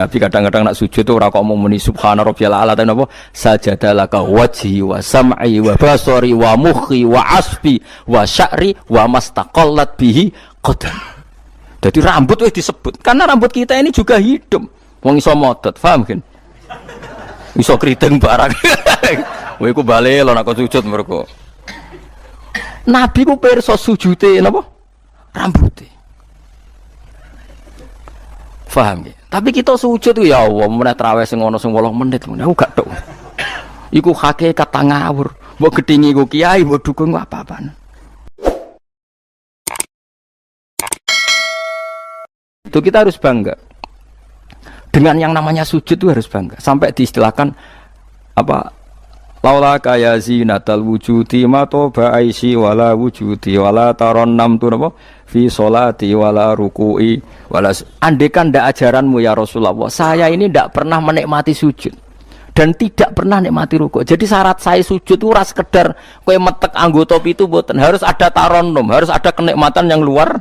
Tapi kadang-kadang nak sujud tuh ora kok mau muni subhana rabbiyal a'la ta napa sajadalaka wajhi wa sam'i wa basari wa mukhi wa asbi wa sya'ri wa mastaqallat bihi qadam. Jadi rambut wis disebut karena rambut kita ini juga hidup. Wong iso modot, paham kan? Iso kriting barang. Kowe iku bali lho nek sujud mergo. Nabi ku pirsa sujude napa? Rambuté. Paham ya? Tapi kita sujud tuh ya Allah, meneh traweh sing ana sing 8 menit ngono aku gak tok. Iku hakikat ngawur. Mbok gedhingi ku kiai, mbok dukung apa-apaan. Itu kita harus bangga. Dengan yang namanya sujud itu harus bangga. Sampai diistilahkan apa? Laula kaya zinatal wujudi ma toba aisi wala wujudi wala taronnam tu napa fi sholati wala ruku'i wala. Andekan ndak ajaranmu ya Rasulullah, saya ini ndak pernah menikmati sujud dan tidak pernah nikmati ruku'. Jadi syarat saya sujud itu ora sekedar kowe metek anggota itu mboten, harus ada taronnum, harus ada kenikmatan yang luar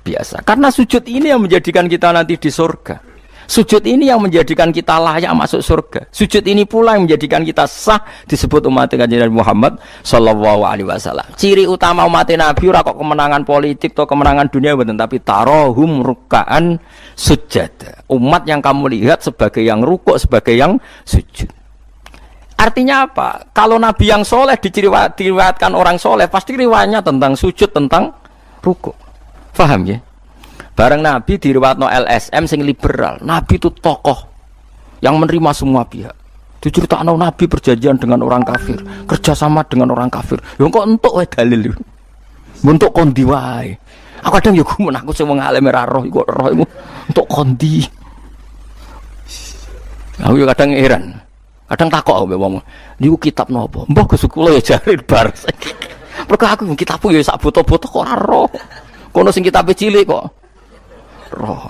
biasa. Karena sujud ini yang menjadikan kita nanti di surga. Sujud ini yang menjadikan kita layak masuk surga. Sujud ini pula yang menjadikan kita sah disebut umat Kanjeng Nabi Muhammad sallallahu alaihi wasallam. Ciri utama umat Nabi ora kok kemenangan politik atau kemenangan dunia mboten, tapi tarohum ruk'an sujud. Umat yang kamu lihat sebagai yang rukuk, sebagai yang sujud. Artinya apa? Kalau Nabi yang soleh diriwayatkan orang soleh, pasti riwayatnya tentang sujud, tentang rukuk. Paham ya? Bareng Nabi diriwayatno LSM sing liberal. Nabi itu tokoh yang menerima semua pihak. Diceritakan Nabi perjanjian dengan orang kafir, kerjasama dengan orang kafir. Yo kok entuk wae dalil. Untuk kondi wae. Aku kadang yo gumun aku sing wong alim ora roh iku roh iku untuk kondi. Aku yo kadang heran. Kadang takok mbek wong. Niku kitab napa? Mbah Gus kula ya jare bar. Mergo aku kitabku yo sak foto-foto kok ora roh. Kono sing kitabe cilik kok roh.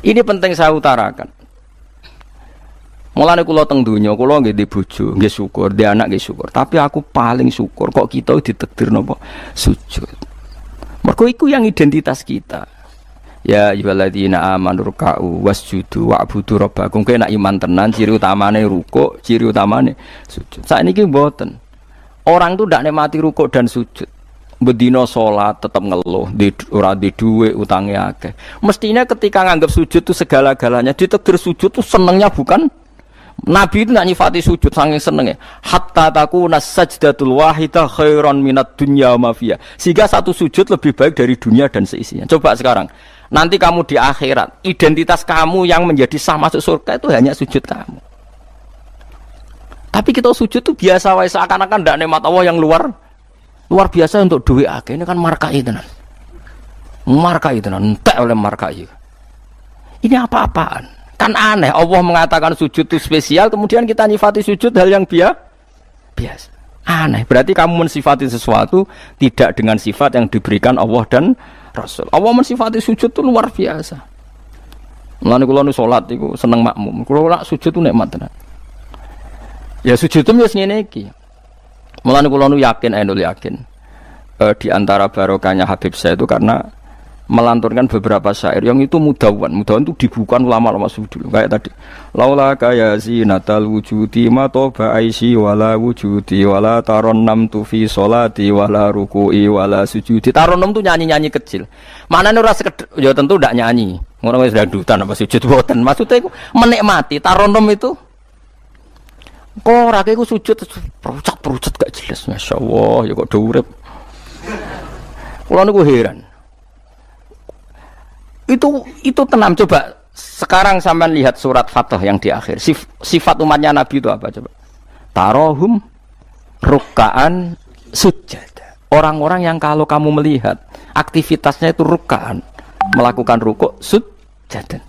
Ini penting saya utarakan. Mulane kula teng donya, kula nggih di bojo, nggih syukur, di anak nggih syukur. Tapi aku paling syukur kok kita ditakdir napa sujud. Mergo iku yang identitas kita. Ya ayyuhalladzina amanu ruk'u wasjudu wa'budu rabbakum. Kowe nek iman tenan ciri utamane rukuk, ciri utamane sujud. Saiki mboten. Orang tuh ndak nikmati rukuk dan sujud. Bedino sholat tetap ngeluh, ora di duwe utangnya akeh. Mestinya ketika nganggap sujud itu segala-galanya, ditakdir sujud itu senengnya bukan Nabi itu nak nyifati sujud saking senengnya. Hatta takuna sajdatul wahidah khairan minad dunya ma fiha. Sehingga satu sujud lebih baik dari dunia dan seisinya. Coba sekarang, nanti kamu di akhirat, identitas kamu yang menjadi sah masuk surga itu hanya sujud kamu. Tapi kita sujud itu biasa wae seakan-akan ndak nikmat Allah yang luar biasa untuk duit akeh. Ini kan markai tenan. Markai tenan, entek oleh markai. Ini apa-apaan? Kan aneh Allah mengatakan sujud itu spesial, kemudian kita nyifati sujud hal yang biasa. Aneh. Berarti kamu mensifati sesuatu tidak dengan sifat yang diberikan Allah dan Rasul. Allah mensifati sujud itu luar biasa. Mulane kula nu salat iku seneng makmum. Kula nak sujud itu nikmat tenan. Ya sujud itu wis ngene iki. Mulane kula nu yakin di antara barokahnya Habib saya itu karena melanturkan beberapa syair yang itu mudawan itu dibukukan ulama-ulama dulu kayak tadi. Laula kaya zinatal wujudi ma toba aisi wala wujudi wala taronnam tu fi sholati wala ruku'i wala sujudi. Taronnam tuh nyanyi-nyanyi kecil. Maknane ora sekedar ya tentu ndak nyanyi. Ngono wis dandutan apa sujud boten. Maksudnya iku menikmati taronnam itu. Kok rakyat itu sujud perucat gak jelas. Masya Allah ya kok urip. Kalau aku heran. Itu tenang. Coba sekarang sampean lihat surat Fatah yang di akhir. Sifat umatnya Nabi itu apa coba? Tarohum ruk'an sujud. Orang-orang yang kalau kamu melihat aktivitasnya itu ruk'an, melakukan rukuk sujud.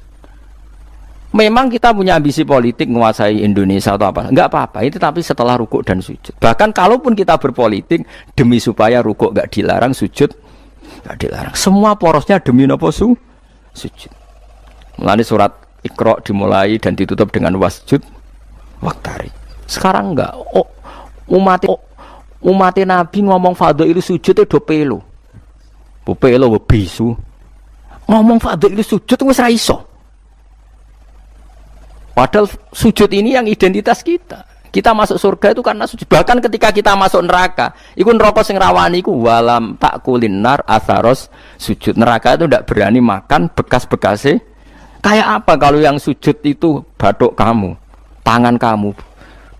Memang kita punya ambisi politik menguasai Indonesia atau apa, enggak apa-apa itu, tapi setelah rukuk dan sujud. Bahkan kalaupun kita berpolitik demi supaya rukuk enggak dilarang, sujud enggak dilarang. Semua porosnya demi napa sujud. Mulane surat Iqra dimulai dan ditutup dengan wasjud waktari. Sekarang enggak. Umat Nabi ngomong fadhil sujud do pelo. Pelo bisu. Ngomong fadhil sujud wis ra iso. Padahal sujud ini yang identitas kita. Kita masuk surga itu karena sujud. Bahkan ketika kita masuk neraka, iku neraka sing rawani iku walam takulin nar atharos sujud. Neraka itu tidak berani makan bekas-bekasnya. Kayak apa kalau yang sujud itu batuk kamu, tangan kamu,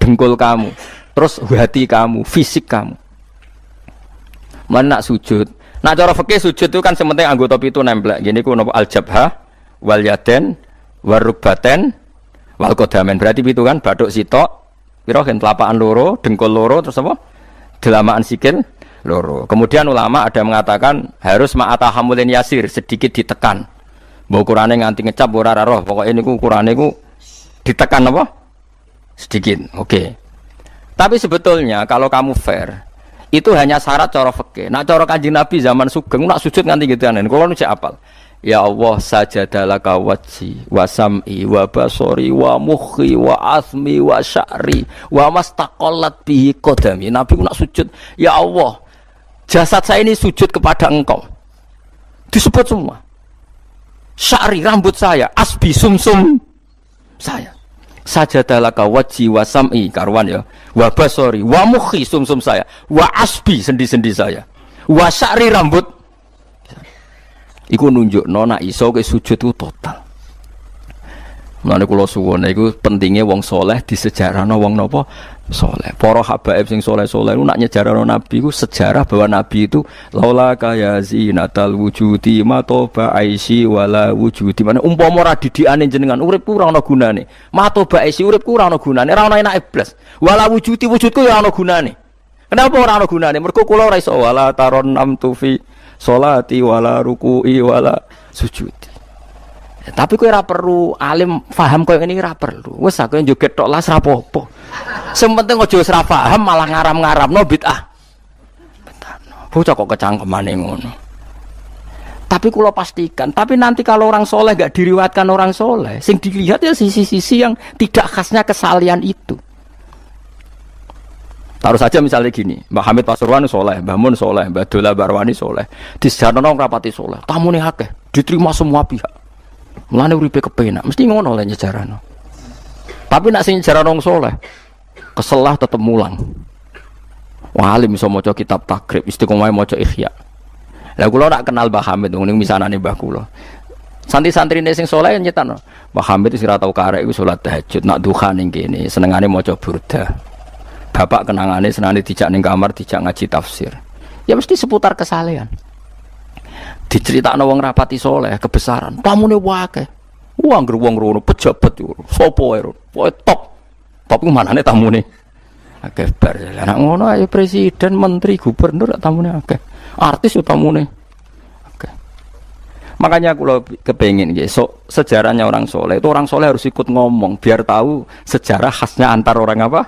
dengkul kamu, terus hati kamu, fisik kamu. Mana nak sujud? Nah cara fikih sujud itu kan sementing anggota pitu nempel. Gini ku napa al-jabhah wal yaden warubbaten wal qadamen. Berarti pitu kan batuk sitok. Piro kan telapakan loro, dengkul loro, terus apa? Delamaan sikil loro. Kemudian ulama ada mengatakan harus ma'atahamulin yasir, sedikit ditekan. Mbok ukurane nganti ngecap ora roh, pokoke niku ukurane ku ditekan apa? Sedikit. Oke. Tapi sebetulnya kalau kamu fair, itu hanya syarat cara fikih. Nak cara Kanjeng Nabi zaman sugeng nak sujud nganti gituanen. Kulo nu cek apal. Ya Allah sajadalaka wajhi wa sam'i wa basori wa mukhi wa asmi wa sya'ri wa mastaqallat bihi qadami. Nabi nak sujud, ya Allah jasad saya ini sujud kepada engkau. Disebut semua. Sya'ri rambut saya, asbi sumsum saya. Sajadalaka wajhi wa sam'i karwan ya. Wa basori wa mukhi sumsum saya. Wa asbi sendi-sendi saya. Wa sya'ri rambut iku nunjuk nona iso ke sujud itu total. Mulane kula suwun iku pentingnya wong soleh di sejarahno wong napa soleh. Para habaib sing soleh-soleh ku nak nyejarahno nabi ku sejarah bahwa nabi itu laula kaya zinatal wujudi matoba aisi wala wujudi. Mane umpama ora didikane jenengan urip ku ora ana gunane. Matoba aisi urip ku ora ana gunane, ora ana enake blas. Wala wujudi wujudku ya ana gunane. Kenapa ora ana gunane? Mergo kula ora iso wala taron namtu fi sholati wala ruku'i wala sujudi. Ya, tapi kowe ora perlu alim paham koyo ngene ora perlu. Wis aku joget tok las ra apa-apa. Sing penting aja wis ra paham malah ngaram-ngaramno bid'ah. Bentarno. Bocah kok kecangkemane ngono. Tapi kula pastikan, tapi nanti kalau orang soleh gak diriwayatkan orang soleh, sing dilihat ya sisi-sisi yang tidak khasnya kesalian itu. Taruh saja misalnya gini, Mbak Hamid Pasuruan soleh, Mbak Mun soleh, Mbak Dola Barwani soleh, di sejarah nong rapati soleh, tamu nih akeh, diterima semua pihak, mulane uripe kepenak, mesti ngono oleh sejarah nong. Tapi nak sing sejarah nong soleh, keselah tetep mulang. Walim bisa maca kitab takrib, istiqomah maca ihya. Lah kula nak kenal Mbak Hamid, ning misanane Mbah kula. Santri-santrine sing soleh nyetan, Mbah Hamid wis ora tau karek iku salat tahajud, nak duha ning kene, senengane maca burdah. Bapak kenangane senane dijak ning kamar dijak ngaji tafsir. Ya mesti seputar kesalehan. Diceritakno wong rapati soleh kebesaran. Tamune wae. Wong ngger wong rono pejabat yo. Sopo wae rono. Pokoke top. Top ku manane tamune. Akeh bar. Lah nek ngono ayo presiden, menteri, gubernur tamune akeh. Artis yo tamune. Akeh. Makanya kula kepengin nggih sejarahnya orang soleh. Itu orang soleh harus ikut ngomong biar tahu sejarah khasnya antar orang apa?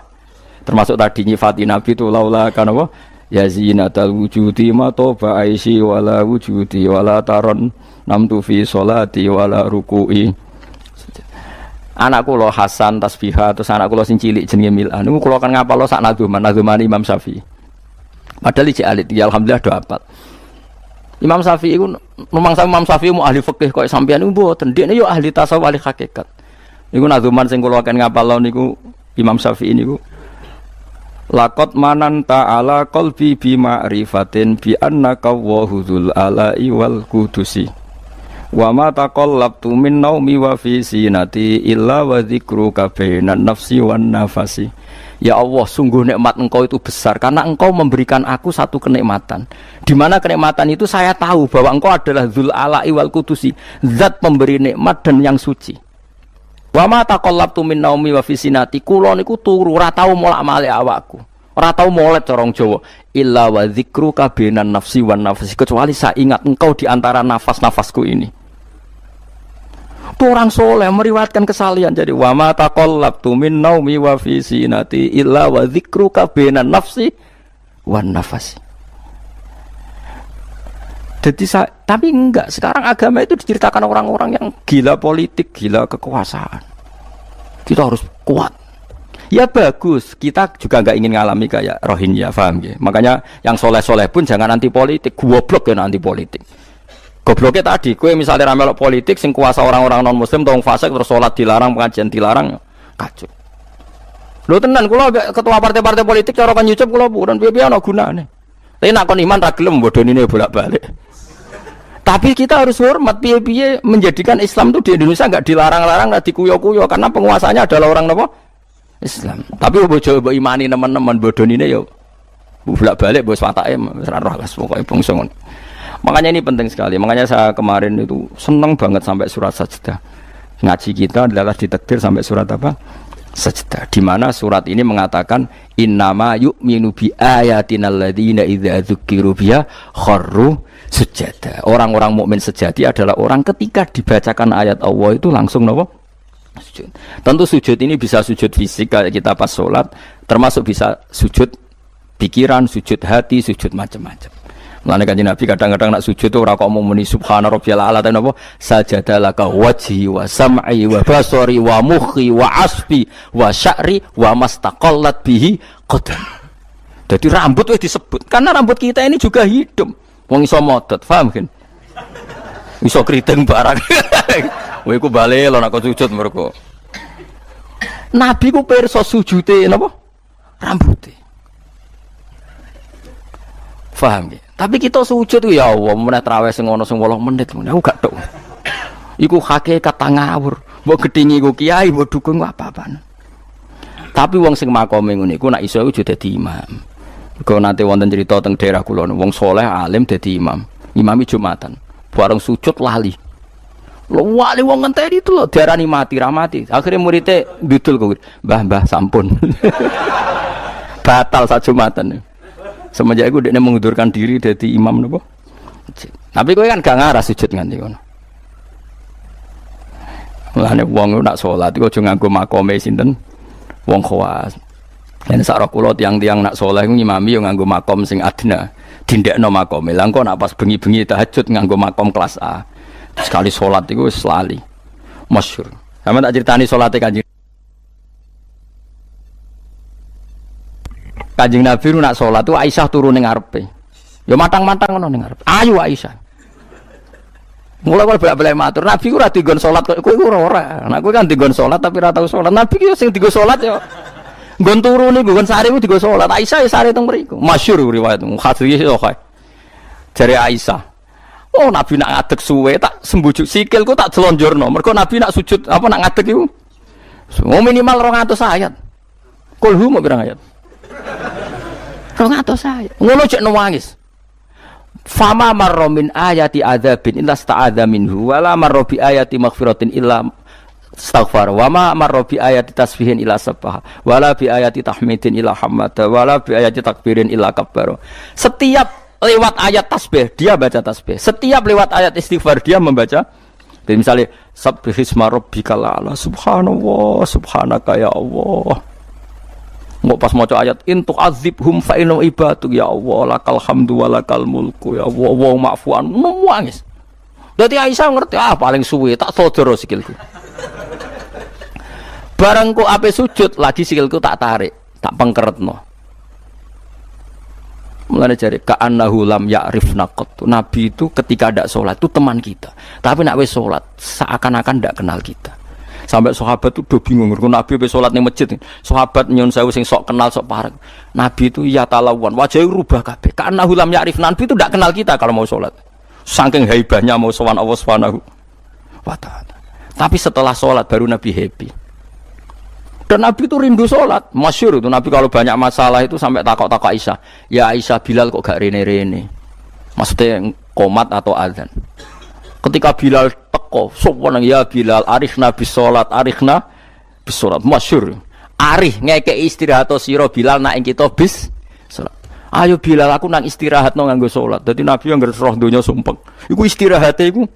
Termasuk tadi nyifati Nabi itu laula kan apa ya zinatal wujudi ma toba aisi wala wujudi wala taron namtu fi sholati wala ruku'i. Anakku lo Hasan tasbihah terus anakku lo sing cilik jenenge Milan niku kula kan ngapal lo sak nadzuman Imam Syafi'i. Padahal iki alit ya alhamdulillah do apal. Imam Syafi'i iku Imam Syafi'i mu ahli fikih kok sampeyan niku mboten ndekne yo ahli tasawuf ahli hakikat. Niku nadzuman sing kula kan ngapal lo niku Imam Syafi'i niku laqad mananta ala qalbi bi ma'rifatin bi annaka wahudul ala'i wal qudusi wa ma taqallabtu min naumi wa fi sinati illa wa dzikruka bainan nafsi wan nafasi. Ya Allah, sungguh nikmat engkau itu besar karena engkau memberikan aku satu kenikmatan di mana kenikmatan itu saya tahu bahwa engkau adalah dzul ala'i wal qudusi, zat pemberi nikmat dan yang suci. Wa ma taqallabtu min naumi wa fi sinati, kula niku turu ora tau molak-malik awakku. Ora tau molet corong Jawa. Illa wa dzikruka bainan nafsi wan nafsi, kecuali saya ingat engkau di antara nafas-nafasku ini. Itu orang soleh meriwayatkan kesalian. Jadi wa ma taqallabtu min naumi wa fi sinati illa wa dzikruka bainan nafsi wan nafsi. Jadi tapi enggak, sekarang agama itu diceritakan orang-orang yang gila politik, gila kekuasaan. Kita harus kuat. Ya bagus, kita juga enggak ingin ngalami kayak Rohingya, paham ya? Makanya yang soleh-soleh pun jangan anti politik, goblok ya anti politik. Gobloknya tadi, kowe misalnya ra melok politik sing kuasa orang-orang non muslim tong fasik terus salat dilarang, pengajian dilarang, kacau. Lho tenan kula ketua partai-partai politik cara kan nyucup kula purun piye-piye ana gunane. Tapi nak kon iman ra gelem bodonine bolak-balik. Tapi kita harus hormat piye-piye menjadikan Islam itu di Indonesia enggak dilarang-larang, enggak dikuyo-kuyo karena penguasanya adalah orang napa? Islam. Tapi bojo mbok imani teman-teman bodonine ya bolak-balik bos watake ora roh las pokoke bangsa ngono. Makanya ini penting sekali. Makanya saya kemarin itu senang banget sampai surat Sajdah. Ngaji kita adalah ditakdir sampai surat apa? Sajdah. Di mana surat ini mengatakan innama yu'minu bi ayatina alladziina idza dzukiru biha kharru sujada. Orang-orang mukmin sejati adalah orang ketika dibacakan ayat Allah itu langsung napa? Sujud. Tentu sujud ini bisa sujud fisik kayak kita pas sholat, termasuk bisa sujud pikiran, sujud hati, sujud macam-macam. Mulane Kanjeng Nabi kadang-kadang nak sujud tuh ora kok muni subhana rabbiyal a'la ta napa sajadalaka wajhi wa sam'i wa basari wa mukhi wa asbi wa sya'ri wa mastaqallat bihi qadam. Jadi rambut wis disebut karena rambut kita ini juga hidup. Wong iso modot, paham kan? Iso kriting barang. Kowe iku bali lho nek sujud mergo. Nabi ku pirsa sujude napa? Rambuté. Paham ya? Tapi kita sujud tuh ya Allah, meneh traweh sing ana sing 8 menit ngono. Aku gak tok. Iku hakikat ngawur. Mbok gedhingi ku kiai, mbok dukung apa-apaan. Tapi wong sing makome ngene iku nek iso iku dadi imam. Kok nate wonten cerita teng daerah kula wong saleh alim dadi imam. Imami Jumatan. Bareng sujud lali. Lho wali wong ngenteni itu lho diarani mati ra mati. Akhire muridé ndudul kok. Mbah sampun. Batal sak Jumatan. Semenjak itu dia mengundurkan diri dari imam nopo. Tapi kowe kan gak ngarah sujud nganti ngono. Mulane wong nak salat iku aja nganggo makome sinten? Wong khawas. Yen sak kula tiyang-tiyang nak saleh ngimami yo nganggo makom sing adna. Dindekno makome. Lah engko nak pas bengi-bengi tahajud nganggo makom kelas A. Sekali salat iku wis lali. Masyhur. Sampe tak critani salate Kanjeng Nabi nak sholat tu Aisyah turun ning ngarepe. Ya matang-matang ngono ning ngarepe. Ayo Aisyah. Mulai bolak-balik matur. Nabi ku ora digon sholat kok kowe ora. Nek kowe kan digon sholat tapi ora tau sholat. Nabi ki sing digo sholat ya nggon turu niku nggon sare ku digo sholat. Aisyah ya sare teng mriku. Masyhur riwayat hadis yo kae. Jare Aisyah. Oh Nabi nak ngadeg suwe tak sembujuk sikilku tak jelonjorno. Mergo Nabi nak sujud apa nak ngadeg iku. Minimal 200 ayat. Kulhu mau pirang ayat? 200 ayat. Ngono cek nangis. Fama marra min ayati adzabin illa sta'adza minhu wala marra bi ayati maghfiratin illa astaghfar wa ma marra bi ayati tasbihin illa sabbaha wala bi ayati tahmidin illa hamada wala bi ayati takbirin illa kabbara. Setiap lewat ayat tasbih dia baca tasbih. Setiap lewat ayat istighfar dia membaca. Jadi misalnya subbihisma rabbikal a'la subhanallah subhanaka ya Allah. Mau pas maca ayat in tu'adzibhum fa inna ibaduk ya Allah lakal hamdu wa lakal mulku ya Allah wa ma'fuan nangis. Dadi Aisyah ngerti paling suwe tak sodoro sikilku. Barangku ape sujud lagi sikilku tak tarik, tak pengkeretno. Mulane jare ka'annahu lam ya'rifna qat. Nabi itu ketika ndak salat itu teman kita. Tapi nek wis salat seakan-akan ndak kenal kita. Sampai sahabat itu udah bingung, Nabi be salat ning masjid. Sahabat nyun sewu sing sok kenal sok parek. Nabi itu ya talawan, wajahnya rubah kabeh. Karena hulam ya'rif, Nabi itu tidak kenal kita kalau mau salat. Saking haibahnya mau sowan Allah Subhanahu wa taala. Tapi setelah salat baru Nabi happy. Dan Nabi itu rindu salat. Masyhur itu Nabi kalau banyak masalah itu sampai takok-takok Aisyah. Ya Aisyah, Bilal kok gak rene-rene. Maksudnya qomat atau azan. Ketika Bilal teko, sopan ya Bilal, arifna bis salat, arifna bis salat. Masyhur. Arif ngekeki istirahat sira Bilal nak kita bis salat. Ayo Bilal aku nang istirahat no nganggo salat. Dadi Nabi yang roh donya sumpek. Iku istirahate iku.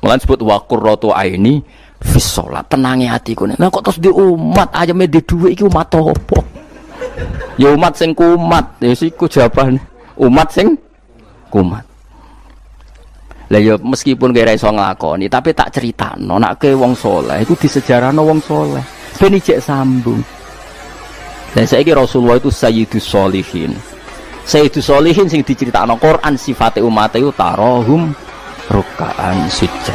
Mulan sebut wa qurratu aini fis salat. Tenange atiku. Nah kok terus di umat ayame di dhuwit iki umat apa? Ya umat sing kumat. Ya siku jawabane. Umat sing kumat. Lah ya meskipun kira iso nglakoni tapi tak critakno nek ke wong saleh iku disejarahno wong saleh ben ijek sambung. Dan saiki Rasulullah itu sayyidus sholihin. Sayyidus Sholihin sing diceritakno Quran sifate umat iku tarahum ruk'an sujud.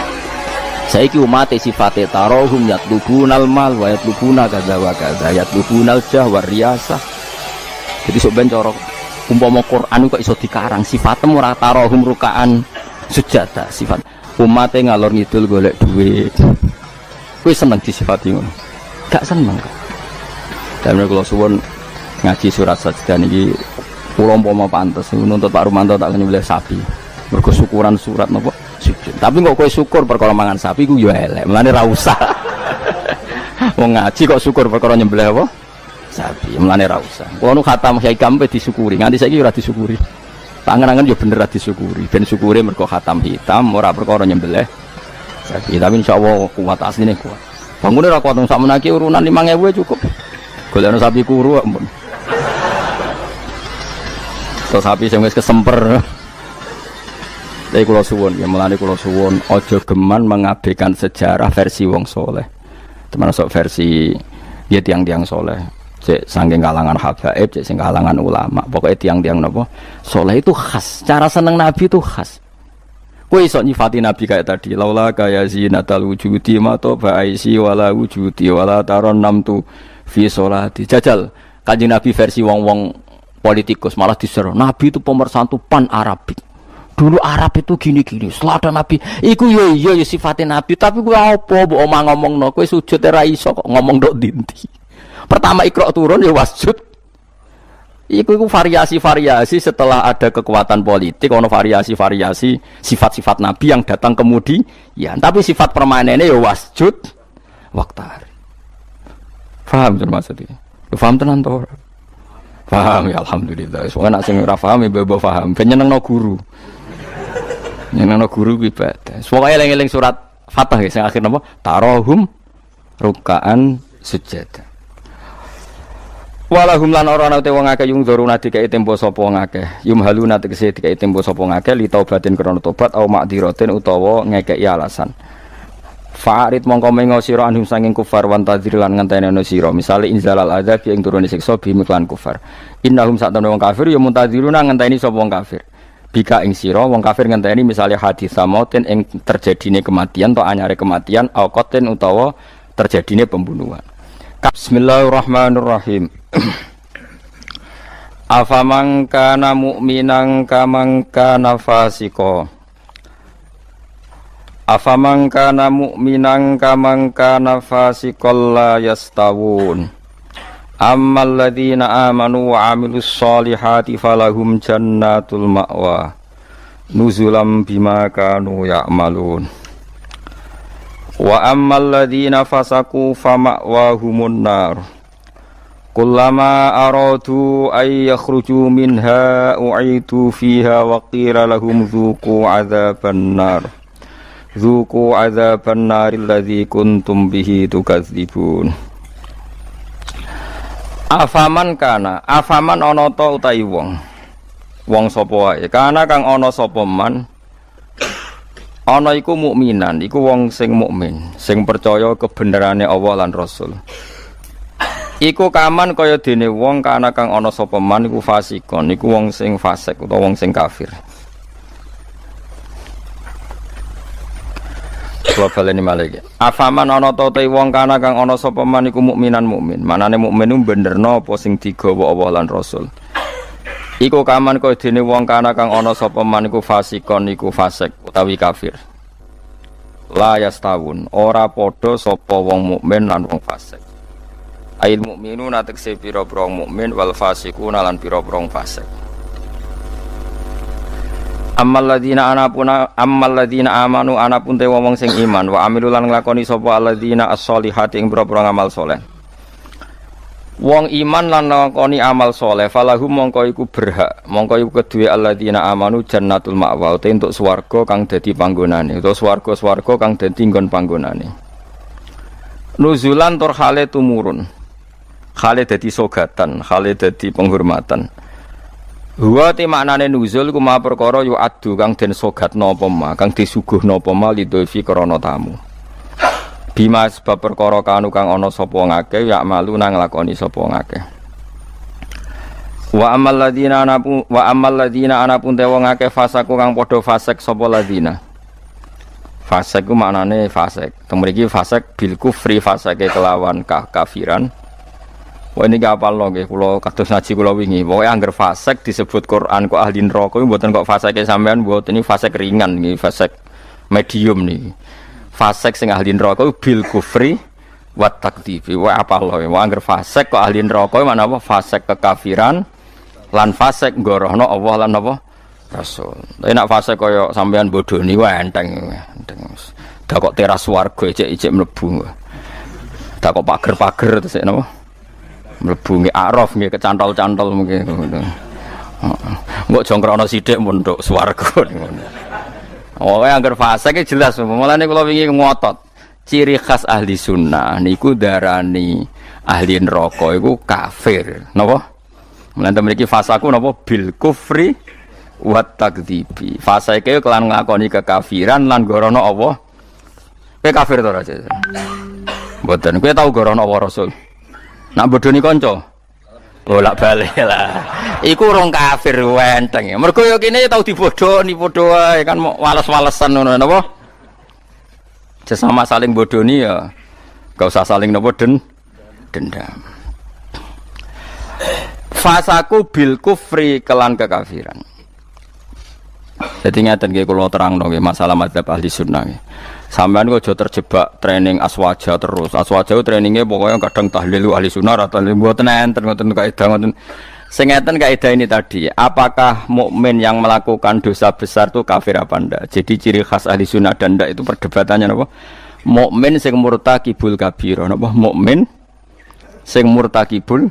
Saiki umat sifate tarahum yatlubunal mal wa yatlubuna kadza wa kadza yatlubunal jah wa riyasah. Jadi sok ben cara umpama Quran kok iso dikarang sifatem ora tarahum ruk'an sujud sifat umat ngalor ngidul golek duit. Kowe seneng disifati ngono? Gak seneng kok. Dan kula suwun ngaji surat sajdah niki kula umpama pantes nuntut Pak Rumanto tak nyembelih sapi. Mergo syukuran surat napa sujud. Tapi kok kowe syukur perkara mangan sapi ku yo elek. Mulane ra usah. Wong ngaji kok syukur perkara nyembelih apa? Sapi. Mulane ra usah. Kula nu khatam hikam pe disyukuri. Nganti saiki ora disyukuri. Tangan-tangan yo bener ra disyukuri. Ben syukure mergo khatam hitam ora perkara nyembelih sapi. Tapi insyaallah kuat asline kuat. Bangune ra kuat sak menaki urunan 5.000 cukup. Golekno sapi kuru ampun. To sapi sing wis kesemper. Tapi kula suwun ya mulane kula suwun aja geman mengabaikan sejarah versi wong soleh. Termasuk versi ya tiang-tiang soleh. Cek saking kalangan habaib, cek sing kalangan ulama. Pokoknya tiang-tiang napa soleh itu khas. Cara seneng Nabi itu khas. Kowe iso nyifati Nabi kayak tadi. Laula kaya zinatal wujudi ma to ba'isi wala wujudi wala taron namtu fi sholati. Jajal Kanjeng Nabi versi wong-wong politikus malah diseru. Nabi itu pemersatu pan Arabik. Dulu Arab itu gini-gini. Setelah Nabi, iku yo iya yo sifatnya Nabi. Tapi gue apa? Bu omah ngomong no. Gue sujud era iso kok ngomong dok dinti. Pertama Iqra turun ya wasjud. Iku variasi-variasi setelah ada kekuatan politik. Ono variasi-variasi sifat-sifat Nabi yang datang kemudian. Tapi sifat permanennya ya wasjud waktari. Faham maksudnya? Faham tenan toh? Faham ya alhamdulillah. Soalnya nak sing ora paham ya bebo paham. Ben nyenengno guru. Nyenengno guru ku ibadah. Pokoke eling-eling surat Fatah ya sing akhir napa? Tarahum ruk'an sujud. Walahum lan ora ana te wong akeh yung dzuruna dikae tempo sapa wong akeh. Yumhaluna tegese dikae tempo sapa wong akeh li taubatin krana tobat au ma'diratin utawa ngekeki alasan. Fa'arid mongko mengo sira anhum sanging kufar wan tadzir lan ngenteni ana sira misale inzalal adzab ing turune siksa bimiklan kufar innahum satamne wong kafir ya muntadziruna ngenteni sapa wong kafir bika ing sira wong kafir ngenteni misale hadis samoten ing terjadine kematian atau anyare kematian auqaten utawa terjadine pembunuhan. Bismillahirrahmanirrahim. Afaman kana mu'minan kaman kana fasiqo. Afaman kana mu'minan kaman kana fasiqal la yastawun. Ammal ladzina amanu wa 'amilus solihati falahum jannatul ma'wa nuzulam bima kanu ya'malun. Wa ammal ladzina fasaqu fama'wahumun nar. Kullama aradu ay yakhruju minha u'idu fiha wa qila lahum dzuqu 'adzaban nar. Zuku azaban naril ladzi kuntum bihi tukadzibun. Afaman kana, afaman ana ta utahi wong. Wong sapa wae, kana kang ana sapa man. Ana iku mukminan, iku wong sing mukmin, sing percaya kebenerane Allah lan Rasul. Iku kaman kaya dene wong kana kang ana sapa man iku fasikon, iku wong sing fasik utawa wong sing kafir. Kula baleni malih. Afaman ana ta te wong kana kang ana sapa man iku mukminan mukmin. Manane mukmin ku benerno apa sing digawa Allah lan Rasul. Iku kaman kaya dene wong kana kang ana sapa man iku fasikon iku fasik utawi kafir. La yastawun, ora padha sapa wong mukmin lan wong fasik. Ail mukminuna tekse pira-pira mukmin wal fasikuna lan pira-pira fasik. Ammal ladzina amanu anapun te wong sing iman wa amilu lan nglakoni sapa alladzina as-solihati ing pira-pira amal saleh. Wong iman lan nglakoni amal saleh falahum mongko iku berhak, mongko iku keduwe alladzina amanu jannatul ma'wa te entuk swarga kang dadi panggonane utawa swarga-swarga kang dadi nggon panggonane. Nuzulan tur hale tumurun. Hale dadi sogatan, hale dadi penghormatan. Huwa te maknane nuzul ku ma perkara yu adu kang den sogatna apa ma kang disuguhna apa ma lidhofi krana tamu. Bima sebab perkara kanu kang ana sapa ngake ya malu nang lakoni sapa ngake. Wa amal ladina anapun te wong akeh fasaku kang padha fasik sapa ladina. Fasik ku maknane fasik. Teng mriki fasik bil kufri fasike kelawan kafiran. Wah ini gak apal lho nggih kula kados ngaji kula wingi. Pokoke angger fasik disebut Quran kok ahli neraka kuwi mboten kok fasike sampean mboten ini fasik ringan nggih, fasik medium niki. Fasik sing ahli neraka bil kufri wa takdzibi. Wah apal lho. Wah angger fasik kok ahli neraka mana apa fasik kekafiran lan fasik ngorohno Allah lan apa Rasul. Tapi nek fasik kaya sampean bodoni wae enteng. Dak kok teras warga ijek mlebu. Dak kok pager-pager terus napa? Mlebu nggih araf nggih kecantol-cantol mungkin ngono. Mbok jongkrono sithik munduk swarga ngono. Oh, angger fasik jelas. Mulane kula wingi ngotot. Ciri khas ahli sunnah niku darani ahli neraka iku kafir. Napa? Mulane mriki fasaku napa bil kufri wa takdzibi. Fasike kelan nglakoni kekafiran lan gorono Allah. Kowe kafir to ora? Mboten. Kowe tau gorono Allah Rasul. Nak bodoni kanca. Bolak-balik lah. Iku urung kafir wenteng. Mergo yo kene tau dibodoni padha wae kan wales-walesan ngono napa? Sesama saling bodoni ya. Gak usah saling napa dendam. Fasaku bil kufri kelan kekafiran. Jadi ngeten nggih kula terangno nggih masalah madzhab ahli sunnah nggih. Sampeyan kok aja terjebak training aswaja terus. Aswaja trainingnya pokoknya kadang tahlil ahli sunnah atau mboten enten ngoten kaidah ngoten. Sing ngeten kaidah ini tadi, apakah mukmin yang melakukan dosa besar itu kafir apa ndak? Jadi ciri khas ahli sunnah dan ndak itu perdebatannya napa? Mukmin sing murtakibul kabira napa? Mukmin sing murtakibul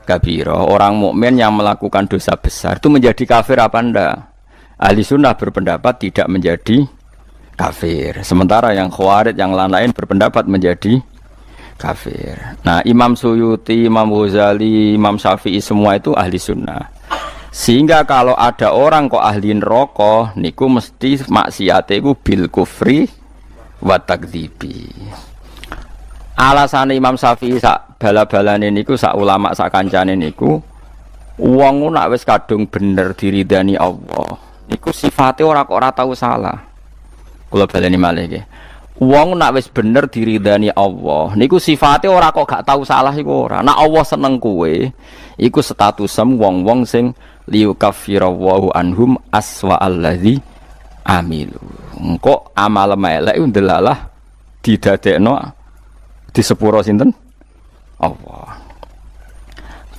kabira. Orang mukmin yang melakukan dosa besar itu menjadi kafir apa ndak? Ahli sunnah berpendapat tidak menjadi kafir. Sementara yang khawarij yang lain-lain berpendapat menjadi kafir. Nah, Imam Suyuti, Imam Ghazali, Imam Syafi'i semua itu ahli sunnah. Sehingga kalau ada orang kok ahli neraka niku mesti maksiate iku bil kufri wa takdzibi. Alasane Imam Syafi'i sak bala-balane niku sak ulama sak kancane niku wong nak wis kadung bener diridani Allah. Niku sifate ora kok ora tau salah. Kula baleni malih nggih. Wong nak wis bener diridani Allah, niku sifate ora kok gak tau salah iku ora. Nek Allah seneng kowe, iku statusem wong-wong sing liyukaffirallahu anhum aswa allazi amilu. Engko amal elek ndelalah didadekno di sepuro sinten? Allah.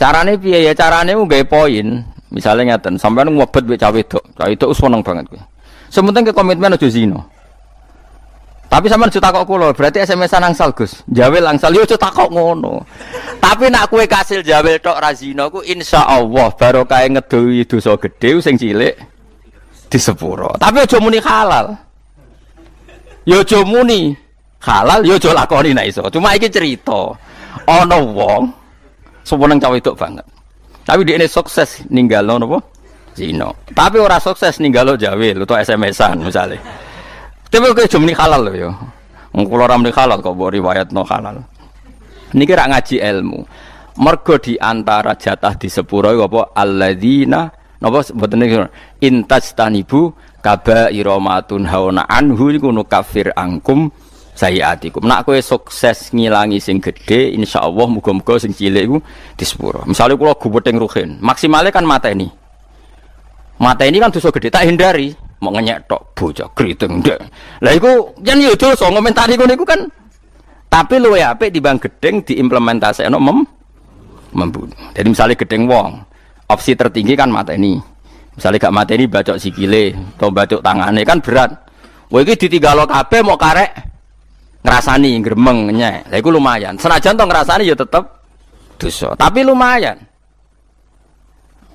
Carane piye ya? Carane nggawe poin. Misale ngaten, sampeyan ngobet wek cawe wedok. Cawe wedok seneng banget kowe. Sementing ke komitmen aja zina. Tapi sampean aja takok kula, berarti SMS-an angsal Gus. Jawel angsal yo aja takok ngono. Tapi nak kowe kasil jawel tok ra zina ku insyaallah barokah ngedohi dosa gedhe sing cilik di sepuro. Tapi aja muni halal. Yo aja muni halal, yo aja lakoni nek iso. Cuma iki cerita. Ana wong seneng cawe wedok banget. Tapi dia sukses ninggalno napa? Zina. Tapi ora sukses ninggalo jawil utawa SMS-an misale. Tapi kok jom ni halal lho ya. Wong kula ora muni halal kok mbok riwayatno halal. Niki rak ngaji ilmu. Mergo di antara jatah di sepuro iku apa alladzina napa mboten niku intastanibu kaba'ira matun hauna anhu iku kafir angkum sayiatikum. Nak kowe sukses ngilangi sing gedhe insyaallah muga-muga sing cilik iku di sepuro. Misale kula guweting ruhin, maksimale kan mateni. Mata ini kan dosa gede tak hindari, mau ngenyek tok bocah kriting ndek. Lah iku yen yo dosa ngomentari ngono iku kan. Tapi luwe apik timbang gedeng diimplementasekno membunuh. Jadi misalnya gedeng wong, opsi tertinggi kan mata ini. Misalnya gak mata ini bacok sikile atau bacok tangane kan berat. Wah iki ditinggalo kabeh mau karek ngrasani gremeng nyek. Lah iku lumayan. Senajan to ngrasani ya tetep dosa, tapi lumayan.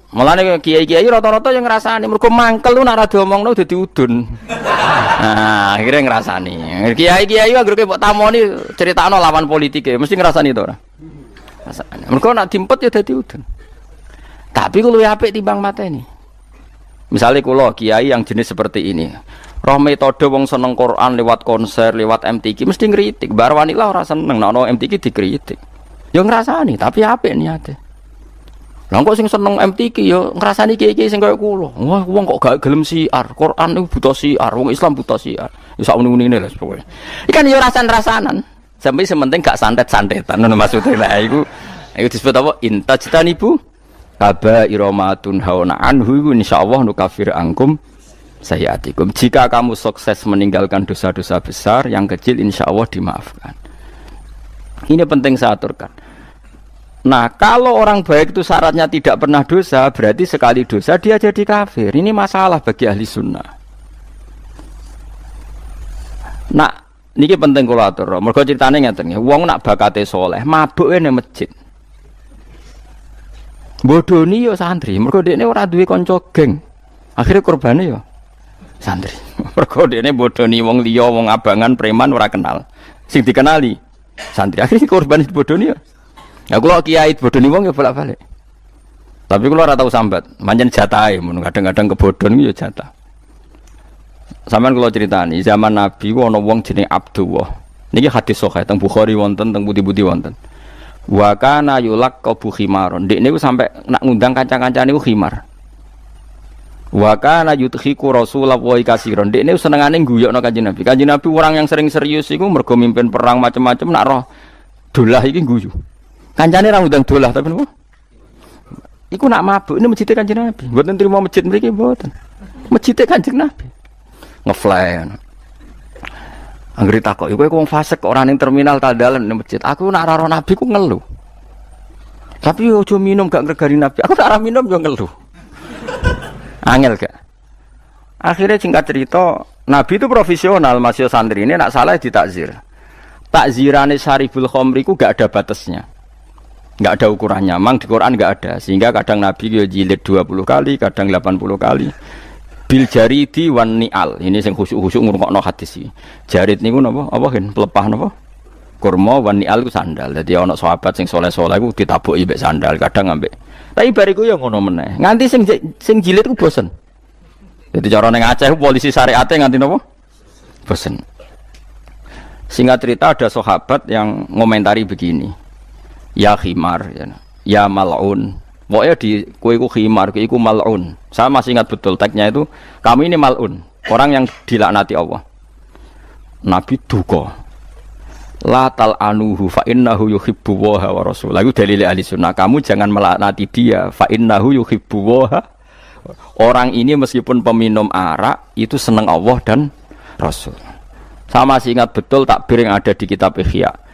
Mulane kiai-kiai rata-rata yang ngrasani mergo mangkel lu nek ora diomongno dadi udun. Nah, akhirnya ngrasani. Kiai-kiai anggere mbok tamoni critakno lawan politike, mesti ngrasani to ora? Ngrasani. Mergo nek dimpet ya dadi udun. Tapi ku luwih apik timbang mateni. Misalnya kula kiai yang jenis seperti ini. Roh metode wong seneng Quran lewat konser, lewat MTQ mesti ngritik. Bar wanita ora seneng nek ono MTQ dikritik. Ya ngrasani, tapi apik niate. Lah kok sing seneng MTQ ya ngrasani kiai-kiai sing kaya kula. Wah, wong kok gak gelem siar. Quran niku buta siar, wong Islam buta siar. Ya sak muni-munine lah pokoke. Ikan ya rasan-rasanan. Sampai sementing gak santet-santetan ngono maksudnya. Lah iku disebut apa? Intajtanibu kaba iromatun hauna anhu iku insyaallah nukafir angkum sayyatikum. Jika kamu sukses meninggalkan dosa-dosa besar, yang kecil insyaallah dimaafkan. Ini penting saya aturkan. Nah, kalau orang baik itu syaratnya tidak pernah dosa, berarti sekali dosa dia jadi kafir. Ini masalah bagi ahli sunnah. Nah, ini penting kalau atur. Mergo ceritane ngeten nggih, wong nak bakate saleh, mabuke nang masjid. Bodoni yo santri, mergo dekne ora duwe kanca geng. Akhire korbane yo santri. Mergo dekne bodoni wong liya, wong abangan, preman ora kenal. Sing dikenali santri. Akhire korban bodoni yo. Ya kula kiai bodoni wong ya bolak-balik. Tapi kula ora tau sambat, pancen jatahe mun kadang-kadang kebodhon iku ya jatah. Sampeyan kula critani, zaman Nabi ku ana wong jenenge Abdullah. Niki hadis sahih teng Bukhari wonten, teng pundi-pundi wonten. Wa kana yulaqabu khimaron. Ndek niku sampe nak ngundang kanca-kancane niku khimar. Wa kana yudhiku Rasulullah katsiron. Ndek niku senengane guyokno Kanjeng Nabi. Kanjeng Nabi orang yang sering serius iku mergo mimpin perang macam-macam nak roh dolah iki guyu. Kancane ra ngundang dolah tapi nopo? Iku nak mabuk ini masjid Kanjeng Nabi. Mboten trimo masjid mriki mboten. Masjid Kanjeng Nabi. Ngefly. Anggere takok, kowe wong fasik kok ora ning terminal tandalan ning masjid. Aku nak ora Nabi ku ngeluh. Tapi ojo minum gak ngregani Nabi. Aku ora minum yo ngeluh. Angel gak? Akhirnya singkat cerita, Nabi itu profesional, masih santri ini nak salah ditakzir. Takzirane Syaribul Khamri ku gak ada batasnya. Enggak ada ukurannya, memang di Quran enggak ada. Sehingga kadang Nabi yo jilid 20 kali, kadang 80 kali. Bil jaridi wan ni'al. Ini sing khusyuk-khusyuk ngrungokno hadis iki. Jarid niku napa? Apa kan pelepah napa? Kurma wan ni'al ku sandal. Dadi ana sahabat sing saleh-saleh ku ditabuki mbek sandal, kadang ambek. Tapi bariku yo ngono meneh. Nganti sing jilid ku bosen. Jadi cara ning Aceh polisi syariate nganti napa? Bosen. Singkat cerita ada sahabat yang ngomentari begini. Ya khimar, ya mal'un. Pokoknya di kueku khimar, kueku mal'un. Saya masih ingat betul tagnya itu. Kamu ini mal'un, orang yang dilaknati Allah. Nabi duka. La tal'anuhu fa innahu yuhibbu waha wa rasul. Lalu dalil ahli sunnah. Kamu jangan melaknati dia. Fa innahu yuhibbu waha. Orang ini meskipun peminum arak, itu senang Allah dan Rasul. Saya masih ingat betul takbir yang ada di kitab Ihya.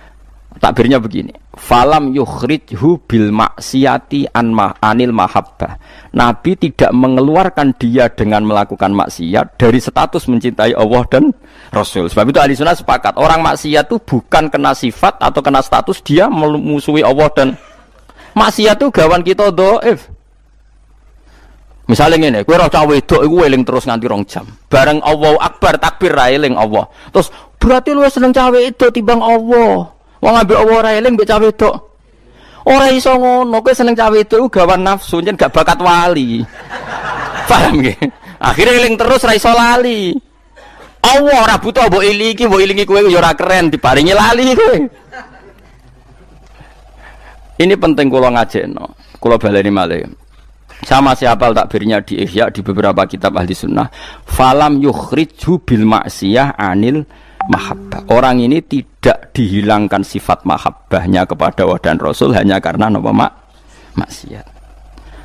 Takbirnya begini, falam yukhrijhu bil maksiati anil mahabbah. Nabi tidak mengeluarkan dia dengan melakukan maksiat dari status mencintai Allah dan Rasul. Sebab itu ahli sunnah sepakat, orang maksiat itu bukan kena sifat atau kena status dia memusuhi Allah dan maksiat itu gawan kita dhaif. Misalnya ngene, kowe ora cah wedok iku eling terus nganti 2 jam. Bareng Allahu Akbar takbir ra eling Allah. Terus berarti lu seneng cah wedok timbang Allah. Wong ambek Allah ora eling mbek cah wedok. Ora iso ngono, kowe seneng cah wedok iku gawan nafsu, yen gak bakat wali. Paham nggih? Akhire eling terus ra iso lali. Allah ora butuh mbok ilingi kowe ya ora keren diparingi lali kowe. Ini penting kula ngajekno. Kula baleni malih. Saya masih hafal takbirnya di Ihya di beberapa kitab ahli sunnah. Falam yukhrijhu bil maksiyah anil mahabbah. Orang ini tidak dihilangkan sifat mahabbahnya kepada Allah dan Rasul hanya karena nama maksiat.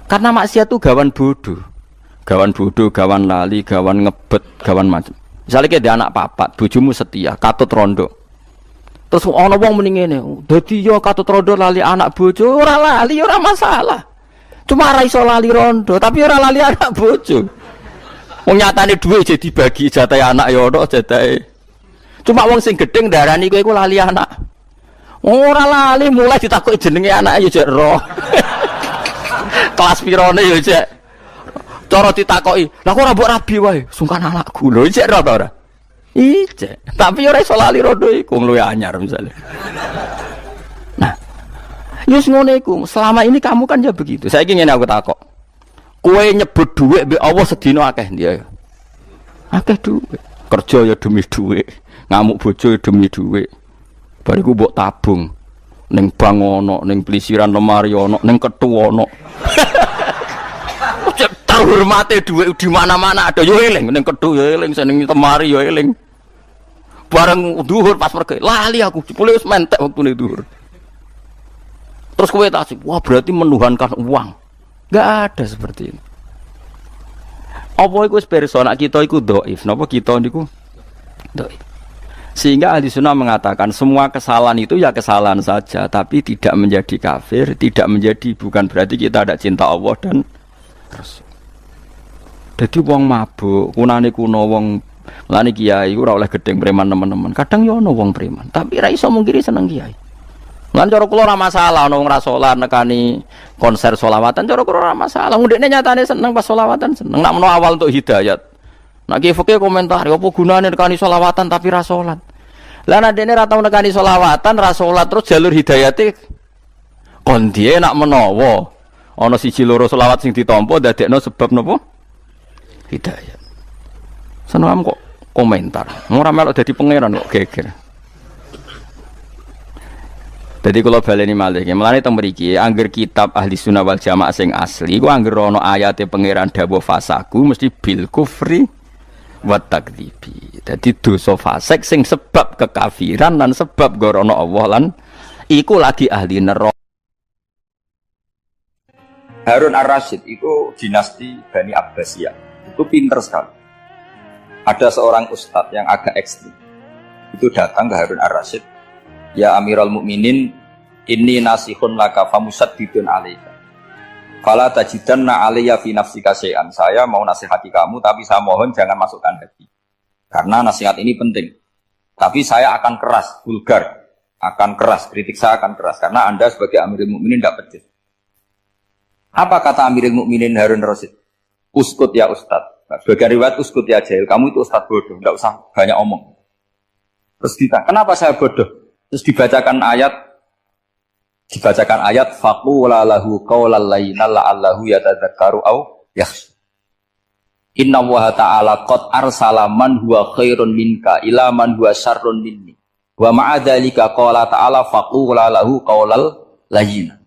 Karena maksiat itu gawan bodoh, gawan lali, gawan ngebet, gawan macam. Misalnya kayak dia anak papat, bojomu setia, katut rondo. Terus ana wong muni ngene, dadi yo katut rondo lali anak bojo, ora lali ora masalah. Cuma ora iso lali rondo, tapi ora lali anak bojo. Wong nyatane dhuwit jadi dibagi jatahe anak yo ono jatahe. Cuma wong sing gedeng darani kowe iku lali anak. Ora lali mulai ditakoki jenenge anake yo jek roh. Kelas pirone yo jek. Cara ditakoki, "Lah kok ora mbok rabi wae?" Sungkan anakku. Lho jek roh ta ora? Ijek. Tapi ora iso lali rondo iku luwih anyar misale. Nah, yus ngono iku. Selama ini kamu kan ya begitu. Saiki ngene aku takok. Kowe nyebut dhuwit mbek Allah sedina akeh dia. Akeh dhuwit. Kerja ya demi dhuwit. Ngamuk bojo demi dhuwit. Bariku mbok tabung ning bank ono, ning plesiran lemari ono, ning ketu ono. terhormate dhuwit di mana-mana ada yo eling ning Kedhu yo eling seneng Temari yo eling. Bareng dhuwur pas pergi lali aku jebule wis mentek wektune dhuwur. Terus kowe tak wah berarti menuhankan uang. Enggak ada seperti ini. Apa iku wis pirsa nek kita iku dhaif, napa kita niku dhaif. Sehingga ahli sunnah mengatakan semua kesalahan itu ya kesalahan saja, tapi tidak menjadi kafir, tidak menjadi bukan berarti kita tidak cinta Allah dan Rasul. Jadi wong mabuk, kunane kuno wong lani kiai ora oleh gedeng preman teman-teman. Kadang yo ono wong preman, tapi ra iso mungkiri seneng kiai. Lan cara kula ora masalah ono wong ra salat nekani konser selawatan, cara kula ora masalah. Ndekne nyatane seneng pas selawatan seneng. Nek menawa awal untuk hidayat. Nek ki fikih komentar, apa gunane nekani selawatan tapi ra salat. Lah nek dene ra tau nekani selawatan, ra salat terus jalur hidayate kon diye nak menawa ana siji loro selawat sing ditampa dadekno sebab napa? Hidayat. Seneng kok komentar. Ora melok dadi pangeran kok geger. Jadi kalau baleni malih, mulane teng mriki angger kitab ahli sunnah wal jamaah sing asli, ku angger ana ayate pangeran dawuh fasaku mesti bil kufri wa takdzibi. Dadi dosa fasik sing sebab kekafiran lan sebab gorono Allah lan iku lagi ahli neraka. Harun ar-Rasyid itu dinasti Bani Abbasiyah. Itu pinter sekali. Ada seorang ustadz yang agak ekstrim. Itu datang ke Harun ar-Rasyid. Ya Amirul Mukminin, inni nasihun laka famusaddidun alaika. Fala tajidanna alayya fi nafsika syai'an. Saya mau nasihati kamu tapi saya mohon jangan masukkan hati. Karena nasihat ini penting. Tapi saya akan keras, vulgar, akan keras, kritik saya akan keras karena Anda sebagai Amirul Mukminin tidak pedes. Apa kata Amirul Mukminin Harun ar-Rasyid? Uskut ya Ustaz. Sebagai riwayat uskut ya jahil, kamu itu Ustaz bodoh, tidak usah banyak omong. Terus ditanya, kenapa saya bodoh? Terus dibacakan ayat faqula lahu qawlan layyinan la'allahu yatadzakkaru aw yakhsha. Inna Allaha ta'ala qad arsala man huwa khairun minka ila man huwa syarrun minni. Wa ma'a dzalika qala ta'ala faqula lahu qawlan layyinan.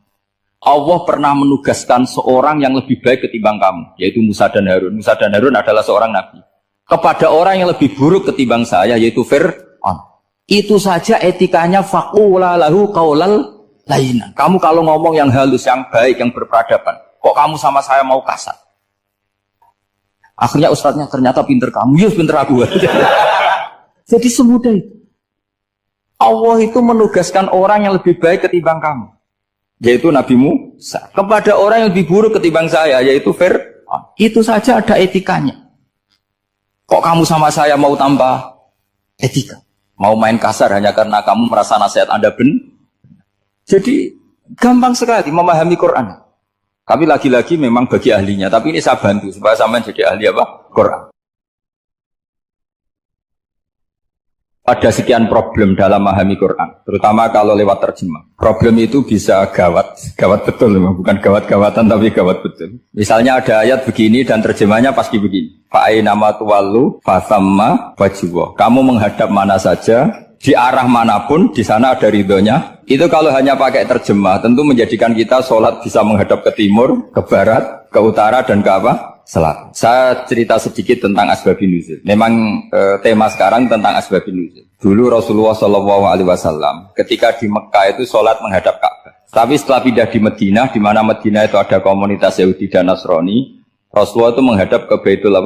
Allah pernah menugaskan seorang yang lebih baik ketimbang kamu, yaitu Musa dan Harun. Musa dan Harun adalah seorang nabi. Kepada orang yang lebih buruk ketimbang saya, yaitu Fir'aun. Itu saja etikanya faqula lahu qaulal lainan. Kamu kalau ngomong yang halus, yang baik, yang berperadaban, kok kamu sama saya mau kasar? Akhirnya ustadznya ternyata pinter kamu, yes pinter aku. Jadi semudah itu. Allah itu menugaskan orang yang lebih baik ketimbang kamu, yaitu Nabi Musa. Kepada orang yang lebih buruk ketimbang saya, yaitu Fir'aun. Itu saja ada etikanya. Kok kamu sama saya mau tambah etika? Mau main kasar hanya karena kamu merasa nasihat Anda benar. Jadi gampang sekali memahami Quran. Tapi lagi-lagi memang bagi ahlinya. Tapi ini saya bantu supaya sampean jadi ahli apa? Quran. Ada sekian problem dalam memahami Quran, terutama kalau lewat terjemah. Problem itu bisa gawat betul, bukan gawat-gawatan tapi gawat betul. Misalnya ada ayat begini dan terjemahnya pasti begini. Fa'ainama tuwallu fasamma wajhullah. Kamu menghadap mana saja, di arah manapun, di sana ada ridhonya. Itu kalau hanya pakai terjemah, tentu menjadikan kita sholat bisa menghadap ke timur, ke barat, ke utara dan ke apa? Selatan. Saya cerita sedikit tentang asbabun nuzul. Memang tema sekarang tentang asbabun nuzul. Dulu Rasulullah SAW ketika di Mekah itu sholat menghadap Ka'bah. Tapi setelah pindah di Madinah, di mana Madinah itu ada komunitas Yahudi dan Nasrani, Rasulullah itu menghadap ke Baitul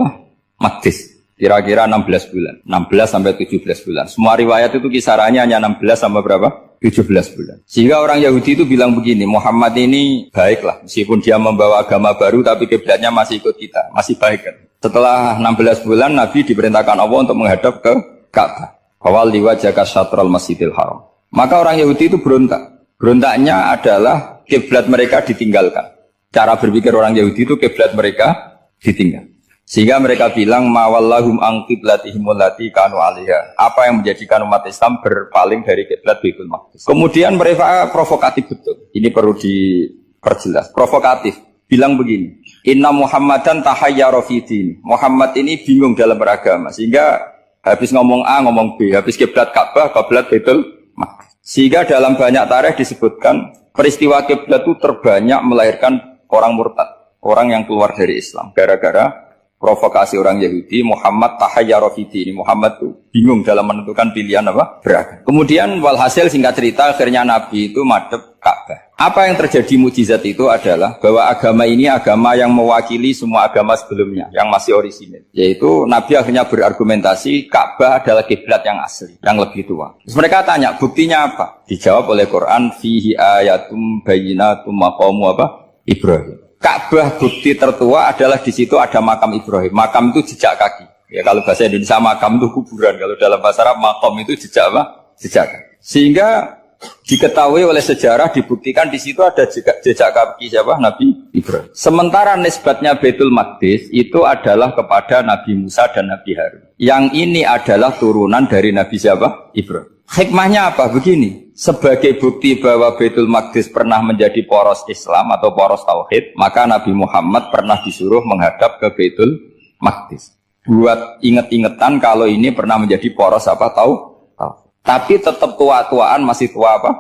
Maqdis. Kira-kira 16 bulan, 16 sampai 17 bulan. Semua riwayat itu kisarannya hanya 16 sampai berapa? 17 bulan. Sehingga orang Yahudi itu bilang begini, Muhammad ini baiklah, meskipun dia membawa agama baru, tapi kiblatnya masih ikut kita, masih baik kan. Setelah 16 bulan, Nabi diperintahkan Allah untuk menghadap ke Ka'bah. Fawal liwajhaka syatral masjidil haram. Maka orang Yahudi itu berontak. Berontaknya adalah kiblat mereka ditinggalkan. Cara berpikir orang Yahudi itu kiblat mereka ditinggal. Sehingga mereka bilang mawallahum an qiblatihim allati kanu 'alaiha. Apa yang menjadikan umat Islam berpaling dari kiblat Baitul Maqdis. Kemudian mereka provokatif betul. Ini perlu diperjelas. Provokatif. Bilang begini, "Inna Muhammadan tahayyara fi din." Muhammad ini bingung dalam beragama sehingga habis ngomong A ngomong B, habis kiblat Ka'bah, kiblat Baitul Maqdis. Sehingga dalam banyak tarikh disebutkan peristiwa kiblat itu terbanyak melahirkan orang murtad. orang yang keluar dari Islam gara-gara provokasi orang Yahudi. Muhammad tahayyara fidi, ini Muhammad tuh bingung dalam menentukan pilihan apa beragama. Kemudian walhasil singkat cerita akhirnya Nabi itu madhep Ka'bah. Apa yang terjadi mukjizat itu adalah bahwa agama ini agama yang mewakili semua agama sebelumnya yang masih orisinil. Yaitu Nabi akhirnya berargumentasi Ka'bah adalah kiblat yang asli, yang lebih tua. Terus mereka tanya, buktinya apa? Dijawab oleh Quran, fihi ayatum bayyinatum maqamu apa? Ibrahim. Ka'bah bukti tertua adalah di situ ada makam Ibrahim. Makam itu jejak kaki. Ya kalau bahasa Indonesia makam itu kuburan. Kalau dalam bahasa Arab makam itu jejak apa? Jejak kaki. Sehingga diketahui oleh sejarah dibuktikan di situ ada jejak kaki siapa? Nabi Ibrahim. Sementara nisbatnya Baitul Maqdis itu adalah kepada Nabi Musa dan Nabi Harun. Yang ini adalah turunan dari Nabi siapa? Ibrahim. Hikmahnya apa? Begini, sebagai bukti bahwa Baitul Maqdis pernah menjadi poros Islam atau poros Tauhid, maka Nabi Muhammad pernah disuruh menghadap ke Baitul Maqdis. Buat inget-ingetan kalau ini pernah menjadi poros apa? Tauhid. Tapi tetap tua-tuaan masih tua apa?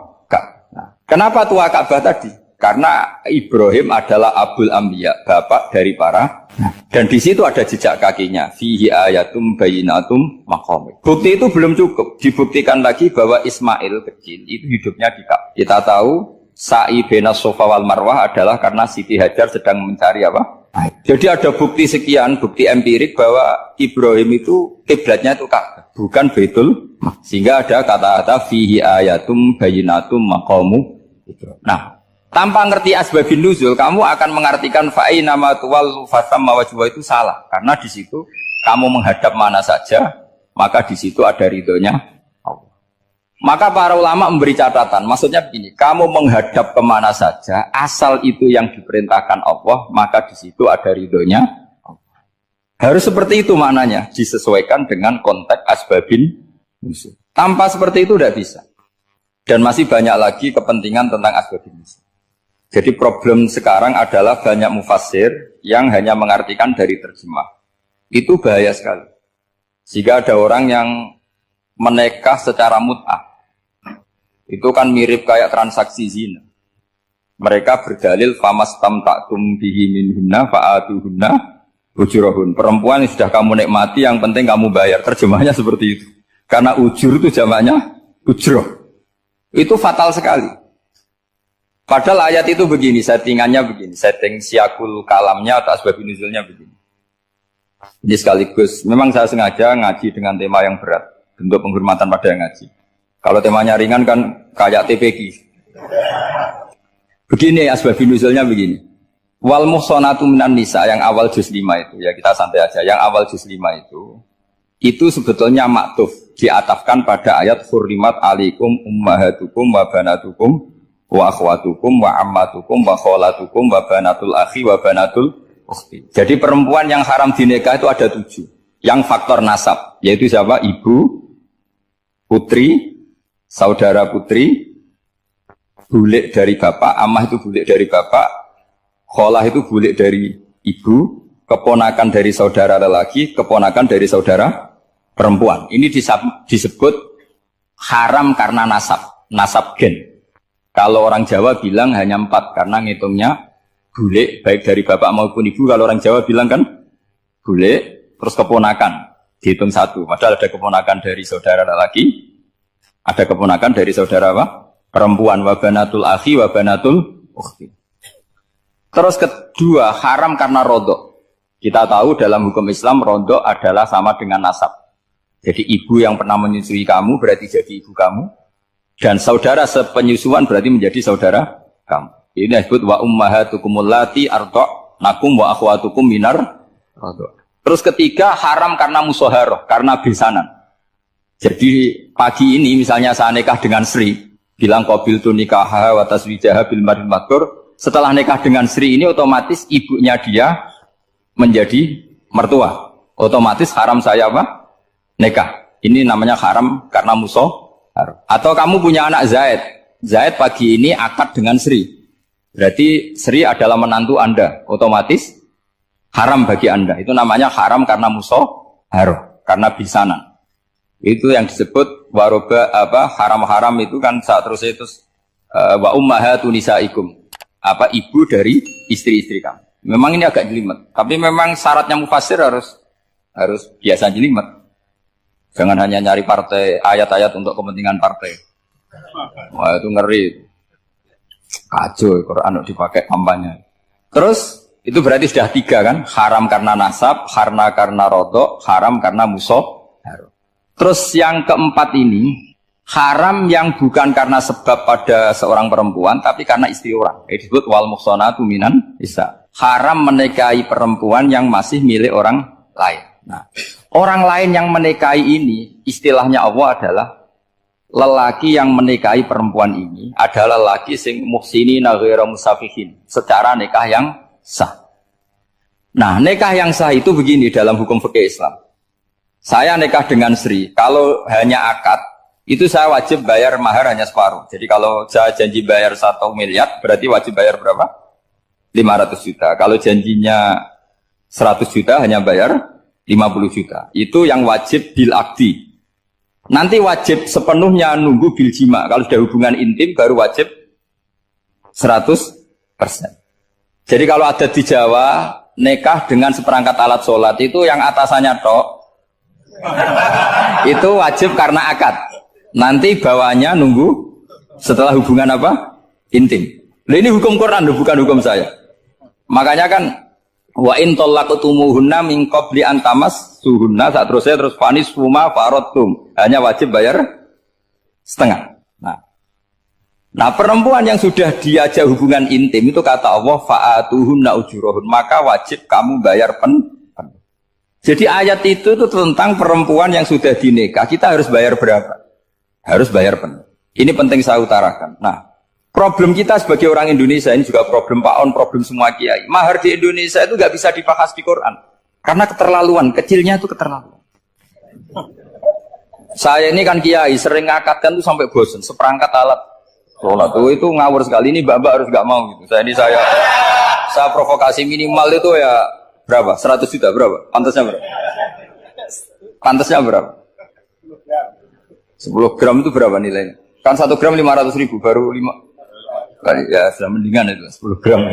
Nah, kenapa tua Ka'bah tadi? Karena Ibrahim adalah Abul Anbiya, bapak dari para. Dan di situ ada jejak kakinya. Fihi ayatum bayyinatum maqam. Bukti itu belum cukup. Dibuktikan lagi bahwa Ismail kecil itu hidupnya di Ka'bah. Kita tahu sa'i baina Safa wal Marwah adalah karena Siti Hajar sedang mencari apa? Jadi ada bukti sekian, bukti empirik bahwa Ibrahim itu kiblatnya itu Ka'bah, bukan Baitul. Sehingga ada kata-kata fihi ayatum bayyinatum maqamu Ibrahim. Nah, tanpa ngerti asbabun nuzul, kamu akan mengartikan fa'ina ma tuwallu fasamma wajhu itu salah. Karena di situ kamu menghadap mana saja, maka di situ ada ridhonya. Maka para ulama memberi catatan, maksudnya begini, kamu menghadap kemana saja, asal itu yang diperintahkan Allah, maka di situ ada ridhonya Allah. Harus seperti itu maknanya, disesuaikan dengan konteks asbabin nuzul. Tanpa seperti itu tidak bisa. Dan masih banyak lagi kepentingan tentang asbabin nuzul. Jadi problem sekarang adalah banyak mufassir yang hanya mengartikan dari terjemah. Itu bahaya sekali. Jika ada orang yang menikah secara mut'ah, itu kan mirip kayak transaksi zina. Mereka berdalil famastam taktum bihi minhunna fa'atuhunna ujurahun. Perempuan yang sudah kamu nikmati yang penting kamu bayar. Terjemahnya seperti itu. Karena ujur itu jamaknya ujroh. Itu fatal sekali. Padahal ayat itu begini, settingannya begini, setting siakul kalamnya atau asbabun nuzulnya begini. Jadi sekaligus, memang saya sengaja ngaji dengan tema yang berat, bentuk penghormatan pada yang ngaji. Kalau temanya ringan kan kayak TPQ. Begini asbabun nuzulnya begini. Wal muhsanatu minan nisa yang awal juz 5 itu, ya kita santai aja. Yang awal juz 5 itu sebetulnya maktuf, diatafkan pada ayat hurrimat alaikum ummahatukum wa banatukum wa akhwatukum wa ammatukum wa kholatukum wa banatul akhi wa banatul ukhti. Jadi perempuan yang haram dinikah itu ada 7. Yang faktor nasab, yaitu siapa? Ibu, putri, saudara putri, bulik dari bapak, amah itu bulik dari bapak, kholah itu bulik dari ibu, keponakan dari saudara lelaki, keponakan dari saudara perempuan. Ini disebut haram karena nasab gen. Kalau orang Jawa bilang hanya 4 karena ngitungnya bulik baik dari bapak maupun ibu. Kalau orang Jawa bilang kan bulik terus keponakan dihitung 1. Padahal ada keponakan dari saudara lelaki, ada keponakan dari saudara apa? Perempuan, wabanatul akhi, wabanatul ukhti. Terus kedua, haram karena rodok. Kita tahu dalam hukum Islam, rodok adalah sama dengan nasab. Jadi ibu yang pernah menyusui kamu berarti jadi ibu kamu. Dan saudara sepenyusuan berarti menjadi saudara kamu. Ini disebut wa ummahatukumul lati arda'nakum wa akhwatukum minar rodok. Terus ketiga, haram karena musoharoh, karena besanan. Jadi pagi ini misalnya saya nikah dengan Sri, bilang qabil tu nikaha wa taswijaha bil maril matur. Setelah nikah dengan Sri ini otomatis ibunya dia menjadi mertua. Otomatis haram saya apa? Nikah. Ini namanya haram karena musoharoh. Atau kamu punya anak Zaid. Zaid pagi ini akad dengan Sri. Berarti Sri adalah menantu Anda. Otomatis haram bagi Anda. Itu namanya haram karena musoharoh, karena bisanan. Itu yang disebut waroba haram-haram itu kan saat terus itu wa ummahatu nisaikum, ibu dari istri-istri kamu. Memang ini agak jelimet, tapi memang syaratnya mufassir harus biasa jelimet. Jangan hanya nyari partai ayat-ayat untuk kepentingan partai. Wah itu ngeri. Kacau Quran dipakai kampanye. Terus itu berarti sudah 3 kan? Haram karena nasab, karena rodok, haram karena musuh. Terus yang keempat ini haram yang bukan karena sebab pada seorang perempuan, tapi karena istri orang. Disebut wal muhsanatu minan nisa. Haram menikahi perempuan yang masih milik orang lain. Nah, orang lain yang menikahi ini, istilahnya Allah adalah lelaki yang menikahi perempuan ini adalah lelaki sing muhsinina ghairu musafihin, secara nikah yang sah. Nah, nikah yang sah itu begini dalam hukum fikih Islam. Saya nikah dengan Sri, kalau hanya akad, itu saya wajib bayar mahar hanya separuh. Jadi kalau saya janji bayar 1 miliar, berarti wajib bayar berapa? 500 juta. Kalau janjinya 100 juta, hanya bayar 50 juta. Itu yang wajib bil akdi. Nanti wajib sepenuhnya nunggu bil jima. Kalau sudah hubungan intim, baru wajib 100%. Jadi kalau ada di Jawa, nikah dengan seperangkat alat sholat, itu yang atasannya tok, itu wajib karena akad. Nanti bawahnya nunggu setelah hubungan apa? Intim. Nah, ini hukum Quran, bukan hukum saya. Makanya kan wa in talaqtumuhunna min qabli an tamassuhunna, saat terus fanis huma faradtum. Hanya wajib bayar setengah. Nah, perempuan yang sudah diajak hubungan intim itu kata Allah fa'atuhunna ujurahun, maka wajib kamu bayar penuh. Jadi ayat itu tentang perempuan yang sudah dinikah, kita harus bayar berapa? Harus bayar penuh. Ini penting saya utarakan. Nah, problem kita sebagai orang Indonesia, ini juga problem Pak On, problem semua kiai. Mahar di Indonesia itu nggak bisa dibahas di Quran. Karena keterlaluan, kecilnya itu keterlaluan. Saya ini kan kiai, sering ngakatkan tuh sampai bosan, seperangkat alat sholat itu ngawur sekali. Ini mbak-mbak harus nggak mau gitu. Saya provokasi minimal itu ya berapa? 100 juta berapa? Pantasnya berapa? Pantasnya berapa? 10 gram itu berapa nilainya? Kan 1 gram 500 ribu, baru 5. Ya sudah mendingan itu 10 gram.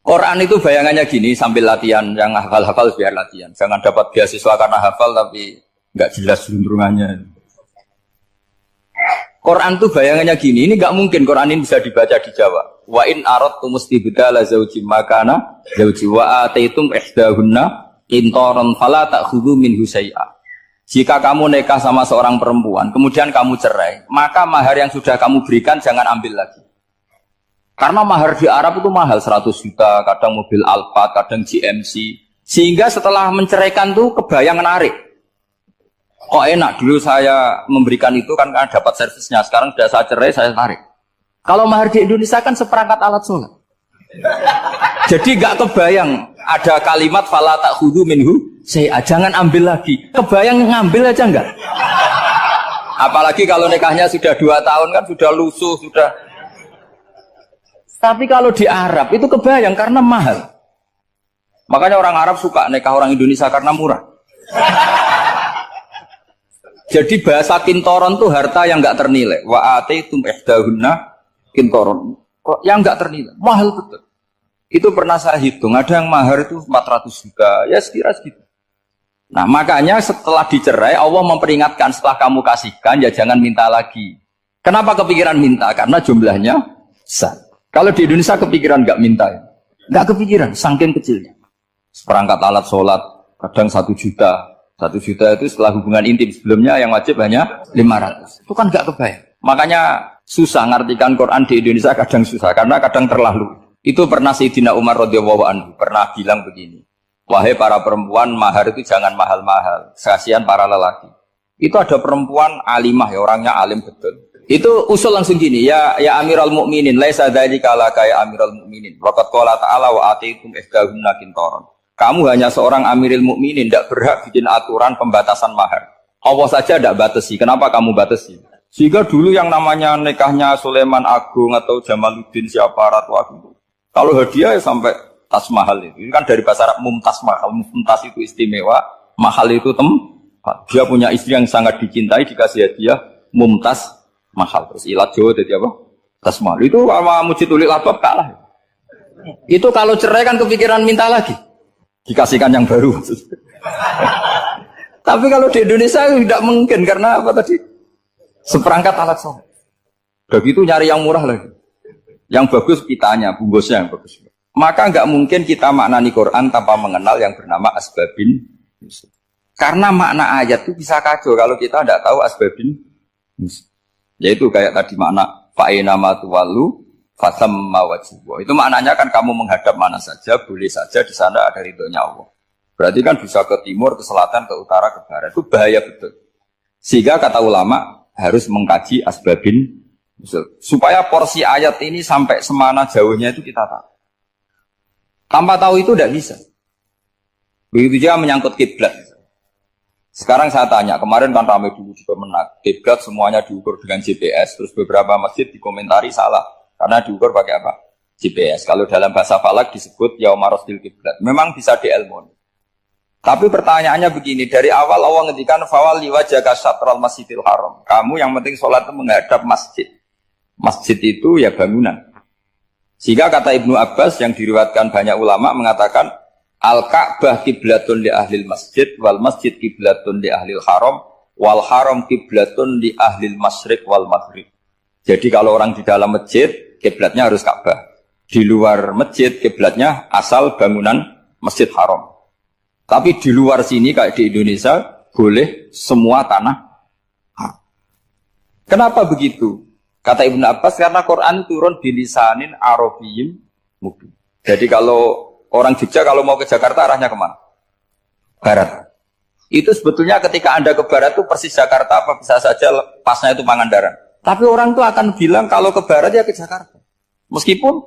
Quran itu bayangannya gini, sambil latihan, yang hafal-hafal biar latihan. Jangan dapat beasiswa karena hafal tapi nggak jelas juntrungannya. Quran itu bayangannya gini, ini nggak mungkin Quran ini bisa dibaca di Jawa. Wa in aradtum istibdala zawjin makana zawji wa ataitum ihdahunna qintaran fala ta'khudhu minhu syai'a. Jika kamu nikah sama seorang perempuan, kemudian kamu cerai, maka mahar yang sudah kamu berikan jangan ambil lagi. Karena mahar di Arab itu mahal, 100 juta, kadang mobil Alphard, kadang GMC. Sehingga setelah menceraikan tuh kebayang menarik. Kok enak, dulu saya memberikan itu kan karena dapat servisnya, sekarang sudah saya cerai, saya tarik. Kalau mahar di Indonesia kan seperangkat alat sholat. Jadi gak kebayang ada kalimat fala ta'khudhu minhu syai'a, jangan ambil lagi. Kebayang ngambil aja enggak? Apalagi kalau nikahnya sudah 2 tahun kan sudah lusuh, sudah. Tapi kalau di Arab itu kebayang karena mahal. Makanya orang Arab suka nikah orang Indonesia karena murah. Jadi bahasa kintoron tuh harta yang enggak ternilai. Wa ataitum ihdahunna kintoron. Kok yang enggak ternilai? Mahal betul. Itu pernah saya hitung, ada yang mahar itu 400 juta, ya sekira segitu. Nah makanya setelah dicerai, Allah memperingatkan setelah kamu kasihkan, ya jangan minta lagi. Kenapa kepikiran minta? Karena jumlahnya besar. Kalau di Indonesia kepikiran nggak minta, ya? Nggak kepikiran, saking kecilnya. Seperangkat alat sholat, kadang 1 juta. 1 juta itu setelah hubungan intim, sebelumnya yang wajib hanya 500. Itu kan nggak kebayang. Makanya susah ngartikan Quran di Indonesia, kadang susah, karena kadang terlalu. Itu pernah Sayyidina Umar radhiyallahu anhu pernah bilang begini, wahai para perempuan, mahar itu jangan mahal-mahal, kasihan para lelaki. Itu ada perempuan alimah, ya orangnya alim betul. Itu usul langsung gini, ya Amirul Mukminin, laisa dzalika laka ya Amirul Mukminin. Waqad qala ta'ala wa atiitum ihdahunna qintaran. Kamu hanya seorang Amirul Mukminin, tidak berhak bikin aturan pembatasan mahar. Allah saja tidak batasi, kenapa kamu batasi? Sehingga dulu yang namanya nikahnya Sulaiman Agung atau Jamaluddin siapa Ratu Agung, kalau hadiah ya sampai tas mahal itu. Ini kan dari bahasa Arab mumtaz mahal. Mumtaz itu istimewa, mahal itu tempat. Dia punya istri yang sangat dicintai, dikasih hadiah mumtaz mahal. Terus ilat Jawa jadi apa? Tas mahal. Itu sama Mujid Ulil Albab kalah. Itu kalau cerai kan kepikiran minta lagi. Dikasihkan yang baru. Tapi kalau di Indonesia tidak mungkin karena apa tadi? Seperangkat alat sholat. Begitu nyari yang murah lagi. Yang bagus kitanya, bungkusnya yang bagus. Maka nggak mungkin kita maknani Quran tanpa mengenal yang bernama asbabin. Karena makna ayat itu bisa kacau kalau kita tidak tahu asbabin. Yaitu kayak tadi makna fa'ina ma tuwallu fasamma wajhu. Itu maknanya kan kamu menghadap mana saja, boleh saja di sana ada ridhonya Allah. Berarti kan bisa ke timur, ke selatan, ke utara, ke barat. Itu bahaya betul. Sehingga kata ulama harus mengkaji asbabin supaya porsi ayat ini sampai semana jauhnya itu kita tahu. Tanpa tahu itu tidak bisa. Begitu juga menyangkut kiblat. Sekarang saya tanya, kemarin kan ramai dulu juga menang. Kiblat semuanya diukur dengan GPS, terus beberapa masjid dikomentari salah karena diukur pakai apa? GPS. Kalau dalam bahasa falak disebut yaumarostil kiblat. Memang bisa diilmoni. Tapi pertanyaannya begini, dari awal Allah ngendikan fawalli wajhaka syatral masjidil haram. Kamu yang penting sholat itu menghadap masjid. Masjid itu ya bangunan. Sehingga kata Ibnu Abbas yang diriwayatkan banyak ulama mengatakan Al-Ka'bah kiblatun li ahlil masjid wal masjid kiblatun li ahlil haram wal haram kiblatun li ahlil masyriq wal maghrib. Jadi kalau orang di dalam masjid kiblatnya harus Ka'bah. Di luar masjid kiblatnya asal bangunan Masjid Haram. Tapi di luar sini kayak di Indonesia boleh semua tanah. Kenapa begitu? Kata Ibnu Abbas karena Quran turun bilisanin Arabiyyin mubin. Jadi kalau orang Jogja kalau mau ke Jakarta arahnya kemana? Barat. Itu sebetulnya ketika Anda ke barat itu persis Jakarta apa bisa saja pasnya itu Pangandaran. Tapi orang itu akan bilang kalau ke barat ya ke Jakarta. Meskipun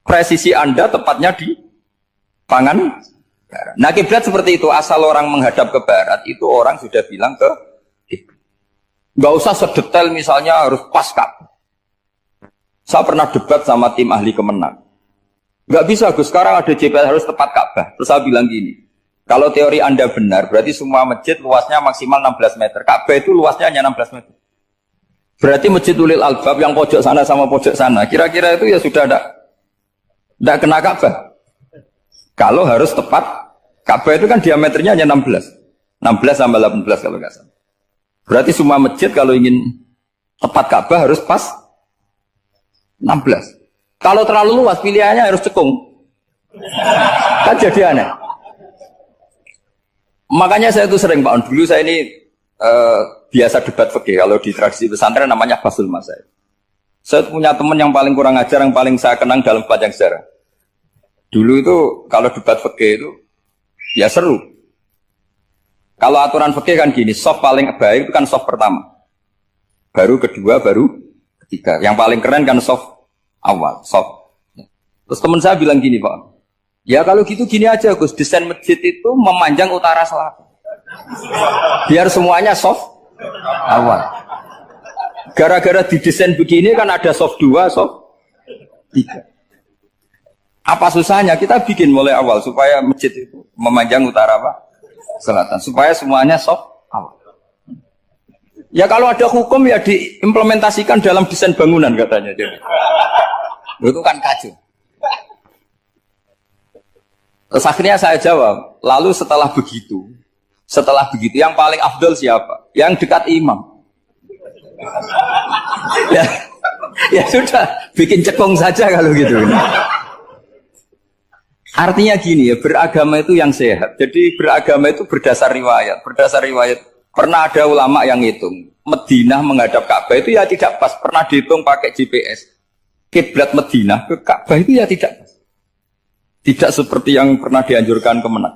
presisi Anda tepatnya di Pangandaran. Nah kiblat seperti itu, asal orang menghadap ke barat itu orang sudah bilang ke kiblat. Gak usah sedetail misalnya harus pas Ka'bah. Saya pernah debat sama tim ahli Kemenang. Gak bisa Gus, sekarang ada GPS harus tepat Ka'bah. Terus saya bilang gini, kalau teori Anda benar, berarti semua masjid luasnya maksimal 16 meter. Ka'bah itu luasnya hanya 16 meter. Berarti Masjid Ulil Albab yang pojok sana sama pojok sana, kira-kira itu ya sudah tidak kena Ka'bah. Kalau harus tepat Ka'bah itu kan diameternya hanya 16 sampai 18 kalau nggak salah. Berarti semua masjid kalau ingin tepat Ka'bah harus pas 16. Kalau terlalu luas pilihannya harus cekung. Kan jadi aneh. Makanya saya itu sering Pak On, dulu saya ini biasa debat fikih. Kalau di tradisi pesantren namanya Fasul Masail. Saya punya teman yang paling kurang ajar, yang paling saya kenang dalam panjang sejarah. Dulu itu kalau debat fikih itu ya seru. Kalau aturan fikih kan gini, soft paling baik itu kan soft pertama. Baru kedua, baru ketiga. Yang paling keren kan soft awal, soft. Terus teman saya bilang gini Pak, ya kalau gitu gini aja Gus, desain masjid itu memanjang utara selatan. Biar semuanya soft awal. Gara-gara didesain begini kan ada soft 2, soft 3. Apa susahnya? Kita bikin mulai awal supaya masjid itu memanjang utara apa? Selatan. Supaya semuanya soft awal. Ya kalau ada hukum ya diimplementasikan dalam desain bangunan katanya. Jadi. Itu kan kacau. Terus akhirnya saya jawab, lalu setelah begitu yang paling afdol siapa? Yang dekat imam. ya sudah, bikin cekung saja kalau gitu. Artinya gini ya, beragama itu yang sehat. Jadi beragama itu berdasar riwayat. Berdasar riwayat, pernah ada ulama yang ngitung. Madinah menghadap Ka'bah itu ya tidak pas. Pernah dihitung pakai GPS. Kiblat Madinah ke Ka'bah itu ya tidak pas. Tidak seperti yang pernah dianjurkan Kemenak.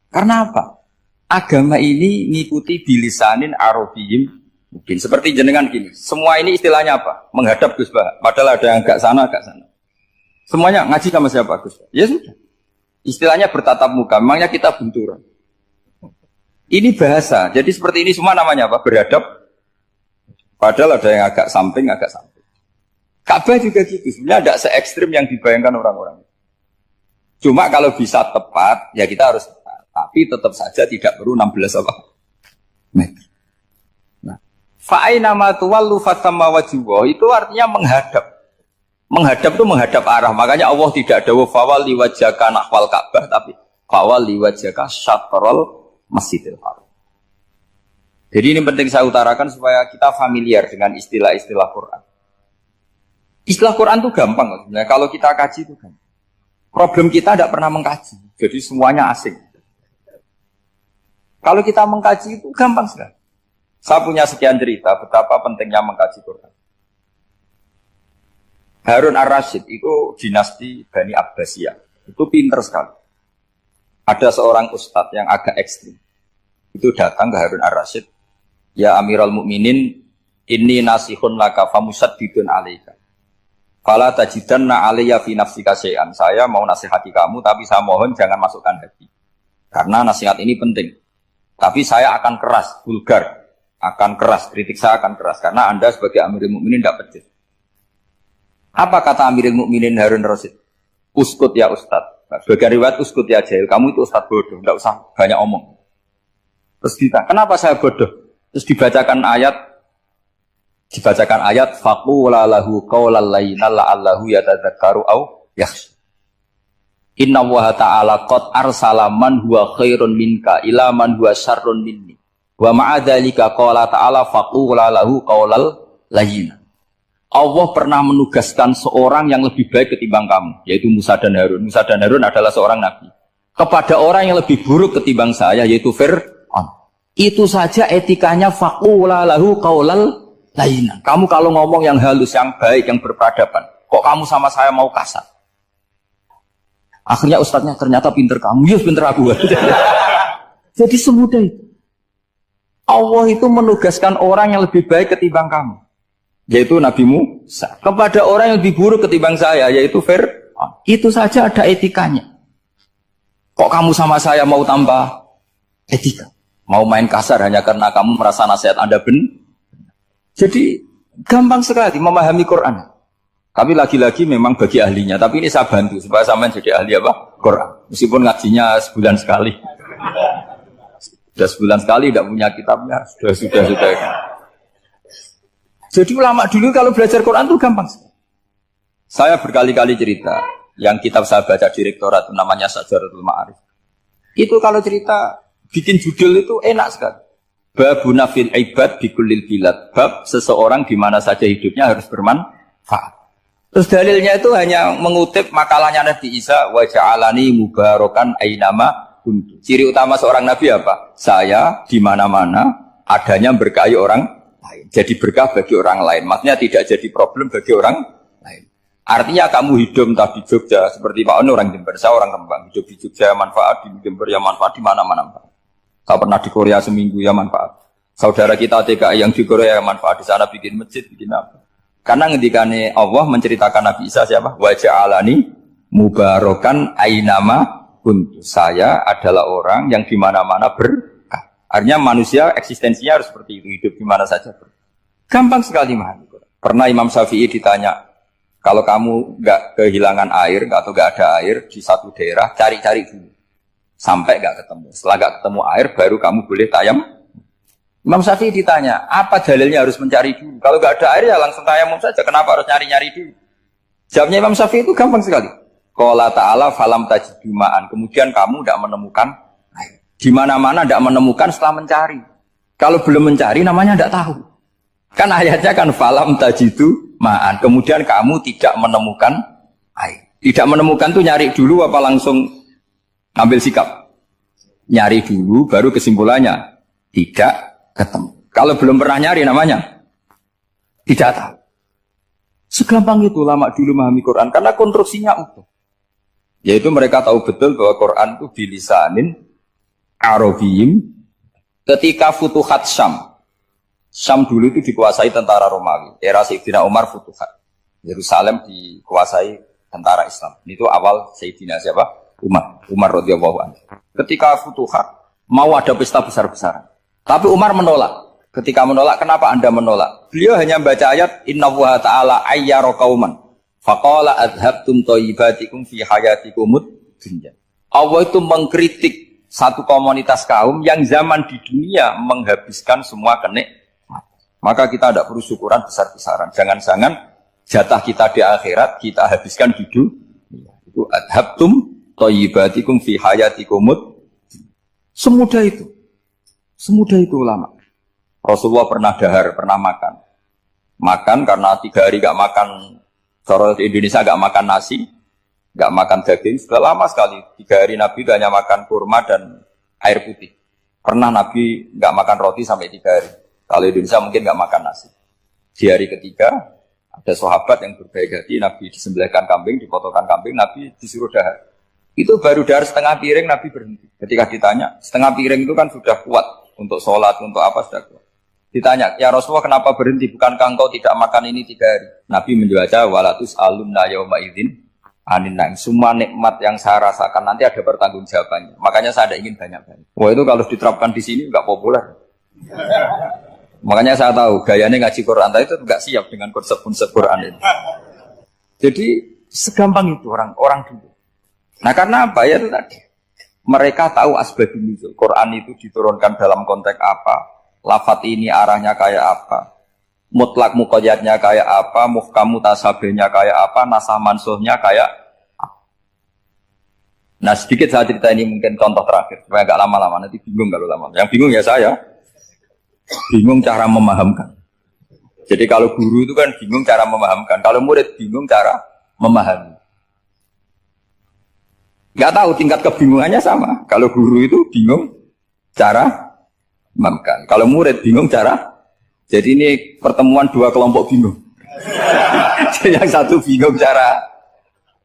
Karena apa? Agama ini ngikuti bilisanin Arabiyyin mungkin. Seperti jenengan gini. Semua ini istilahnya apa? Menghadap Gus Bah. Padahal ada yang agak sana, agak sana. Semuanya ngaji sama siapa Gus? Ya sudah. Istilahnya bertatap muka. Memangnya kita benturan. Ini bahasa. Jadi seperti ini semua namanya apa? Beradab. Padahal ada yang agak samping, agak samping. Ka'bah juga gitu. Sebenarnya tidak se-ekstrim yang dibayangkan orang-orang. Cuma kalau bisa tepat, ya kita harus tepat. Tapi tetap saja tidak perlu 16 apa? Meter. Nah, fa'aina ma tuwallu fasamma wajhuhu itu artinya menghadap. Menghadap itu menghadap arah. Makanya Allah tidak ada fawal liwajhaka nahwal Ka'bah, tapi fawal liwajhaka syatrul Masjidil Haram. Jadi ini penting saya utarakan supaya kita familiar dengan istilah-istilah Quran. Istilah Quran itu gampang sebenarnya. Kalau kita kaji itu gampang. Problem kita tidak pernah mengkaji. Jadi semuanya asing. Kalau kita mengkaji itu gampang sekali. Saya punya sekian cerita betapa pentingnya mengkaji Quran. Harun ar-Rasyid itu dinasti Bani Abbasiyah. Itu pinter sekali. Ada seorang ustadz yang agak ekstrim. Itu datang ke Harun ar-Rasyid. Ya Amirul Mukminin, inni nasihun laka famusaddidun alaika. Fala tajidanna alayya fi nafsika syai'an. Saya mau nasihati kamu, tapi saya mohon jangan masukkan hati. Karena nasihat ini penting. Tapi saya akan keras, vulgar. Akan keras, kritik saya akan keras. Karena Anda sebagai Amirul Mukminin tidak pedes. Apa kata Amirul Mukminin Harun ar-Rasyid? Uskut ya Ustadz. Sebagai riwayat uskut ya jahil. Kamu itu Ustadz bodoh, tidak usah banyak omong. Terus ditanya, kenapa saya bodoh? Terus dibacakan ayat faqula lahu qawlan layyinan la'allahu yatadzakkaru aw yakhsha. Inna Allaha ta'ala qad arsala man huwa khairun minka ila man huwa syarrun minni. Wa ma'a dzalika qala ta'ala faqula lahu qawlan layyinan. Allah pernah menugaskan seorang yang lebih baik ketimbang kamu, yaitu Musa dan Harun. Musa dan Harun adalah seorang nabi. Kepada orang yang lebih buruk ketimbang saya, yaitu Fir'aun. Itu saja etikanya faqula lahu qaulal layyinan. Kamu kalau ngomong yang halus, yang baik, yang berperadaban, kok kamu sama saya mau kasar? Akhirnya ustadznya ternyata pinter kamu, yes pinter aku. Jadi semudah itu. Allah itu menugaskan orang yang lebih baik ketimbang kamu, yaitu Nabi Musa. Kepada orang yang lebih buruk ketimbang saya, yaitu Fir'aun. Itu saja ada etikanya. Kok kamu sama saya mau tambah etika? Mau main kasar hanya karena kamu merasa nasihat Anda benar. Jadi gampang sekali memahami Quran. Tapi lagi-lagi memang bagi ahlinya. Tapi ini saya bantu supaya sampean jadi ahli apa? Quran. Meskipun ngajinya sebulan sekali. Sudah sebulan sekali tidak punya kitabnya. Sudah. Jadi ulama dulu kalau belajar Quran itu gampang sekali. Saya berkali-kali cerita. Yang kitab saya baca di rektorat namanya Syajaratul Ma'arif. Itu kalau cerita bikin judul itu enak sekali. Babuna fil ibad bikullil bilad. Bab seseorang di mana saja hidupnya harus bermanfaat. Terus dalilnya itu hanya mengutip makalahnya Nabi Isa, wa ja'alani mubarakan ainama kuntu. Ciri utama seorang nabi apa? Saya di mana-mana adanya berkahi orang lain. Jadi berkah bagi orang lain. Maksudnya tidak jadi problem bagi orang lain. Artinya kamu hidup entah di Jogja seperti Pak Ono orang Jember, saya orang Rembang. Hidup di Jogja manfaat, di Jember ya manfaat, di mana-mana manfaat. Saya pernah di Korea seminggu ya manfaat. Saudara kita TKI yang di Korea ya manfaat. Di sana bikin masjid, bikin apa. Karena ngendikane Allah menceritakan Nabi Isa siapa? Wa ja'alani mubarakan ainama kuntu. Saya adalah orang yang di mana-mana berkah. Artinya manusia eksistensinya harus seperti itu, hidup di mana saja. Gampang sekali memahami. Pernah Imam Syafi'i ditanya, kalau kamu nggak kehilangan air atau nggak ada air di satu daerah, cari-cari dulu. Sampai nggak ketemu. Setelah nggak ketemu air, baru kamu boleh tayam. Imam Syafi'i ditanya, apa dalilnya harus mencari dulu? Kalau nggak ada air ya langsung tayamum saja. Kenapa harus nyari-nyari dulu? Jawabnya Imam Syafi'i itu gampang sekali. Qala ta'ala falam tajidu ma'an. Kemudian kamu tidak menemukan air. Di mana-mana tidak menemukan setelah mencari. Kalau belum mencari namanya tidak tahu. Kan ayatnya kan falam tajidu ma'an. Kemudian kamu tidak menemukan air. Tidak menemukan tuh nyari dulu apa langsung ambil sikap? Nyari dulu baru kesimpulannya tidak ketemu. Kalau belum pernah nyari namanya tidak tahu. Segampang itu lama dulu memahami Quran karena konstruksinya utuh. Yaitu mereka tahu betul bahwa Quran itu bilisanin Arabiyim. Ketika Futuhat Syam. Syam dulu itu dikuasai tentara Romawi. Era Sayyidina Umar Futuhat. Yerusalem dikuasai tentara Islam. Itu awal Sayyidina siapa? Umar radhiyallahu anhu. Ketika Futuhat mau ada pesta besar-besaran. Tapi Umar menolak. Ketika menolak, kenapa Anda menolak? Beliau hanya baca ayat Inna Allaha ta'ala ayyara qauman faqala adhabtum thayyibatikum fi hayatikumud dunya. Allah itu mengkritik satu komunitas kaum yang zaman di dunia menghabiskan semua kenikmatan. Maka kita tidak perlu syukuran besar-besaran. Jangan-jangan jatah kita di akhirat kita habiskan di dunia. Itu adhabtum thayyibatikum fi hayatikumud. Semudah itu. Semudah itu ulama. Rasulullah pernah dahar, pernah makan. Makan karena 3 hari gak makan, cara di Indonesia gak makan nasi, gak makan daging, sudah lama sekali. 3 hari Nabi itu hanya makan kurma dan air putih. Pernah Nabi gak makan roti sampai 3 hari. Kalau Indonesia mungkin gak makan nasi. Di hari ketiga, ada sahabat yang berbaik hati, Nabi disembelihkan kambing, dipotongkan kambing, Nabi disuruh dahar. Itu baru dahar setengah piring, Nabi berhenti. Ketika ditanya, setengah piring itu kan sudah kuat untuk sholat, untuk apa sudah kuat. Ditanya, ya Rasulullah kenapa berhenti? Bukankah engkau tidak makan ini 3 hari? Nabi menjawab, walatus alunna yawma idzin anin naim. Semua nikmat yang saya rasakan nanti ada pertanggungjawabannya. Makanya saya tidak ingin banyak-banyak. Wah itu kalau diterapkan di sini nggak populer. Makanya saya tahu gayanya ngaji Quran itu nggak siap dengan konsep-konsep Quran ini. Jadi segampang itu orang dulu. Nah karena apa ya itu tadi? Mereka tahu asbabun nuzul. Quran itu diturunkan dalam konteks apa? Lafat ini arahnya kayak apa? Mutlak muqayyadnya kayak apa? Muhkam mutasabihnya kayak apa? Nasah mansuhnya kayak apa? Nah sedikit saya cerita ini mungkin contoh terakhir supaya agak lama-lama, nanti bingung kalau lama. Yang bingung ya saya. Bingung cara memahamkan. Jadi kalau guru itu kan bingung cara memahamkan. Kalau murid bingung cara memahami. Nggak tahu tingkat kebingungannya sama. Kalau guru itu bingung cara memahamkan. Kalau murid bingung cara. Jadi ini pertemuan 2 kelompok bingung. Yang satu bingung cara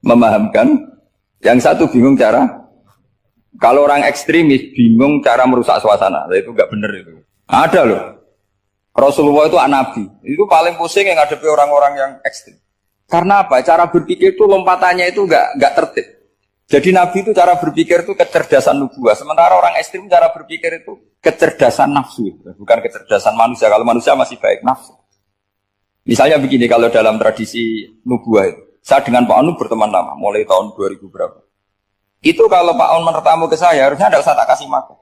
memahamkan, yang satu bingung cara. Kalau orang ekstremis bingung cara merusak suasana. Itu nggak benar itu. Ada loh. Rasulullah itu nabi. Itu paling pusing yang ngadepi orang-orang yang ekstrem. Karena apa? Cara berpikir itu lompatannya itu nggak tertib. Jadi Nabi itu cara berpikir itu kecerdasan nubuah. Sementara orang ekstrim cara berpikir itu kecerdasan nafsu. Bukan kecerdasan manusia. Kalau manusia masih baik nafsu. Misalnya begini, kalau dalam tradisi nubuah itu. Saya dengan Pak Onu berteman lama. Mulai tahun 2000 berapa. Itu kalau Pak Onu bertamu ke saya, harusnya tidak usah tak kasih makan.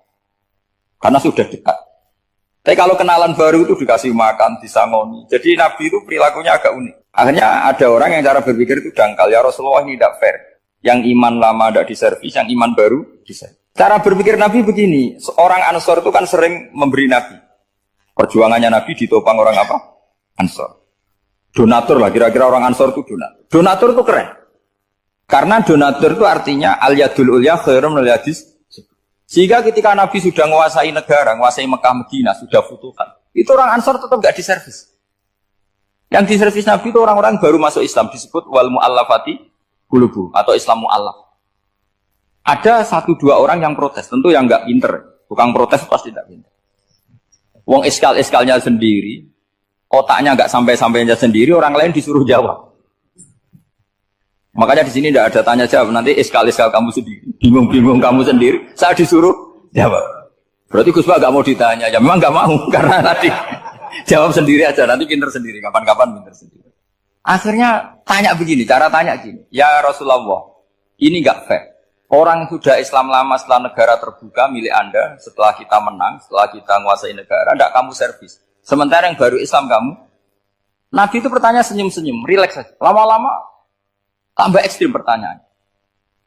Karena sudah dekat. Tapi kalau kenalan baru itu dikasih makan, disangoni. Jadi Nabi itu perilakunya agak unik. Akhirnya ada orang yang cara berpikir itu dangkal. Ya Rasulullah ini tidak fair. Yang iman lama tidak diservis, yang iman baru diservis. Cara berpikir Nabi begini, seorang Ansor itu kan sering memberi Nabi. Perjuangannya Nabi ditopang orang apa? Ansor. Donatur lah, kira-kira orang Ansor itu donatur. Donatur itu keren. Karena donatur itu artinya al-yadul ulya khairum minal yadis. Sehingga ketika Nabi sudah menguasai negara, menguasai Mekah Madinah, sudah futuhan. Itu orang Ansor tetap tidak diservis. Yang diservis Nabi itu orang-orang baru masuk Islam, disebut wal mu'allafati qulubuhum atau Islam mu'allaf. Ada 1-2 orang yang protes, tentu yang enggak pinter. Tukang protes pasti tidak pinter. Wong iskal-iskalnya sendiri, otaknya enggak sampai-sampainya sendiri, orang lain disuruh jawab. Makanya di sini tidak ada tanya jawab, nanti iskal-iskal kamu sendiri, bingung-bingung kamu sendiri, saya disuruh jawab. Berarti Gus Pak enggak mau ditanya, ya memang enggak mau karena tadi jawab sendiri aja, nanti pinter sendiri, kapan-kapan pinter sendiri. Akhirnya tanya begini, cara tanya gini, ya Rasulullah, ini enggak fair. Orang sudah Islam lama setelah negara terbuka milik Anda, setelah kita menang, setelah kita menguasai negara, enggak kamu servis. Sementara yang baru Islam kamu, Nabi itu bertanya senyum-senyum, rileks saja. Lama-lama tambah ekstrim pertanyaan.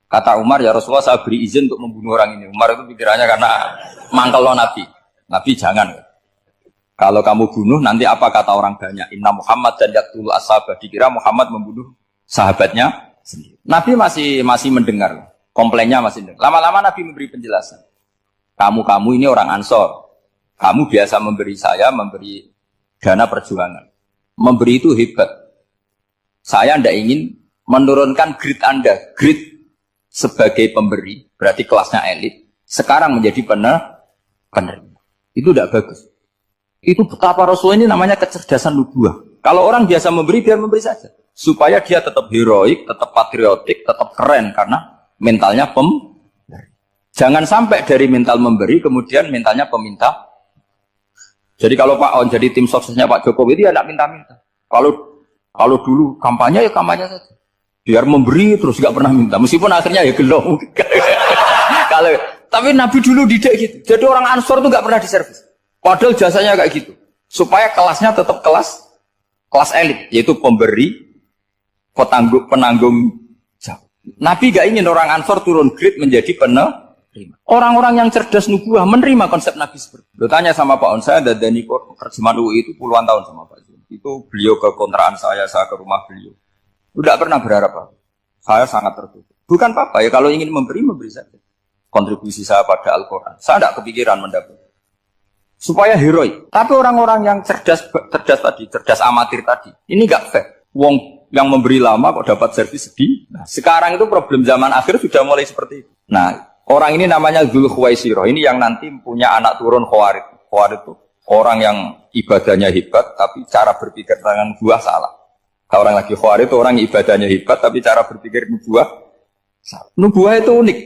Kata Umar, ya Rasulullah saya beri izin untuk membunuh orang ini. Umar itu pikirannya karena mangkel Nabi. Nabi jangan. Kalau kamu bunuh, nanti apa kata orang banyak? Inna Muhammad dan yaktulu ashabah. Dikira Muhammad membunuh sahabatnya sendiri. Nabi masih mendengar. Komplainnya masih dengar. Lama-lama Nabi memberi penjelasan. Kamu ini orang Ansor. Kamu biasa memberi saya, memberi dana perjuangan. Memberi itu hebat. Saya tidak ingin menurunkan grade Anda. Grade sebagai pemberi, berarti kelasnya elit. Sekarang menjadi penerima. Itu tidak bagus. Itu betapa Rasul ini namanya kecerdasan nubuah. Kalau orang biasa memberi, biar memberi saja. Supaya dia tetap heroik, tetap patriotik, tetap keren. Karena mentalnya pemberi. Jangan sampai dari mental memberi, kemudian mentalnya peminta. Jadi kalau Pak On jadi tim suksesnya Pak Jokowi, dia tidak minta-minta. Kalau dulu kampanye, ya kampanye saja. Biar memberi terus gak pernah minta. Meskipun akhirnya ya gelo. Tapi Nabi dulu tidak gitu. Jadi orang Ansor itu gak pernah diservis. Padahal jasanya kayak gitu. Supaya kelasnya tetap kelas elit. Yaitu pemberi, penanggung jawab. Nabi gak ingin orang Ansor turun grade menjadi penerima. Orang-orang yang cerdas nubuah menerima konsep Nabi seperti itu. Lo tanya sama Pak On, saya dadani terjemahan UI itu puluhan tahun sama Pak Zul. Itu beliau ke kontrakan saya ke rumah beliau. Tidak pernah berharap apa. Saya sangat tertutup. Bukan apa-apa ya, kalau ingin memberi saja. Kontribusi saya pada Al-Quran. Saya tidak kepikiran mendapat. Supaya heroik. Tapi orang-orang yang cerdas amatir tadi, ini gak fair. Wong yang memberi lama kok dapat servis sedih. Nah, sekarang itu problem zaman akhir sudah mulai seperti itu. Nah, orang ini namanya Dzul Khuwaisirah. Ini yang nanti punya anak turun Khawarij. Khawarij itu orang yang ibadahnya hebat, tapi cara berpikir dengan buah salah. Kalau orang lagi Khawarij itu orang yang ibadahnya hebat, tapi cara berpikir nubuah salah. Nubuah itu unik.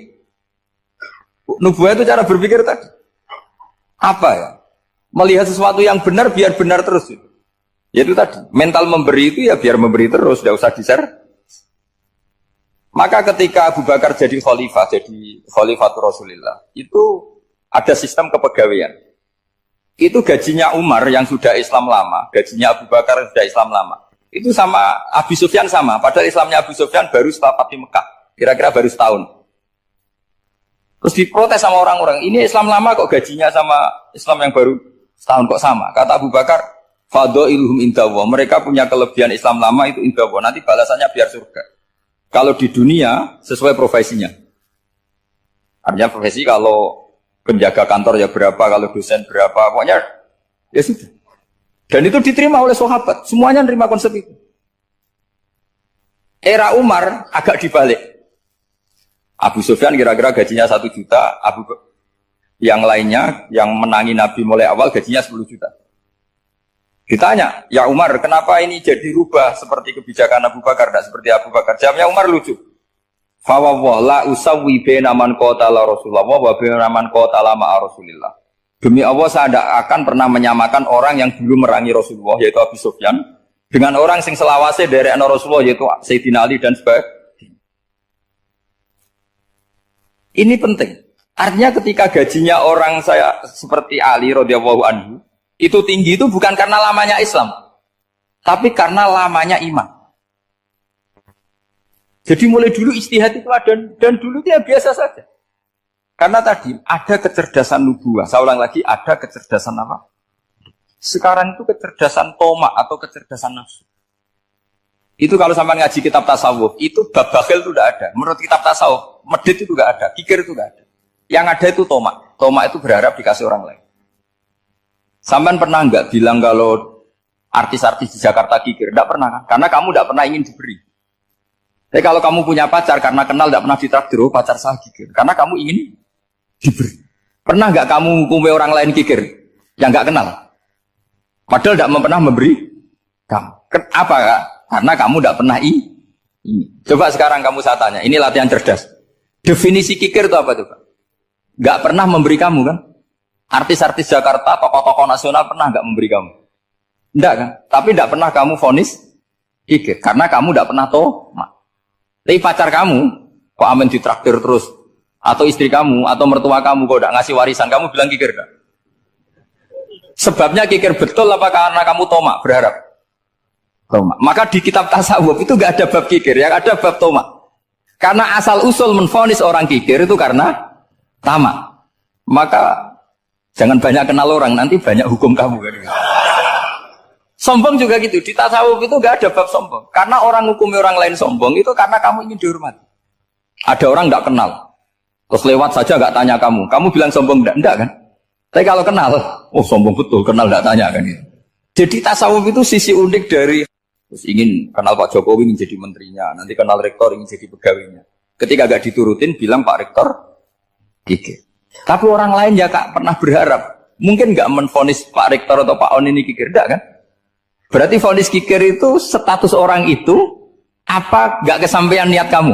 Nubuah itu cara berpikir tadi. Apa ya? Melihat sesuatu yang benar biar benar terus. Yaitu tadi, mental memberi itu ya biar memberi terus, tidak usah di-share. Maka ketika Abu Bakar jadi Khalifatul Rasulullah, itu ada sistem kepegawaian. Itu gajinya Umar yang sudah Islam lama, gajinya Abu Bakar yang sudah Islam lama. Itu sama Abu Sufyan sama, padahal Islamnya Abu Sufyan baru setelah Fathu Mekah, kira-kira baru setahun. Terus diprotes sama orang-orang, ini Islam lama kok gajinya sama Islam yang baru setahun kok sama. Kata Abu Bakar, fadailuhum indallah, mereka punya kelebihan Islam lama itu indallah, nanti balasannya biar surga. Kalau di dunia sesuai profesinya. Artinya profesi kalau penjaga kantor ya berapa, kalau dosen berapa, pokoknya ya sudah. Dan itu diterima oleh sahabat, semuanya nerima konsep itu. Era Umar agak dibalik. Abu Sufyan kira-kira gajinya 1 juta, yang lainnya yang menangi Nabi mulai awal gajinya 10 juta. Ditanya, ya Umar, kenapa ini jadi rubah seperti kebijakan Abu Bakar, tidak seperti Abu Bakar? Jawabnya Umar lucu. Fawwah la usawwi baina man qatala Rasulullah wa baina man qatala ma'a Rasulillah. Demi Allah saya tidak akan pernah menyamakan orang yang dulu merangi Rasulullah yaitu Abu Sufyan dengan orang sing selawase dari Rasulullah yaitu Sayyidina Ali dan sebagainya. Ini penting. Artinya ketika gajinya orang saya seperti Ali radhiyallahu anhu itu tinggi itu bukan karena lamanya Islam, tapi karena lamanya iman. Jadi mulai dulu ijtihad itu ada dan dulu dia biasa saja. Karena tadi ada kecerdasan nubuah. Saya ulang lagi, ada kecerdasan apa? Sekarang itu kecerdasan tomak atau kecerdasan nafsu. Itu kalau sampai ngaji kitab tasawuf, itu bab bakhil itu tidak ada. Menurut kitab tasawuf, medit itu tidak ada, kikir itu tidak ada. Yang ada itu tomak. Tomak itu berharap dikasih orang lain. Sampai pernah enggak bilang kalau artis-artis di Jakarta kikir? Tidak pernah kan? Karena kamu tidak pernah ingin diberi. Tapi kalau kamu punya pacar karena kenal tidak pernah ditraktir, oh pacar saya kikir. Karena kamu ingin diberi. Pernah enggak kamu hukumi orang lain kikir yang enggak kenal? Padahal tidak pernah memberi kamu. Apa kak? Karena kamu tidak pernah ini. Coba sekarang kamu saya tanya, ini latihan cerdas. Definisi kikir itu apa tuh Pak? Enggak pernah memberi kamu kan? Artis-artis Jakarta, tokoh-tokoh nasional pernah enggak memberi kamu? Enggak kan? Tapi enggak pernah kamu vonis kikir. Karena kamu enggak pernah tomak. Tapi pacar kamu, kok amin ditraktir terus? Atau istri kamu, atau mertua kamu, kok enggak ngasih warisan, kamu bilang kikir enggak? Sebabnya kikir betul apa karena kamu tomak, berharap? Tomak. Maka di kitab tasawuf itu enggak ada bab kikir, yang ada bab tomak. Karena asal usul menvonis orang kikir itu karena tamak. Maka jangan banyak kenal orang, nanti banyak hukum kamu. Sombong juga gitu, di tasawuf itu enggak ada bab sombong. Karena orang hukumi orang lain sombong itu karena kamu ingin dihormati. Ada orang enggak kenal, terus lewat saja enggak tanya kamu bilang sombong enggak kan? Tapi kalau kenal, oh sombong betul, kenal enggak tanya kan itu. Jadi tasawuf itu sisi unik dari terus ingin kenal Pak Jokowi ingin jadi menterinya, nanti kenal rektor ingin jadi pegawainya. Ketika enggak diturutin bilang Pak Rektor kikir. Tapi orang lain ya kak pernah berharap, mungkin enggak menvonis Pak Rektor atau Pak On ini kikir, enggak kan? Berarti vonis kikir itu status orang itu apa enggak kesampaian niat kamu?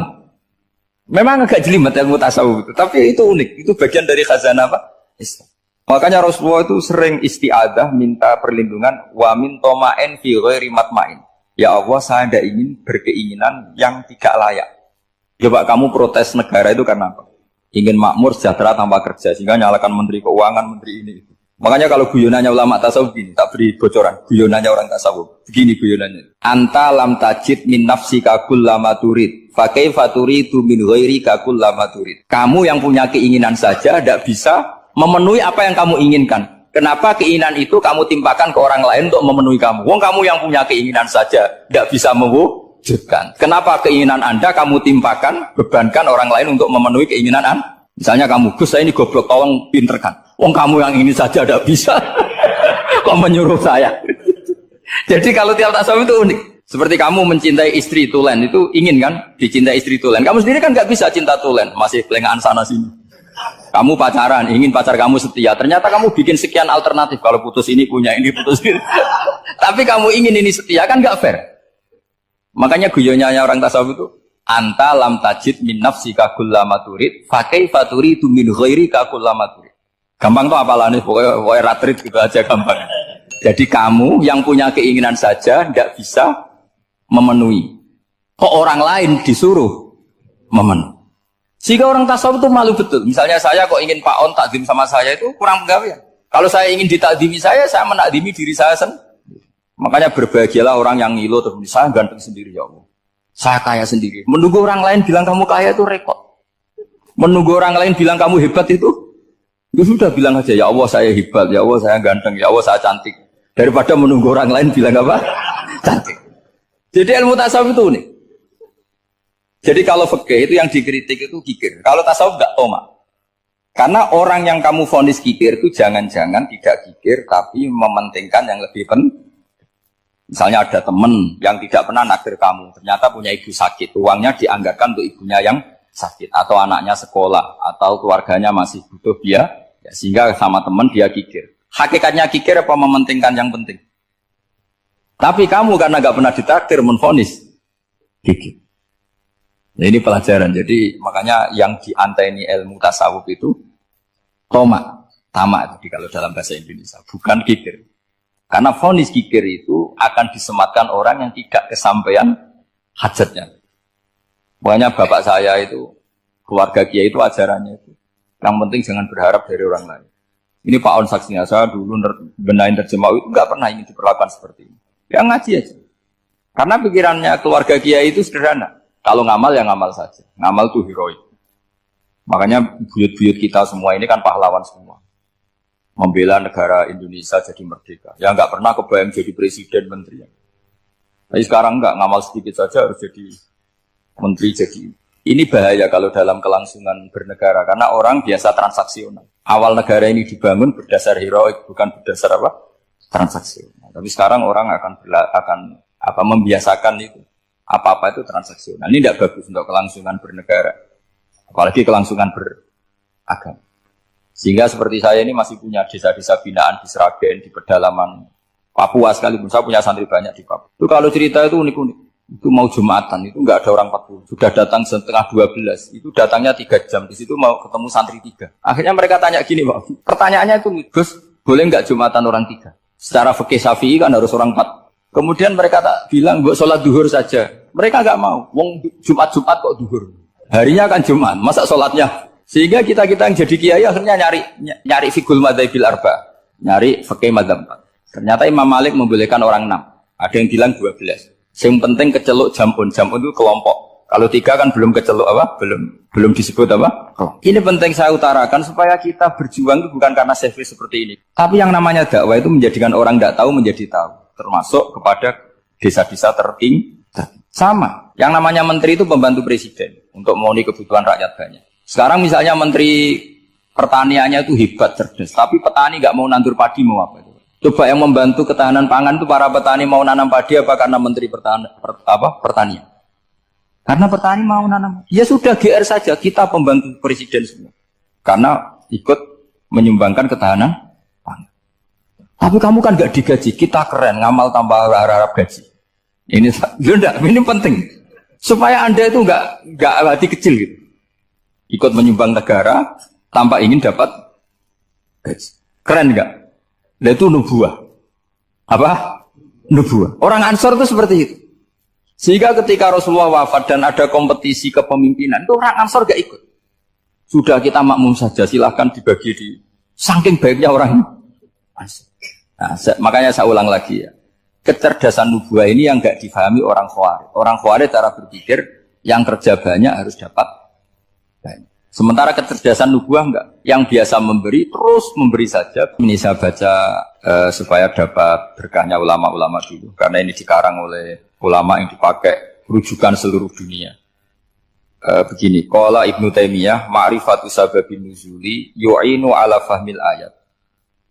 Memang agak jelimet ilmu tasawuf itu, tapi itu unik, itu bagian dari khazanah apa? Islam. Makanya Rasulullah itu sering isti'adah minta perlindungan wa min toma'in fi ghairi matma'in. Ya Allah, saya tidak ingin berkeinginan yang tidak layak. Coba kamu protes negara itu karena apa? Ingin makmur sejahtera tanpa kerja sehingga nyalakan menteri keuangan, menteri ini itu. Makanya kalau guyonannya ulama tasawuf gini, tak beri bocoran. Guyonannya orang tasawuf. Begini guyonannya. Anta lam tajid min nafsika kullama turid. Fa kaifa turidu min ghairika kullama turid. Kamu yang punya keinginan saja tidak bisa memenuhi apa yang kamu inginkan. Kenapa keinginan itu kamu timpakan ke orang lain untuk memenuhi kamu? Wong kamu yang punya keinginan saja tidak bisa mewujudkan. Kenapa keinginan Anda kamu timpakan, bebankan orang lain untuk memenuhi keinginan Anda? Misalnya kamu, Gus saya ini goblok, tolong pinterkan. Wong kamu yang ini saja tidak bisa. Kok menyuruh saya? Jadi kalau tiap tasawuf itu unik. Seperti kamu mencintai istri tulen, itu ingin kan dicintai istri tulen. Kamu sendiri kan nggak bisa cinta tulen, masih pelengahan sana sini. Kamu pacaran, ingin pacar kamu setia. Ternyata kamu bikin sekian alternatif. Kalau putus ini punya ini, putus ini. Tapi kamu ingin ini setia, kan nggak fair. Makanya guyonnya orang tasawuf itu, anta lam tajid min nafsika kullama turid fa kaifa turidu min ghairika kullama turid. Gampang tuh apalane pokoknya ratrit gitu aja gampang. Jadi kamu yang punya keinginan saja tidak bisa memenuhi. Kok orang lain disuruh memenuhi. Sehingga orang tasawuf itu malu betul. Misalnya saya kok ingin Pak On takdim sama saya itu kurang penggawean. Kalau saya ingin ditakdimi saya menakdimi diri saya sendiri. Makanya berbahagialah orang yang ngilu terus saya ganteng sendiri ya Allah. Saya kaya sendiri. Menunggu orang lain bilang kamu kaya itu repot. Menunggu orang lain bilang kamu hebat itu sudah bilang aja ya Allah saya hebat, ya Allah saya ganteng, ya Allah saya cantik. Daripada menunggu orang lain bilang apa? Cantik. Jadi ilmu tasawuf itu unik. Jadi kalau fikih itu yang dikritik itu kikir. Kalau tasawuf enggak toma. Karena orang yang kamu vonis kikir itu jangan-jangan tidak kikir tapi mementingkan yang lebih penting. Misalnya ada teman yang tidak pernah nakdir kamu, ternyata punya ibu sakit, uangnya dianggarkan untuk ibunya yang sakit, atau anaknya sekolah, atau keluarganya masih butuh dia, ya, sehingga sama teman dia kikir. Hakikatnya kikir apa mementingkan yang penting? Tapi kamu karena gak pernah ditakdir menvonis kikir. Nah, ini pelajaran. Jadi makanya yang dianteni ilmu tasawuf itu tamak itu kalau dalam bahasa Indonesia, bukan kikir. Karena vonis kikir itu akan disematkan orang yang tidak kesampaian hajatnya. Makanya bapak saya itu, keluarga kiai itu ajarannya itu. Yang penting jangan berharap dari orang lain. Ini Pak On saksinya, saya dulu benahin terjemah itu nggak pernah ingin diperlakukan seperti ini. Ya ngaji aja. Karena pikirannya keluarga kiai itu sederhana. Kalau ngamal ya ngamal saja. Ngamal itu heroik. Makanya buyut-buyut kita semua ini kan pahlawan semua. Membela negara Indonesia jadi merdeka. Ya nggak pernah kebayang jadi presiden, menteri. Tapi sekarang nggak, ngamal sedikit saja harus jadi menteri. Jadi ini bahaya kalau dalam kelangsungan bernegara karena orang biasa transaksional. Awal negara ini dibangun berdasar heroik, bukan berdasar apa? Transaksional. Tapi sekarang orang akan membiasakan itu. Apa-apa itu transaksional. Ini tidak bagus untuk kelangsungan bernegara. Apalagi kelangsungan beragama. Sehingga seperti saya ini masih punya desa-desa binaan di Sragen, di pedalaman Papua sekalipun. Saya punya santri banyak di Papua. Itu kalau cerita itu unik-unik. Itu mau Jumatan, itu enggak ada orang 40. Sudah datang setengah 12. Itu datangnya 3 jam. Di situ mau ketemu santri 3. Akhirnya mereka tanya gini, Pak. Pertanyaannya itu, Gus, boleh enggak Jumatan orang 3? Secara fikih Syafi'i kan harus orang 4. Kemudian mereka tak bilang, buat sholat duhur saja. Mereka enggak mau. Wong Jumat-Jumat kok duhur. Harinya kan Jumat, masa sholatnya? Sehingga kita yang jadi kiai akhirnya nyari fikul madzhabil arba, nyari fikih madzhab 4. Ternyata Imam Malik membolehkan orang 6. Ada yang bilang 12. Yang penting keceluk jamun itu kelompok. Kalau 3 kan belum keceluk apa? Belum disebut apa? Oh. Ini penting saya utarakan supaya kita berjuang itu bukan karena selfish seperti ini. Tapi yang namanya dakwah itu menjadikan orang tidak tahu menjadi tahu. Termasuk kepada desa-desa tertinggi. Sama. Yang namanya menteri itu pembantu presiden untuk memenuhi kebutuhan rakyat banyak. Sekarang misalnya menteri pertaniannya itu hebat, cerdas, tapi petani nggak mau nandur padi, mau apa itu? Coba yang membantu ketahanan pangan itu para petani mau nanam padi apa karena menteri pertanian? Karena petani mau nanam. Ya sudah GR saja, kita pembantu presiden semua. Karena ikut menyumbangkan ketahanan pangan. Tapi kamu kan nggak digaji, kita keren, ngamal tambah harap gaji. Ini penting supaya Anda itu nggak hati kecil gitu. Ikut menyumbang negara tanpa ingin dapat gaji. Keren nggak? Nah, itu nubuah. Apa? Nubuah. Orang Ansor itu seperti itu. Sehingga ketika Rasulullah wafat dan ada kompetisi kepemimpinan, itu orang Ansor gak ikut. Sudah kita makmum saja, silahkan dibagi di. Saking baiknya orang ini. Nah, makanya saya ulang lagi ya. Kecerdasan nubuah ini yang enggak difahami orang Khawarij. Orang Khawarij cara berpikir yang kerja banyak harus dapat banyak. Sementara kecerdasan nubuah enggak. Yang biasa memberi terus memberi saja. Ini saya baca supaya dapat berkahnya ulama-ulama dulu. Karena ini dikarang oleh ulama yang dipakai rujukan seluruh dunia. Begini, qala Ibnu Taimiyah ma'rifatu sababin nuzuli yu'inu ala fahmil ayat.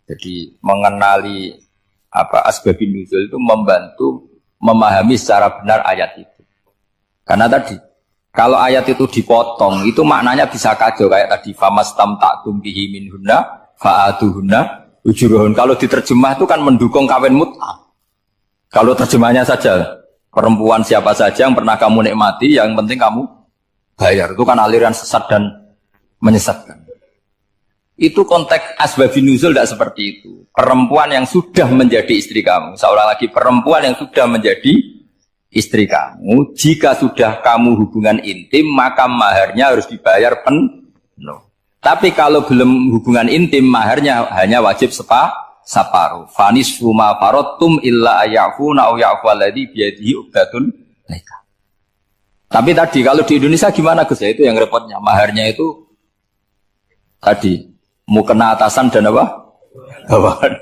Jadi mengenali asbabun nuzul itu membantu memahami secara benar ayat itu. Karena tadi kalau ayat itu dipotong itu maknanya bisa kacau kayak tadi famastam ta'tum bihi minhunna fa'atuhunna ujurahun. Kalau diterjemah itu kan mendukung kawin mut'ah. Kalau terjemahnya saja perempuan siapa saja yang pernah kamu nikmati yang penting kamu bayar, itu kan aliran sesat dan menyesatkan. Itu konteks asbabun nuzul tidak seperti itu. Perempuan yang sudah menjadi istri kamu, seolah lagi perempuan yang sudah menjadi istri kamu, jika sudah kamu hubungan intim, maka maharnya harus dibayar penuh. Tapi kalau belum hubungan intim, maharnya hanya wajib separuh. Fanis fuma farotum illa ayafuna au yafu alladhi biyadihi uqdatun nikah. Tapi tadi kalau di Indonesia gimana Gus? Itu yang repotnya. Maharnya itu tadi mau kena atasan dan apa? Bawahan.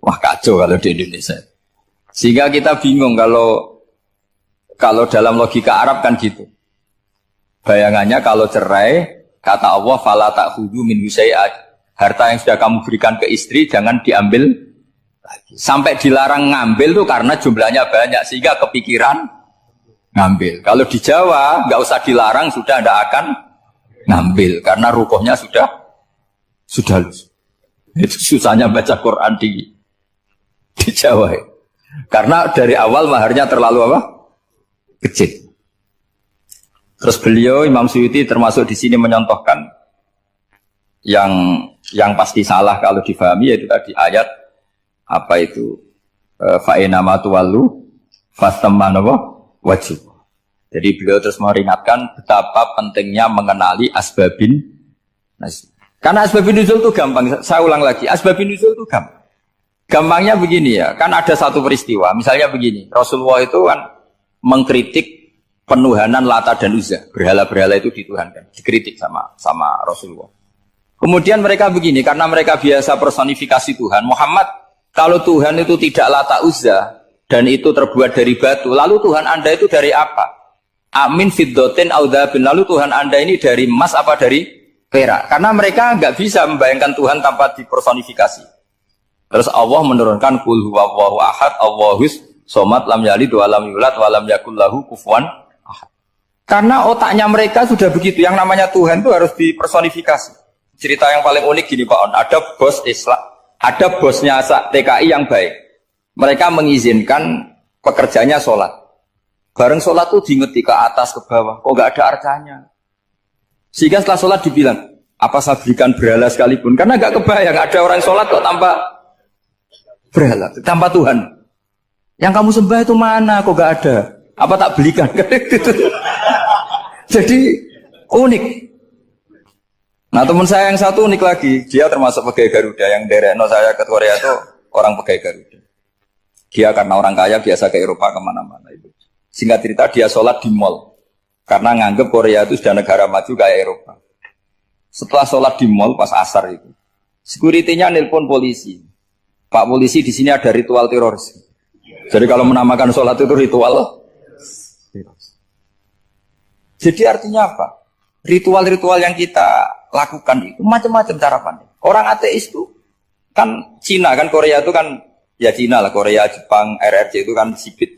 Wah kacau kalau di Indonesia. Sehingga kita bingung kalau dalam logika Arab kan gitu. Bayangannya kalau cerai, kata Allah fala ta'khudhu min syai'at. Harta yang sudah kamu berikan ke istri jangan diambil lagi. Sampai dilarang ngambil tuh karena jumlahnya banyak sehingga kepikiran ngambil. Kalau di Jawa nggak usah dilarang sudah tidak akan ngambil karena rukuhnya sudah lulus. Itu susahnya baca Quran di Jawa. Karena dari awal maharnya terlalu apa? Kecil. Terus beliau Imam Suyuti termasuk di sini menyontohkan yang pasti salah kalau difahami yaitu tadi ayat apa itu fa'ina matuwallu fastamanawa wajib. Jadi beliau terus meringatkan betapa pentingnya mengenali asbabin nuzul. Karena asbabun nuzul itu gampang. Saya ulang lagi, asbabun nuzul itu gampang. Gampangnya begini ya, kan ada satu peristiwa. Misalnya begini, Rasulullah itu kan mengkritik penuhanan Lata dan Uzza. Berhala-berhala itu dituhankan, dikritik sama Rasulullah. Kemudian mereka begini, karena mereka biasa personifikasi Tuhan. Muhammad, kalau Tuhan itu tidak Lata Uzza dan itu terbuat dari batu, lalu Tuhan Anda itu dari apa? Amin fiddotin audabin. Lalu Tuhan Anda ini dari emas apa dari perak? Karena mereka nggak bisa membayangkan Tuhan tanpa dipersonifikasi. Terus Allah menurunkan qul huwallahu ahad, Allahus somad, lam yalid wa lam yulad wa lam yakul lahu kufuwan ahad. Karena otaknya mereka sudah begitu, yang namanya Tuhan itu harus dipersonifikasi. Cerita yang paling unik gini Pak On, ada bos Islam, ada bosnya TKI yang baik. Mereka mengizinkan pekerjanya sholat. Bareng sholat tuh diingeti ke atas ke bawah, kok nggak ada arcanya. Sehingga setelah sholat dibilang, apa saya berikan berhala sekalipun? Karena nggak kebayang ada orang sholat kok tanpa berhala, tanpa Tuhan. Yang kamu sembah itu mana? Kok nggak ada? Apa tak belikan? Jadi unik. Nah teman saya yang satu unik lagi, dia termasuk pegawai Garuda yang derekno saya ke Korea itu orang pegawai Garuda. Dia karena orang kaya biasa ke Eropa kemana-mana itu. Singkat cerita dia sholat di mall karena nganggep Korea itu sudah negara maju kayak Eropa. Setelah sholat di mall pas asar itu, security-nya nelpon polisi. Pak polisi di sini ada ritual teroris. Jadi kalau menamakan sholat itu ritual teroris. Jadi artinya apa? Ritual-ritual yang kita lakukan itu macam-macam cara pandang. Orang ateis itu kan Cina kan Korea itu kan ya Cina lah, Korea, Jepang, RRC itu kan sipit.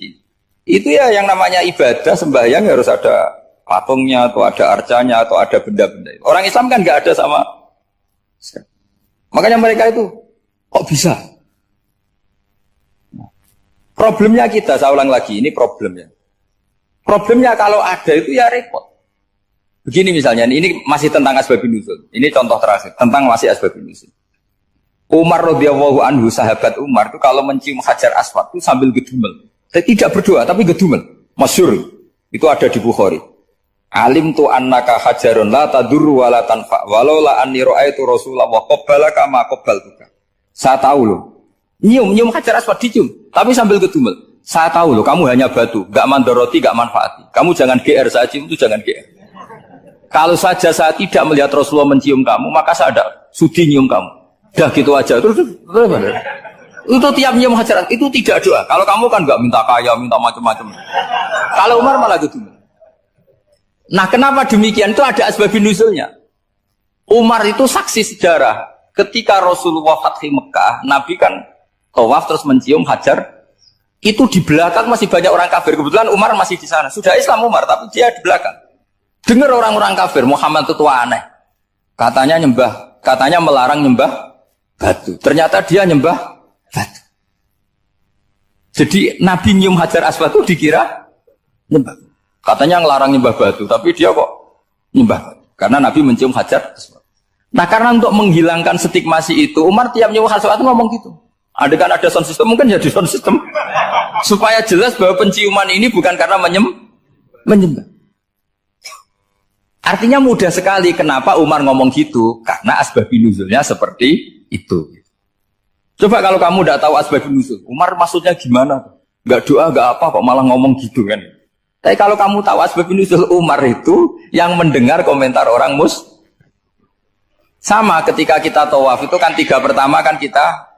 Itu ya yang namanya ibadah sembahyang harus ada patungnya atau ada arcanya atau ada benda-benda. Orang Islam kan nggak ada sama. Makanya mereka itu kok bisa? Problemnya kita, saya ulang lagi, ini problemnya. Problemnya kalau ada itu ya repot. Begini misalnya, ini masih tentang asbabun nuzul. Ini contoh terakhir, tentang masih asbabun nuzul. Umar radhiyallahu anhu, sahabat Umar itu kalau mencium Hajar Aswad itu sambil gedumel. Tidak berdoa, tapi gedumel. Masyhur. Itu ada di Bukhari. Alim tu annaka hajarun la tadurru wa la tanfa. Walau la anni ra'aitu Rasulullah wa qabbalaka ma qabbaltuka. Saya tahu loh. Nyium Hajar Aswad dicium, tapi sambil gedumel. Saya tahu loh, kamu hanya batu, gak mandoroti, gak manfaati. Kamu jangan GR, saya cium itu jangan GR. Kalau saja saya tidak melihat Rasulullah mencium kamu, maka saya ada sudi nyium kamu. Dah gitu aja. Terus itu tiap nyium Hajar itu tidak doa. Kalau kamu kan gak minta kaya, minta macam-macam. Kalau Umar malah gedumel. Nah, kenapa demikian? Itu ada asbabun nuzulnya. Umar itu saksi sejarah. Ketika Rasulullah Fathi Mekah, Nabi kan tawaf terus mencium Hajar. Itu di belakang masih banyak orang kafir. Kebetulan Umar masih di sana. Sudah Islam Umar, tapi dia di belakang. Dengar orang-orang kafir, Muhammad itu tua aneh. Katanya melarang nyembah batu. Ternyata dia nyembah batu. Jadi Nabi nyium Hajar Aswad itu dikira nyembah. Katanya ngelarang nyembah batu, tapi dia kok nyembah batu. Karena Nabi mencium Hajar Aswad. Nah, karena untuk menghilangkan stigmasi itu, Umar tiap nyium Hajar Aswad itu ngomong gitu. Kan ada sound system, mungkin jadi sound system. Supaya jelas bahwa penciuman ini bukan karena menyembah. Artinya mudah sekali kenapa Umar ngomong gitu. Karena asbabun nuzulnya seperti itu. Coba kalau kamu tidak tahu asbabun nuzul, Umar maksudnya gimana? Gak doa, gak apa, kok malah ngomong gitu kan. Tapi kalau kamu tahu asbabun nuzul Umar itu yang mendengar komentar orang sama ketika kita tawaf itu kan 3 pertama kan kita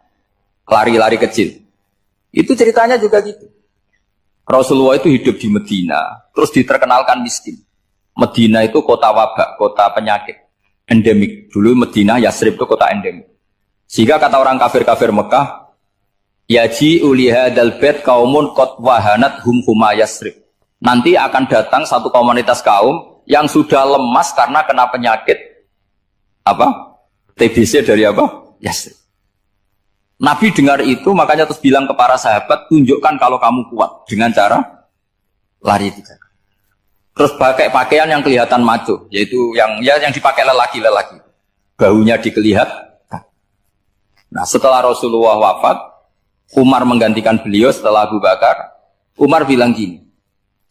lari-lari kecil. Itu ceritanya juga gitu. Rasulullah itu hidup di Medina, terus diterkenalkan miskin. Medina itu kota wabak, kota penyakit, endemik. Dulu Medina, Yasrib itu kota endemik. Sehingga kata orang kafir-kafir Mekah, yaji ulihadal bait kaumun qad wahanat huma Yasrib. Nanti akan datang satu komunitas kaum yang sudah lemas karena kena penyakit TBC dari Yasrib. Nabi dengar itu, makanya terus bilang ke para sahabat, tunjukkan kalau kamu kuat dengan cara lari 3 kali. Terus pakai pakaian yang kelihatan maco, yaitu yang dipakai lelaki-lelaki. Bahunya dikelihatan. Nah, setelah Rasulullah wafat, Umar menggantikan beliau setelah Abu Bakar. Umar bilang gini,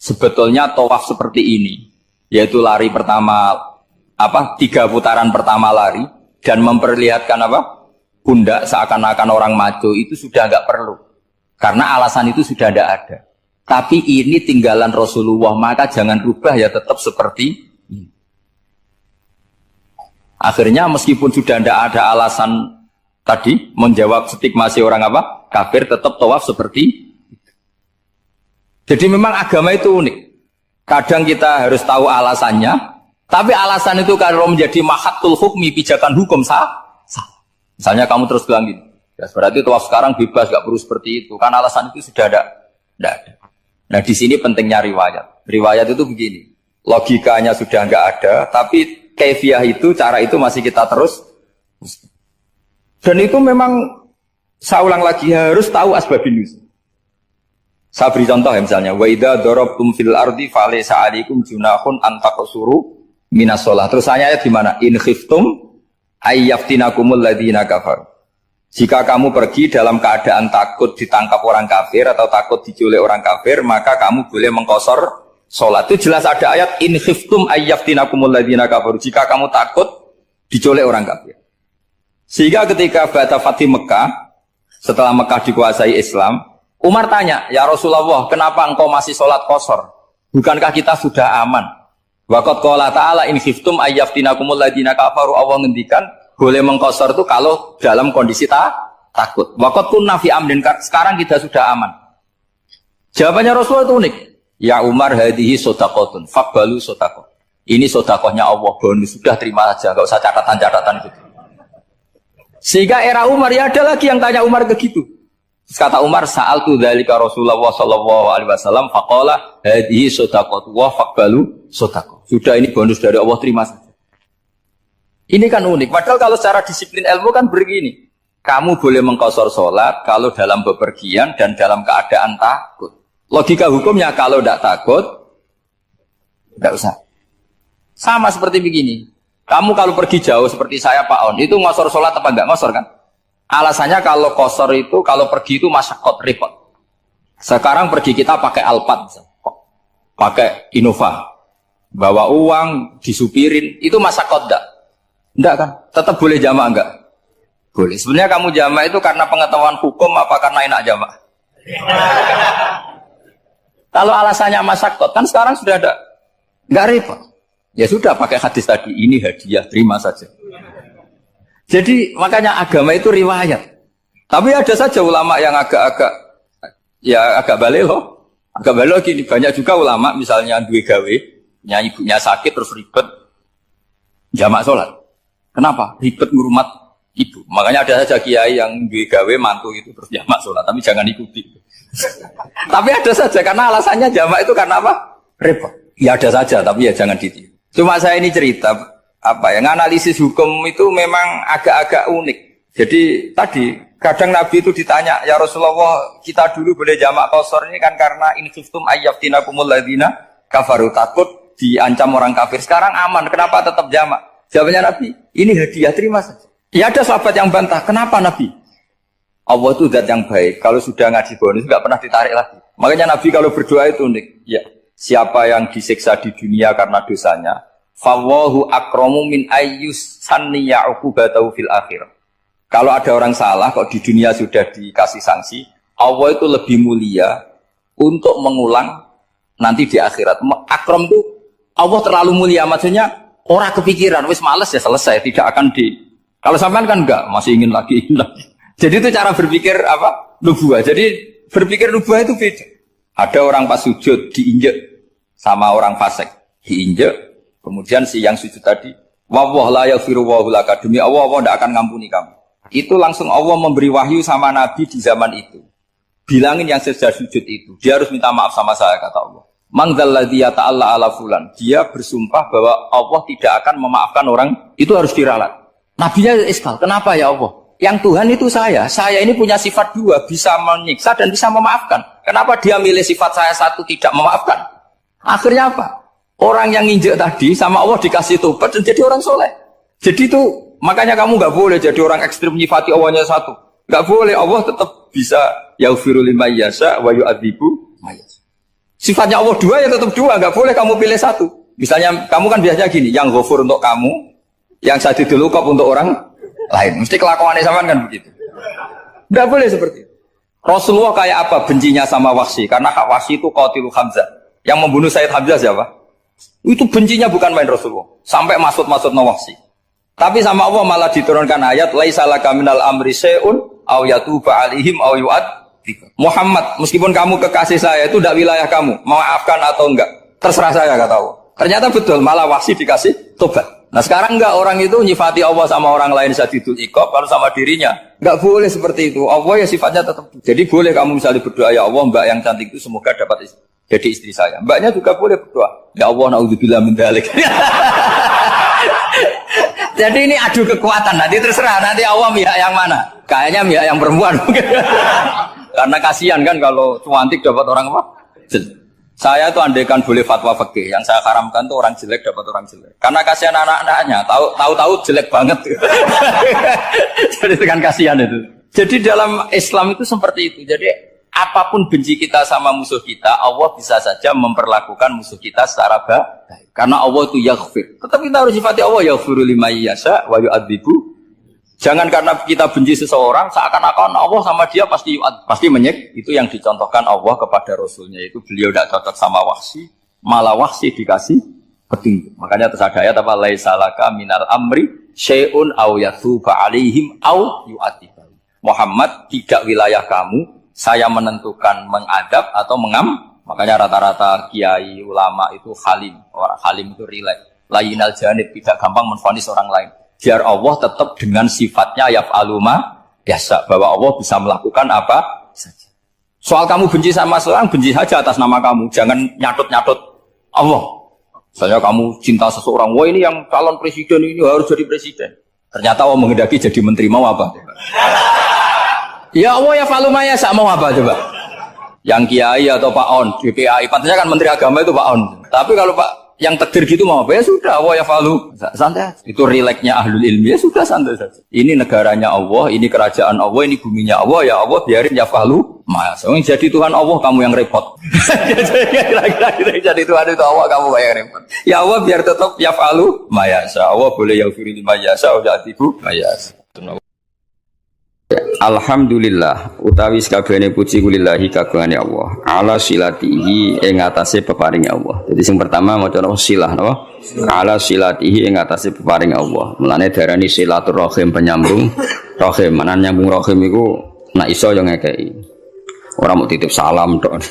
sebetulnya tawaf seperti ini, yaitu lari pertama 3 putaran pertama lari dan memperlihatkan pundak seakan-akan orang maco itu sudah nggak perlu. Karena alasan itu sudah tidak ada. Tapi ini tinggalan Rasulullah, maka jangan rubah ya tetap seperti ini. Akhirnya meskipun sudah tidak ada alasan tadi menjawab stigmasi orang kafir, tetap tawaf seperti itu. Jadi memang agama itu unik. Kadang kita harus tahu alasannya, tapi alasan itu kalau menjadi mahatul hukmi, pijakan hukum sah. Misalnya kamu terus bilang gini, ya berarti tawaf sekarang bebas, gak perlu seperti itu. Karena alasan itu sudah tidak ada. Nah di sini pentingnya riwayat. Riwayat itu begini, logikanya sudah nggak ada, tapi kaifiah itu, cara itu masih kita terus. Dan itu memang, saya ulang lagi, harus tahu asbabun nuzul. Saya beri contoh ya misalnya, wa idza darabtum fil ardi falaysa 'alaikum junahun an taqsuru minas shalah. Terus ayatnya di mana? In khiftum ayyaftinakumul ladzina kafaru. Jika kamu pergi dalam keadaan takut ditangkap orang kafir atau takut diculik orang kafir, maka kamu boleh mengqasar salat. Itu jelas ada ayat in khiftum ayyaftinakumul ladzina kafaru. Jika kamu takut diculik orang kafir. Sehingga ketika Ba'da Fathi Mekah, setelah Mekah dikuasai Islam, Umar tanya, "Ya Rasulullah, kenapa engkau masih salat qasar? Bukankah kita sudah aman?" Waqad qala ta'ala in khiftum ayyaftinakumul ladzina kafaru, Allah ngendikan boleh mengqasar itu kalau dalam kondisi takut. Waqad kunna fi amrin, sekarang kita sudah aman. Jawabannya Rasulullah itu unik. Ya Umar, hadhihi shadaqatun faqbalu shadaqah. Ini sedekahnya Allah, bonus, sudah terima aja, enggak usah catatan-catatan gitu. Sehingga era Umar ya ada lagi yang tanya Umar begitu. Kata Umar, sa'altu dzalika Rasulullah sallallahu alaihi wasallam faqala hadhihi shadaqatu wa faqbalu shadaqah. Sudah ini bonus dari Allah, terima saja. Ini kan unik. Padahal kalau secara disiplin ilmu kan begini. Kamu boleh mengqasar sholat kalau dalam bepergian dan dalam keadaan takut. Logika hukumnya kalau tidak takut, tidak usah. Sama seperti begini. Kamu kalau pergi jauh seperti saya Pak On, itu ngosor sholat apa enggak ngosor kan? Alasannya kalau kosor itu, kalau pergi itu masyakot, repot. Sekarang pergi kita pakai Alphard, pakai Innova, bawa uang, disupirin, itu masyakot enggak? Enggak kan? Tetap boleh jamaah enggak? Boleh. Sebenarnya kamu jamak itu karena pengetahuan hukum apa karena enak jamak? Kalau alasannya masyakot, kan sekarang sudah ada, nggak repot. Ya sudah pakai hadis tadi, ini hadiah, terima saja. Jadi makanya agama itu riwayat. Tapi ada saja ulama yang agak balik loh. Agak balik gini, banyak juga ulama misalnya duwe gawe, ibunya sakit terus ribet jamak sholat. Kenapa? Ribet ngurumat ibu. Makanya ada saja kiai yang duwe gawe mantu itu terus jamak sholat, tapi jangan ikuti. Tapi ada saja karena alasannya jamak itu karena apa? Repot. Ya ada saja, tapi ya jangan ditiru. Cuma saya ini cerita analisis hukum itu memang agak-agak unik. Jadi tadi kadang Nabi itu ditanya, ya Rasulullah, kita dulu boleh jamak qasar ini kan karena in khiftum ayyafinakumul ladzina kafaru, takut diancam orang kafir. Sekarang aman, kenapa tetap jamak? Jawabnya Nabi, ini hadiah, terima saja. Ya ada sahabat yang bantah, kenapa Nabi? Allah itu zat yang baik, kalau sudah ngaji bonus nggak pernah ditarik lagi. Makanya Nabi kalau berdoa itu unik. Ya, siapa yang disiksa di dunia karena dosanya, fawahu akramu min ayyus sanniya uqubatahu fil akhir. Kalau ada orang salah kok di dunia sudah dikasih sanksi, Allah itu lebih mulia untuk mengulang nanti di akhirat. Akram itu Allah terlalu mulia, maksudnya orang kepikiran wis males ya selesai, tidak akan di. Kalau sampean kan enggak, masih ingin lagi. Jadi itu cara berpikir apa? Nubuah. Jadi berpikir nubuah itu beda. Ada orang pas sujud diinjek sama orang fasik, diinjek. Kemudian si yang sujud tadi, wawah la yaghfiru wa laka, demi Allah tidak akan ngampuni kamu. Itu langsung Allah memberi wahyu sama Nabi di zaman itu. Bilangin yang sedang sujud itu, dia harus minta maaf sama saya, kata Allah. Man dzalladzi yata'alla ala fulan. Dia bersumpah bahwa Allah tidak akan memaafkan orang, itu harus diralat. Nabinya iskal, kenapa ya Allah? Yang Tuhan itu saya ini punya sifat dua, bisa menyiksa dan bisa memaafkan. Kenapa dia milih sifat saya satu tidak memaafkan? Akhirnya apa? Orang yang nginjek tadi sama Allah dikasih tobat dan jadi orang soleh. Jadi itu makanya kamu nggak boleh jadi orang ekstrim nyifati Allahnya satu. Nggak boleh, Allah tetap bisa yaghfiru liman yasha wa yu'adzibu man yasha. Sifatnya Allah dua ya tetap dua, nggak boleh kamu pilih satu. Misalnya kamu kan biasanya gini, yang ghafur untuk kamu, yang sadidul uqab untuk orang lain. Mesti kelakuannya sama kan begitu. Nggak boleh seperti itu. Rasulullah kayak apa bencinya sama Wahsy? Karena Wahsy itu qatilu Hamzah. Yang membunuh Sayyid Hamzah siapa? Itu bencinya bukan main Rasulullah. Sampai maksud-maksud Wahsy. Tapi sama Allah malah diturunkan ayat laisa laka minal amri syai'un aw yatuba alaihim aw yu'adzib. Muhammad, meskipun kamu kekasih saya itu tidak wilayah kamu, maafkan atau enggak, terserah saya, kata Allah. Ternyata betul, malah Wahsy dikasih tobat. Nah sekarang enggak, orang itu nyifati Allah sama orang lain sadidul iqab, kalau sama dirinya enggak boleh seperti itu. Allah ya sifatnya tetap. Jadi boleh kamu misalnya berdoa, ya Allah mbak yang cantik itu semoga dapat jadi istri saya. Mbaknya juga boleh berdoa, ya Allah naudzubillah min dzalik. Jadi ini adu kekuatan, nanti terserah, nanti Allah pihak yang mana? Kayaknya pihak yang perempuan. Karena kasihan kan kalau cantik dapat orang apa? Jelek. Saya tuh andaikan boleh fatwa fikih, yang saya haramkan tuh orang jelek dapat orang jelek. Karena kasihan anak-anaknya, tahu-tahu jelek banget. Jadi kan kasihan itu. Jadi dalam Islam itu seperti itu. Jadi apapun benci kita sama musuh kita, Allah bisa saja memperlakukan musuh kita secara baik. Karena Allah itu yaghfir. Tetapi kita harus sifati Allah yaghfiru liman yasha wa yu'adzibu. Jangan karena kita benci seseorang seakan-akan Allah sama dia pasti menyek. Itu yang dicontohkan Allah kepada Rasulnya, itu beliau tidak cocok sama Wahsy, malah Wahsy dikasih petunjuk. Makanya terus ada ayat apa? Laisa laka minal amri syai'un aw yatuba alaihim aw yu'adzib. Muhammad, tidak wilayah kamu, saya menentukan mengadab atau mengam. Makanya rata-rata kiai ulama itu halim. Orang halim itu rileks. Layinal janib, tidak gampang menvonis orang lain. Biar Allah tetap dengan sifatnya yaf'alu ma yasha, bahwa Allah bisa melakukan apa saja. Soal kamu benci sama seorang, benci saja atas nama kamu. Jangan nyatut-nyatut Allah. Misalnya kamu cinta seseorang, wah ini yang calon presiden ini harus jadi presiden. Ternyata Allah menghendaki jadi menteri, mau apa? Ya Allah yaf'alu ma yasha, mau apa coba? Yang kiai atau Pak On, DPAI, pantasnya kan Menteri Agama itu Pak On. Tapi kalau Pak yang takdir gitu mau apa? Ya sudah, Allah ya falu. Santai. Itu rileksnya ahlul ilmi, ya sudah santai saja. Ini negaranya Allah, ini kerajaan Allah, ini buminya Allah, ya Allah biarin ya falu. Mas, jadi Tuhan Allah kamu yang repot. Kira-kira jadi Tuhan itu Allah kamu yang repot. Ya Allah biar tetap ya falu. Mayasa Allah boleh yaghfir liman yasha wa ya'tibu mayasa. Alhamdulillah utawi sakabehane puji kulillahi kagungane Allah ala silatihi ing atase peparing Allah. Jadi sing pertama maca silah napa? Ala silatihi ing atase peparing Allah. Mulane darani silaturahim penyambung rahim. Manan nyambung rahim iku nek iso yo ngekeki. Ora mau titip salam tok.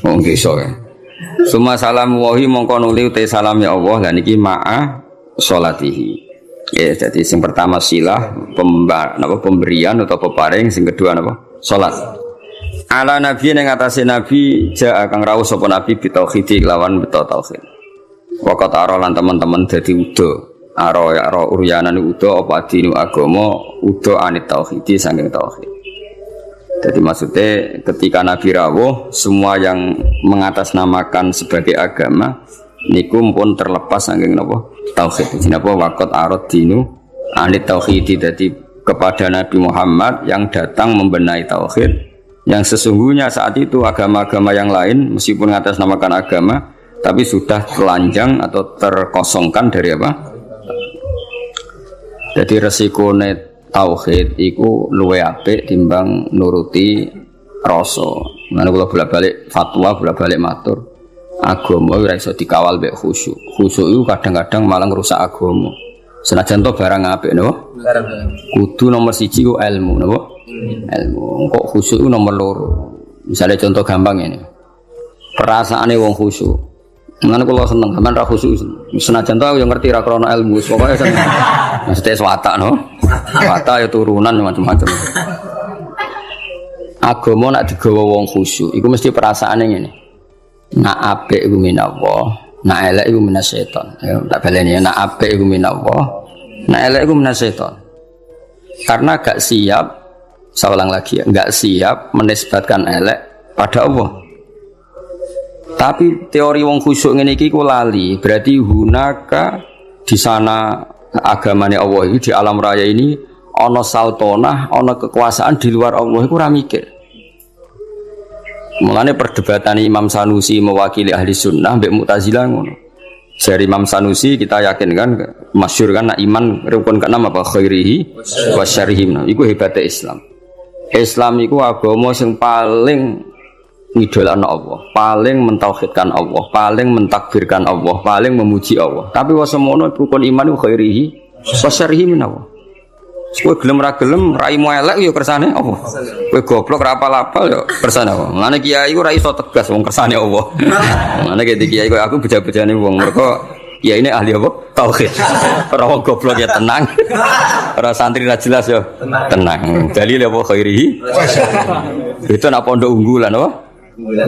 Wong iso ya. Suma salam wahi mongko nuli te salame Allah lan iki ma'a sholatihi. Ya, jadi yang pertama silah pemberian atau peparing, yang kedua apa? Salat. Ala nabi yang ngatasi nabi ja kang rawuh sapa nabi bitauhid lawan beto tauhid. Waqat arolan teman-teman dadi udo. Aro uryanan udo apa dinu agama udo anit tauhid saking tauhid. Jadi maksudnya ketika nabi rawuh semua yang mengatasnamakan sebagai agama niku pun terlepas saking napa tauhid. Jenapa waqat arad dinu anit tauhid, dadi kepada Nabi Muhammad yang datang membenahi tauhid yang sesungguhnya saat itu agama-agama yang lain meskipun mengatasnamakan agama tapi sudah telanjang atau terkosongkan dari apa? Jadi resikone tauhid iku luwih apik timbang nuruti rasa. Mana kula bolak-balik fatwa, bolak-balik matur. Agama ora iso dikawal mek khusyuk. Khusyuk itu kadang-kadang malah ngrusak agama. Senajan to barang apik napa? Kudu nomor 1 ku ilmu napa? Ilmu. Kok khusyuk itu nomor 2. Misalnya contoh gampang ini. Perasaane wong khusyuk. Mulane kula seneng sampean ra khusyuk. Senajan to yo ngerti ra krana ilmu, pokoke seneng. Mesti watak no. Watak ya turunan macam-macam. Agama nak digawa wong khusyuk, iku mesti perasaane ngene. Nak apik iku minallah, nak elek iku minasyaiton. Ya tak baleni nak apik iku minallah, nak elek iku minasyaiton. Karena gak siap, saya ulang lagi ya, gak siap menisbatkan elek pada Allah. Tapi teori wong khusyuk ngene iki ku lali, berarti hunaka di sana agamane Allah itu di alam raya ini ana sultanah, ana kekuasaan di luar Allah iku ora mikir. Mulane perdebatan Imam Sanusi mewakili ahli sunnah mbek Mu'tazilah ngono. Dari Imam Sanusi kita yakin kan masyhur kan iman rukun ke-6 apa khairihi wa syarrihi. Iku hebatnya Islam. Islam iku agama sing paling ngidolakno Allah, paling mentauhidkan Allah, paling mentakbirkan Allah, paling memuji Allah. Tapi wa semono rukun iman iku khairihi wa syarrihi min Allah. Kowe gelem ra gelem raimu elek ya kersane Allah. Kowe goblok ra apal-apal ya kersane Allah. Mane kiai iku ra iso tegas wong kersane Allah. Mane kiai koyo aku beja-bejane wong mergo kiai ini ahli apa? Tauhid. Ora wong goblok ya tenang. Ora santri ra jelas ya tenang. Dalil apa khairihi? Itu nak pondok unggulan apa?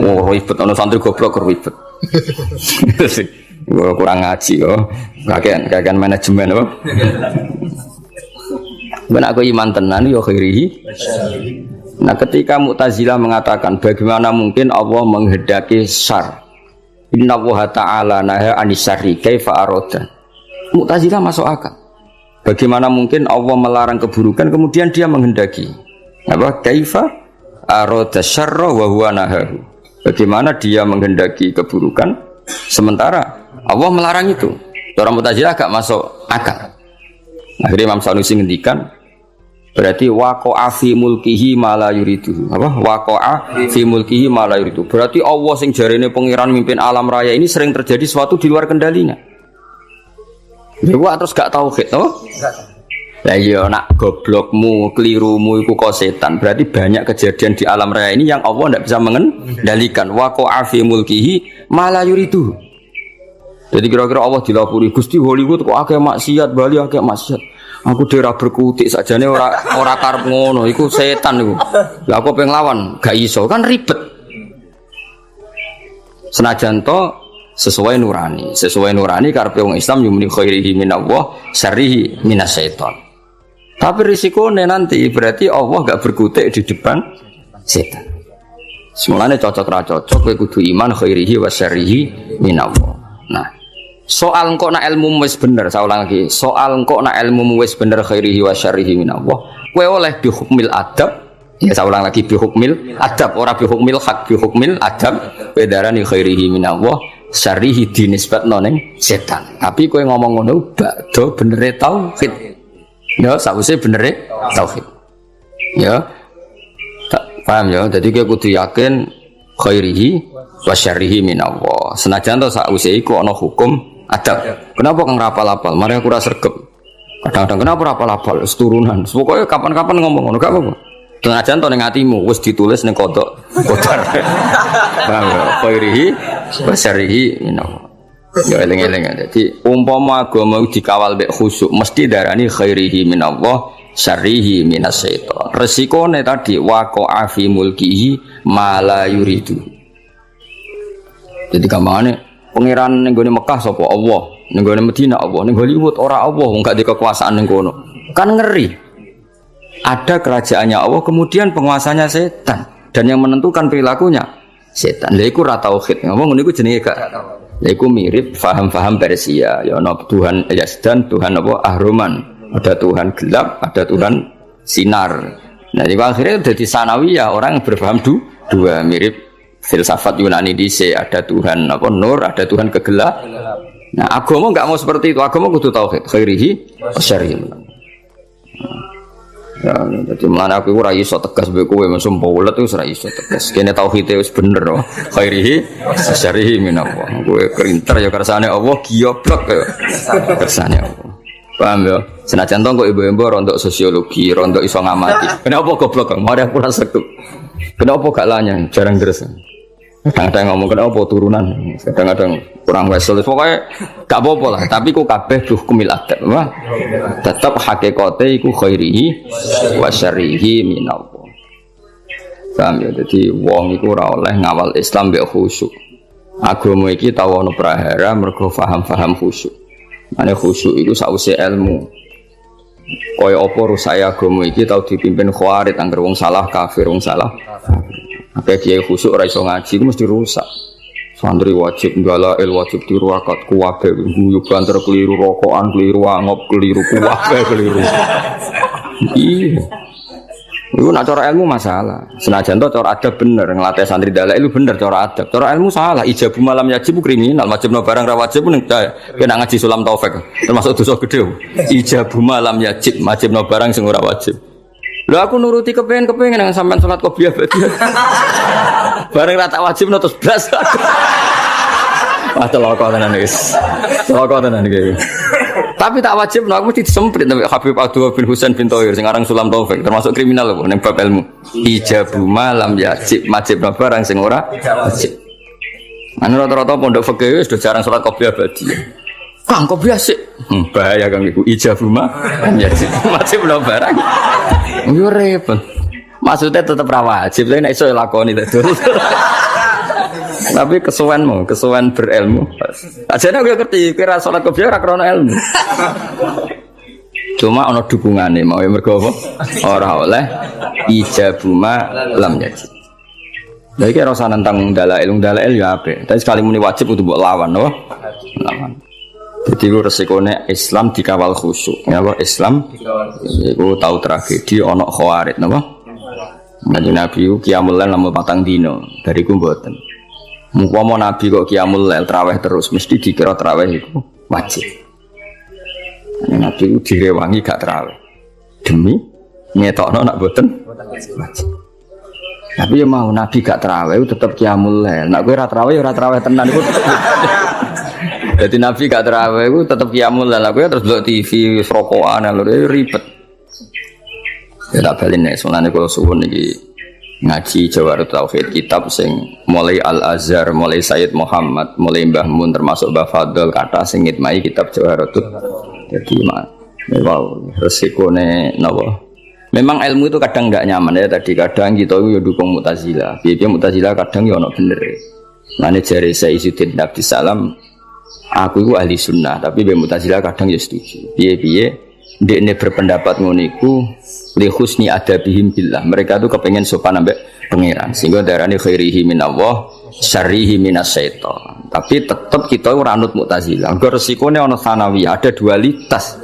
Oh ribet ana santri goblok ribet. Kurang ngaji kok. Kakean manajemen apa? Ben aku iman tenan ya khairihi. Nah ketika Mu'tazilah mengatakan bagaimana mungkin Allah menghendaki syar. Inna Allah ta'ala naha anisari kaifa aroda. Mu'tazilah masuk akal. Bagaimana mungkin Allah melarang keburukan kemudian dia menghendaki. Apa? Kaifa aroda syarra wa huwa nahahu. Bagaimana dia menghendaki keburukan sementara Allah melarang itu. Orang Mu'tazilah agak masuk akal. Akhirnya Imam Sanusi ngendikan berarti waqa'a fi mulkihi ma la yuridu. Apa? Waqa'a fi mulkihi ma la yuridu. Berarti Allah sing jarene pengiran mimpin alam raya ini sering terjadi sesuatu di luar kendalinya. Dewa terus gak tauhid, oh? Lah iya nak goblokmu, kelirumu iku kok setan. Berarti banyak kejadian di alam raya ini yang Allah tidak bisa mengendalikan. Waqa'a fi mulkihi ma la yuridu. Jadi kira-kira Allah dilapuri Gusti Hollywood kok akeh maksiat, Bali akeh maksiat. Aku daerah berkutik sakjane ora karep ngono, iku setan iku. Lah aku pengen lawan, gak iso kan ribet. Senajan to sesuai nurani karepe wong Islam yumni khairihi minallah, syarrihi minasyaiton. Tapi risikone nanti berarti Allah gak berkutik di depan setan. Semulane cocok ra cocok kowe kudu iman khairihi wa syarrihi minallah. Nah, soal engkau nak ilmu wis bener, saya ulang lagi. Soal engkau nak ilmu wis bener khairihi wa syarrihi minallah. Kowe oleh bi hukmil adab. Ya saya ulang lagi bi hukmil adab, ora bi hukmil hak, bi hukmil adab. Kowe darani khairihi minallah, syarrihi dinisbatno ning setan. Tapi kowe ngomong ngono bakdo benere tauhid. Ya, sawise benere tauhid. Ya, Paham ya? Jadi kita kudu yakin khairihi wa syarrihi minallah. Senajan to sakwise iku ana hukum adab. Kenapa kang rapal-apal? Mari aku ora sregep. Kadang-kadang kenapa rapal-apal? Wis turunan. Pokoke kapan-kapan ngomong ngono gak apa-apa. Senajan to ning atimu wis ditulis ning kodok kodar. Paham ya? Khairihi wa syarrihi minallah. Ya eling-eling. Jadi umpama agama dikawal mek khusyuk mesti darani khairihi minallah syarrihi minasyaiton. Resikone tadi waqa'a fi mulkihi ma la yuridu. Jadi gampangane pangeran ning gone Mekah sapa Allah, ning gone Madinah Allah, ning Hollywood ora Allah wong gak di kekuasaan ning kono. Kan ngeri. Ada kerajaannya Allah kemudian penguasanya setan dan yang menentukan perilakunya setan. Lha iku ra tauhid. Ngomong ngono iku jenenge gak. Lha iku mirip faham-faham Persia. Ya ana Tuhan Yazdan, Tuhan apa Ahroman. Ada Tuhan gelap, ada Tuhan sinar. Nah, di akhirnya jadi sanawiyah orang yang berpaham dua mirip filsafat Yunani dhisik, ada Tuhan apa nur, ada Tuhan kegelap. Nah, agama enggak mau seperti itu. Agama kudu tauhid, khairihi wasyarrihi. Ya, jadi mulane aku ora iso tegas mbek kowe mesum paulet wis ora iso tegas. Kene tauhide wis bener kok. Khairihi wasyarrihi minallah. Kowe kerinter ya kersane Allah, giyoblok ya kersane Allah. Paham ya? Senajan to kok ibu-ibu rontok sosiologi, rontok iso ngamati. Kenapa goblok kok? Mari aku rasa sekep. Kenapa gak lanya? Jarang deres. Kadang-kadang ngomong kenapa turunan. Kadang-kadang kurang wesel. Pokoknya gak apa-apa lah. Tapi ku kabeh hukumil adab. Tetap hakikate iku khairihi wa syarrihi minallah. Paham ya? Jadi wong iku ora oleh ngawal Islam mbek khusyuk. Agama iki tau ana prahara mergo paham-paham khusyuk. Ane khusyuk itu sause ilmu. Kaya apa rusaya agama iki tau dipimpin khawarit angger wong salah kafir wong salah. Akeh kiai khusyuk ora iso ngaji itu mesti rusak. Santri wajib ngalail wajib tiru akad kuwabe guyu banter keliru rokokan keliru angop keliru kuwabe keliru. Iya. Itu nak cara ilmu masalah. Senajan to cara adab bener nglatih santri dalek itu bener cara adab. Cara ilmu salah. Ijabu malam yajib kriminal, wajibno barang ra wajib ning kena ngaji sulam taufik. Termasuk dosa gede. Ijabu malam yajib, wajibno barang sing ora wajib. Lho aku nuruti kepengin nang sampean salat qobliyah badiah. Barang ra tak wajibno terus blas. Wah celaka tenan guys. Celaka tenan iki. Tapi tak wajib aku mesti disemprit sampai Habib Abdullah bin Husain bin Thohir sing aran Sulam Taufik termasuk kriminal lho ning bab ilmu. Ijabu malam yajib barang sing ora wajib. Anu rata-rata pondok fikih wis jarang salat qobliyah badiah. Kang qobliyah sik. Bahaya Kang iku ijabu malam yajib barang. Yo repot. Maksudnya tetap ra wajib, tapi nek iso lakoni terus. Tapi kesuwen berilmu. Ajane aku ngerti kira salat qobliyah ora krana ilmu. Cuma ana dukungane mau mergo apa? Ora oleh ijabu ma lam yajib. Lha iki ora usah nentang dalail ya apik. Tapi sekali muni wajib kudu mbok lawan, no? Lawan. Jadi itu resikone Islam dikawal khusyuk. Ya apa Islam iku tau tragedi ana khawarit, napa? Kanjeng Nabi ku qiyamul lail lamun 4 dina, bariku mboten. Mumpama Nabi kok qiyamul lail traweh terus mesti dikira traweh iku wajib. Nabi ku direwangi gak traweh. Demi ngetokno nak mboten wajib. Tapi ya mau Nabi gak traweh tetep qiyamul lail. Nek kowe ora traweh tenan iku. Jadi Nabi gak traweh iku tetep qiyamul lail. Kowe terus delok TV rokokan lho ribet. Ya tak balen nek sunane kula suwun iki ngaji Jawarut Tauhid kitab sing mulai Al-Azhar, mulai Sayyid Muhammad, mulai Mbah Mun termasuk Mbah Fadl kata sing ngitmai kitab Jawarut. Jadi wow resikone napa? Memang ilmu itu kadang enggak nyaman ya tadi kadang kita yo dukung Mu'tazilah. Piye Mu'tazilah kadang yo ono bener. Mane jare Sayyidina Abdussalam aku iku ahli sunnah tapi Mu'tazilah kadang yo setuju. Piye-piye ndekne berpendapat ngono iku li husni adabihim billah. Mereka tuh kepengen sopan ambek pangeran. Sehingga darane khairihi minallah, syarrihi minasyaiton. Tapi tetap kita ora anut Mu'tazilah. Engko resikone ana sanawiyah, ada dualitas.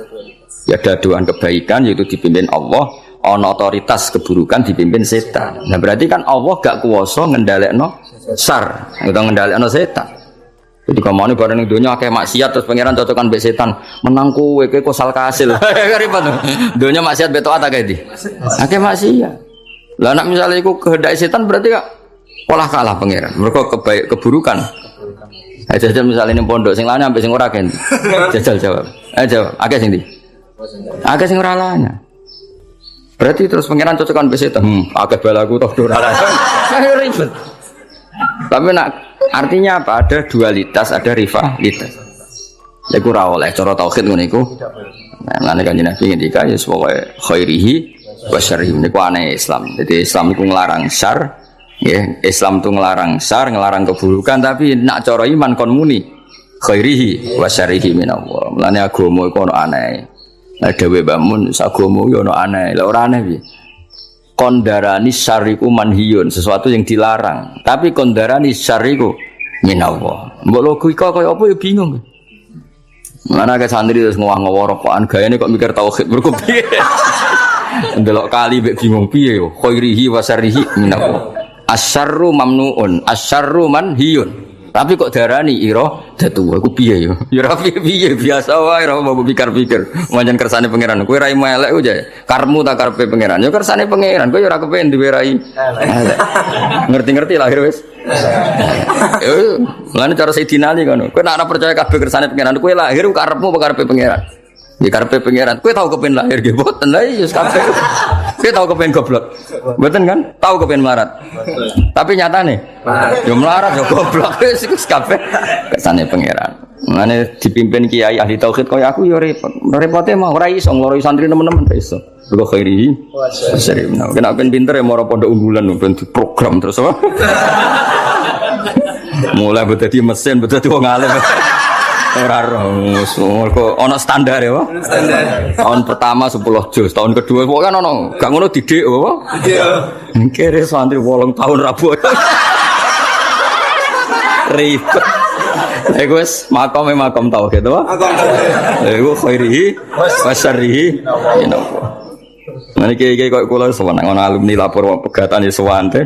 Ya ada dua kebaikan yaitu dipimpin Allah, ana otoritas keburukan dipimpin setan. Nah berarti kan Allah gak kuwasa ngendhalekno syar, utawa ngendhalekno setan. Jadi kamane bareng ning donya akeh maksiat terus pangeran cocokan mbek setan. Menang kowe kosal kasil. Ribet. Donya maksiat beto ata kae iki. Akeh maksiat. Lah nek misale iku kehendak setan berarti kok pola kalah pangeran. Mergo keburukan. Jajal misalnya ini pondok sing lana sampai sing ora kan. Jajal jawab. Jawab. Akeh sing ndi? Akeh sing ora lana. Berarti terus pangeran cocokan mbek setan. Akeh balaku toh ora lana. Ribet. Tapi nak artinya apa? Ada dualitas, ada rivalitas. Ya ku ora oleh cara tauhid ngono iku. Lan Kanjeng Nabi ngendika ya pokoke khairihi wa syarrihi niku aneh Islam. Jadi Islam iku nglarang syar. Ya, Islam itu ngelarang syar, ngelarang keburukan, tapi nak cara iman kon muni khairihi wa syarrihi minallah. Mulane agama iku ono aneh. Lah dhewe bangun agama yo ono aneh. Lah ora aneh piye? Kondarani syariku manhiyun, sesuatu yang dilarang. Tapi kondarani syariku minallah. Mbok lho kaya apa ya bingung. Mulane akeh santri terus ngowah-ngowah rokokan gayane kok mikir tauhid mergo piye. Ndelok kali mek bingung piye yo khairihi wa syarrihi minallah. Asyarru mamnuun, asyarru manhiyun. Tapi kok darani ira datu aku piye yo? Ya ora piye biasa wae ora mbok pikir-pikir. Manjen kersane pangeran. Kowe raimu elek aja. Karmu tak karepe pangeran. Ya kersane pangeran. Kowe ya ora kepen duwe rai. Ngerti-ngerti lahir wis. Yo, lan cara Sayyidina Ali ngono. Kowe nek ora percaya kabeh kersane pangeran, kowe lahir karepmu apa karepe pangeran? Ya karepe pangeran. Kowe tau kepen lahir nggih mboten. Lah iya kabeh. Kowe tau kepen goblok. Mboten kan? Tau kepen melarat. Tapi nyatane yo melarat yo goblok wis iku kabeh kersane pangeran. Mane dipimpin kiai ahli tauhid kaya aku yo repot. Repote mah ora iso ngloroi santri nemen-nemen ora iso. Mergo khairi. Sering. Kena ben pinter ya moro pondok unggulan ben diprogram terus apa? Mulai dadi mesin, dadi wong alim. Ora kok ana standar ya, Pak. Standar. Tahun pertama 10 juz, tahun kedua kok kan ono, gak ngono didik apa? Iya. Kere santri 8 tahun rabu. Ribet. Iku wis makom tauhid to, Pak. Makom tauhid. Iku khairihi wa syarrihi. Nah iki kok kula sowan ana alumni lapor pegatan ya sewante.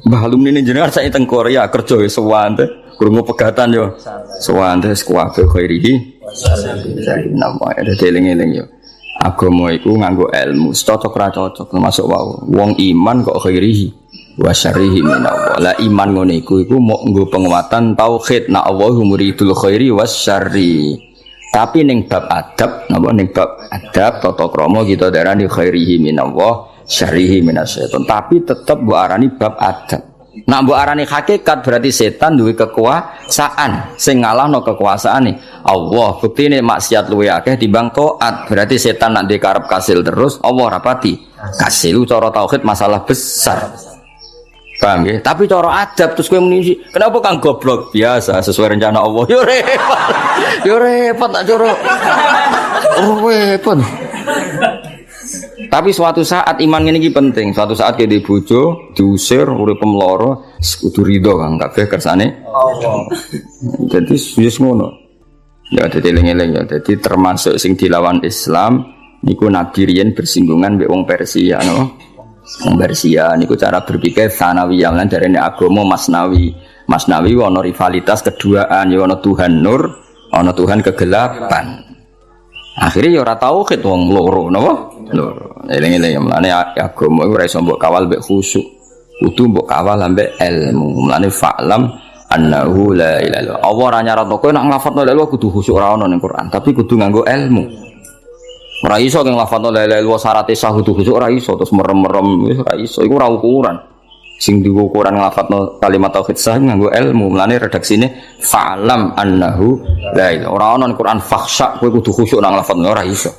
Mbah alumni jenengan sak teng Korea kerja ya sewante. Krungu pegatan yo. Sewante kuwabe khairihi. Napa ada eling-eling yo. Agama iku nganggo ilmu, cocok ra cocok termasuk wau. Wong iman kok khairihi wa syarrihi minallah. Lah iman ngene iku mok nggo penguatan tauhid na Allahu muridul khairi was syarri. Tapi ning bab adab, napa ning bab adab tata krama kita darani khairihi minallah, syarrihi minasyaiton. Tapi tetep mbok arani bab adab. Nak mbok arani hakikat berarti setan duwe kekuasaan sing ngalahno kekuasaane Allah. Buktine maksiat luwe akeh timbang taat. Berarti setan nak dikarep kasil terus Allah rapati. Kasil cara tauhid masalah besar. Paham ya? Tapi cara adab terus kowe muni kenapa kang goblok biasa sesuai rencana Allah. Yo repot. Yo repot tak cara. Oh repot. Tapi suatu saat iman ini penting. Suatu saat kita dibojo, diusir, urip pemloro, kudu ridho kang kabeh kersane Allah. Jadi wis ngono. Ya dadi eling-eling ya. Dadi termasuk sing dilawan Islam niku Nabi riyen bersinggungan mbek wong Persia no. Wong Persia niku cara berpikir sanawiyah lan darene agama Masnawi. Masnawi ana rivalitas keduaan, ya ana Tuhan nur, ana Tuhan kegelapan. Akhirnya ya ora tauhid wong loro napa? Loro. Eling-eling mlane agama iku ora iso mbok kawal mbek khusyuk. Kudu mbok kawal ambek ilmu. Mlane fa'lam annahu la ilaha illallah. Allah ora nyaratno kowe nek nglafadzno la ilaha kudu khusyuk ora ono ning Quran, tapi kudu nganggo ilmu. Ora iso kang nglafadzno la ilaha illallah syarat sah kudu khusyuk ora iso terus merem-merem wis ora iso. Iku ora ukuran. Sing diukuran nglafadzno kalimat tauhid sah nganggo ilmu. Mlane redaksine fa'lam annahu la ilaha. Ora ono ning Quran fakhsha kowe kudu khusyuk nang nglafadzno ora iso.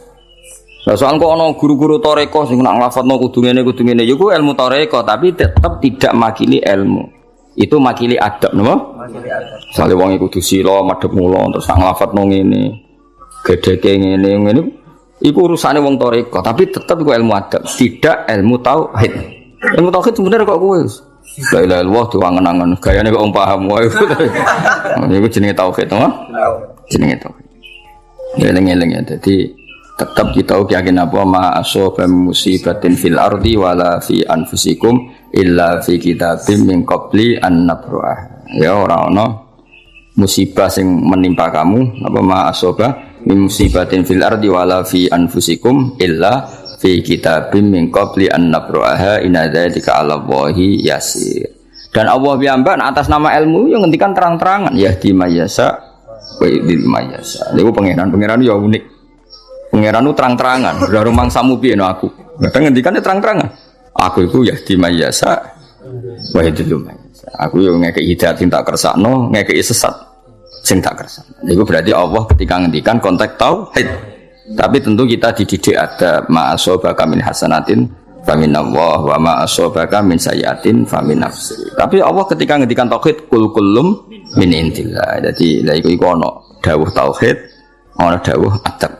Lah soal kok ana guru-guru tarekah sing nak nglafadzno kudu ngene ya ku ilmu tarekah tapi tetap tidak makili ilmu. Itu makili adab napa? Makili adab. Sale wong iku kudu sila madhep mula terus nak nglafadzno ngene. Gedheke ngene iku urusane wong tarekah tapi tetap iku ilmu adab, tidak ilmu tauhid. Ilmu tauhid sebenarnya kok kowe. La ilaha illallah diwangen-angen gayane kok wong paham wae. Iku jenenge tauhid to. Jenenge tauhid. Eling-eling ya dadi tetap kita yakin apa ma asoba musibatin fil ardi wala fi anfusikum illa fi kitabim min qabli an nabra'ah. Ya ora ono musibah sing menimpa kamu apa ma asoba min musibatin fil ardi wala fi anfusikum illa fi kitabim min qabli an nabraha inna dzalika 'ala Allahi yasir. Dan Allah piyambak atas nama ilmu yang ngendikan terang-terangan ya di mayasa wa di mayasa. Niku pangeran ya unik. Pangeran itu terang-terangan, ora rumangsamu piye no aku. Kadang ngendikane terang-terangan. Aku itu ya di mayasa wa di mayasa. Aku yo ngekeki hidayat sing tak kersakno, ngekeki sesat sing tak kersakno. Niku berarti Allah ketika ngendikan konteks tauhid. Tapi tentu kita dididik ada ma'asobaka min hasanatin famin Allah wa ma'asobaka min sayyatin famin nafsi. Tapi Allah ketika ngendikan tauhid kul kullum min indillah. Jadi lha iku ana dawuh tauhid, ana dawuh adab.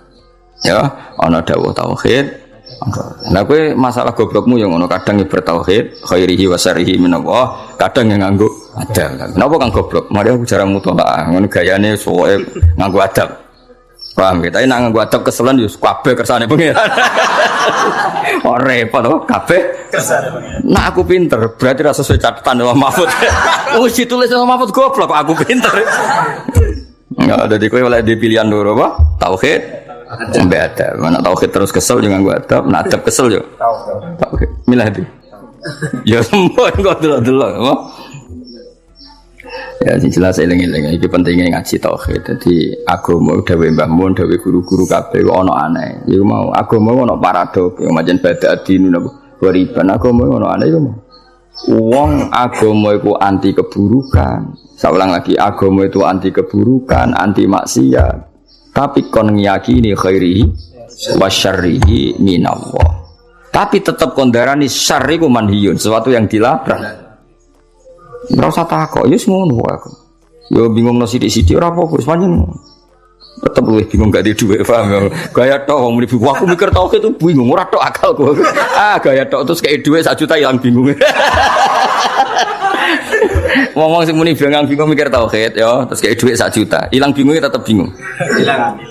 Ya, ana dawuh tauhid. Nah kowe masalah goblokmu yang ngono kadang bertauhid khairihi wa syarrihi min Allah, kadang yang nganggo adab. Kenapa kang goblok? Mari aku jarang mutolaah. Ngono gayane soe nganggo adab. Paham kita ini nganggo adab keselan yo kabeh kersane pangeran. Ora repot kok kabeh kersane pangeran. Nah aku pinter, berarti ra sesuai catatan Imam Mahfud. Wis ditulis Imam Mahfud goblok kok aku pinter. Enggak ada di kowe oleh di pilihan loro apa? Tauhid sampai adab. Mana tauhid terus kesel yo nganggo adab, nah adab kesel yo. Tauhid. Milah di. Ya semua kok delok-delok apa? Ya jelas eling-eling iki pentingnya ngaji tauhid. Dadi agama dawuh Mbah Mun, dawuh guru-guru kabeh ana aneh. Iku mau agama ana paradok, yang macam bada adinu napa wariban agama ana aneh iku mau. Wong agama iku anti keburukan. Saulang lagi agama itu anti keburukan, anti maksiat. Tapi kon ngiyakini khairihi wa syarrihi minallah. Tapi tetap kondarani syarri ku manhiyun, sesuatu yang dilarang. Ora usah takok, ya ngono aku. Yo bingung no sithik-sithik ora apa-apa, pancen. Tetep luwih bingung gak di dhuwit, paham ya. Gaya tok wong muni bingung, aku mikir tok itu bingung, ora tok akalku. Gaya tok terus kayak dhuwit 1 juta ilang bingung. Ngomong sing muni bingung mikir tauhid ya, terus kayak dhuwit 1 juta, ilang bingungnya tetep bingung. Hilang.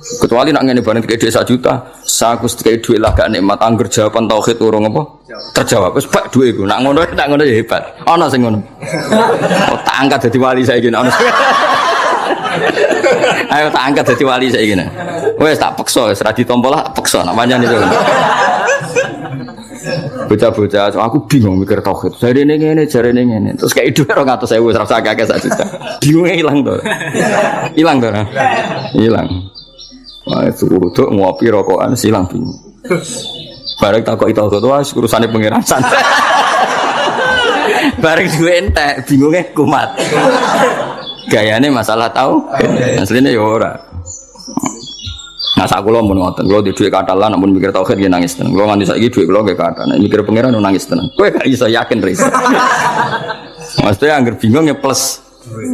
Kecuali nak ngene bareng kayak dhuwit 1 juta, saku kayak dhuwit lah gak nikmat angger jawaban tauhid urung apa? Terjawab wis bak dhuwit iku. Nak ngono ya hebat. Ana sing ngono. Tak angkat dadi wali saiki ana. Ayo tak angkat dadi wali saiki. Wis tak peksa, wis ra ditampa lah peksa nak pancen itu. Bocah-bocah aku bingung mikir tauhid. Jarene ngene. Terus kayak dhuwit 200.000 wis ra usah akeh 1 juta. Bingunge ilang to. Ilang to. Ilang. Wah, suruh tuh ngopi rokokan silang bingung. Bareng takok itu wis urusane pangeran santai. Bareng duwe entek, bingunge kumat. Gayane masalah tahu, asline ya ora. Nah sak kula mun ngoten, kula di dhuwit katalan ampun mikir tauhid nggih nangis tenan. Kula nganti saiki dhuwit kula nggih kathah. Nek mikir pangeran nangis tenan. Kowe gak iso yakin ris. Maksudnya angger bingung ya plus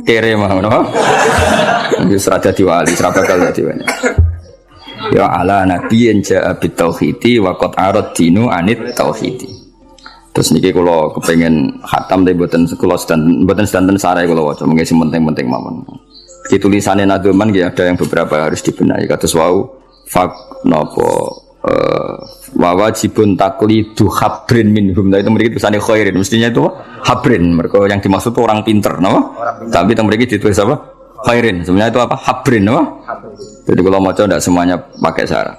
kere mah ngono. Wis ra dadi wali, ra bakal dadi wali. Ya ala nabiyyin ja'a bit tauhidi wa qad arad dinu anit tauhidi. Terus niki kula kepengin khatam tapi mboten kula sedanten sarai kula waca mengki sing penting-penting mawon. Iki tulisane Nadoman nggih ada yang beberapa harus dibenahi kados wau fak napa wa wajibun taqlidu habrin minhum. Itu mriki tulisane khairin mestinya itu habrin mergo yang dimaksud itu orang pinter napa? Tapi teng mriki ditulis apa? Khairin, sebenarnya itu apa? Habrin, apa? Jadi kalau mau coba tidak semuanya pakai syarat.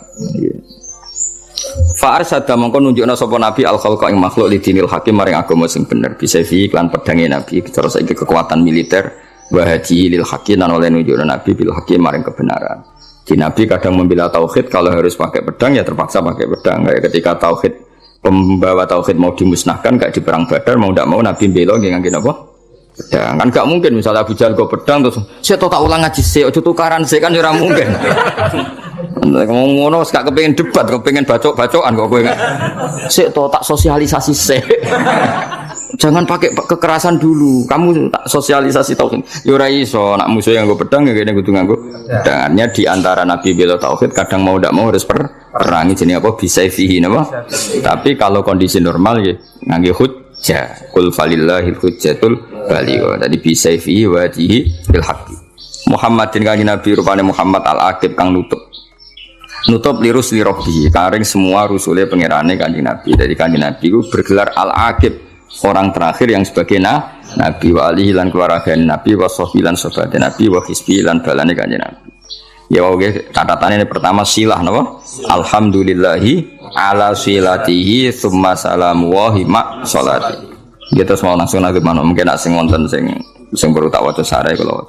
Fa'arsada mongko nunjukna sapa nabi al-khalqa ing makhluk lidinil hakim maring agama sing bener bisa fi iklan pedange nabi terus saiki kekuatan militer wa haji lil hakim lan oleh nunjukna nabi bil hakim maring kebenaran. Di nabi kadang membela tauhid kalau harus pakai pedang ya terpaksa pakai pedang. Kayak ketika tauhid pembawa tauhid mau dimusnahkan kayak di perang Badar mau tidak mau nabi bela nggih apa? Pedang kan gak mungkin misalnya Abu Jahal go pedang terus saya tak ulang ngaji saya ojo tukaran saya kan ora mungkin. Ngomong ngono gak kepengin debat kepengin bacok-bacokan kok kowe gak sik to tak sosialisasi sik. Jangan pakai kekerasan dulu kamu tak sosialisasi tauhid ya ora iso nak musuh yang go pedang ya kene kudu nganggo pedangnya di antara nabi bela tauhid kadang mau ndak mau harus perangi jenenge apa bisa fihi napa tapi kalau kondisi normal ya ngangge hujjah kul falillahil hujjatul baligh tadi bisa fihi wa jihi bil haqqi Muhammadin kanjeng nabi rupane Muhammad al-aqib kang nutup lirus li rabbi karing semua rusule pangerane kanjeng nabi dari kanjeng nabi ku bergelar al-aqib orang terakhir yang sebagai nabi wa alihi lan keluarga nabi wa sahbilan sahabat nabi wa hisbi lan balane kanjeng nabi Ya oke, catatannya ini pertama silah napa? Alhamdulillahi ala silatihi tsumma salamu wa hima sholati. Gitu semua langsung nang mana mungkin nak sing wonten sing perlu tak waca sare kula.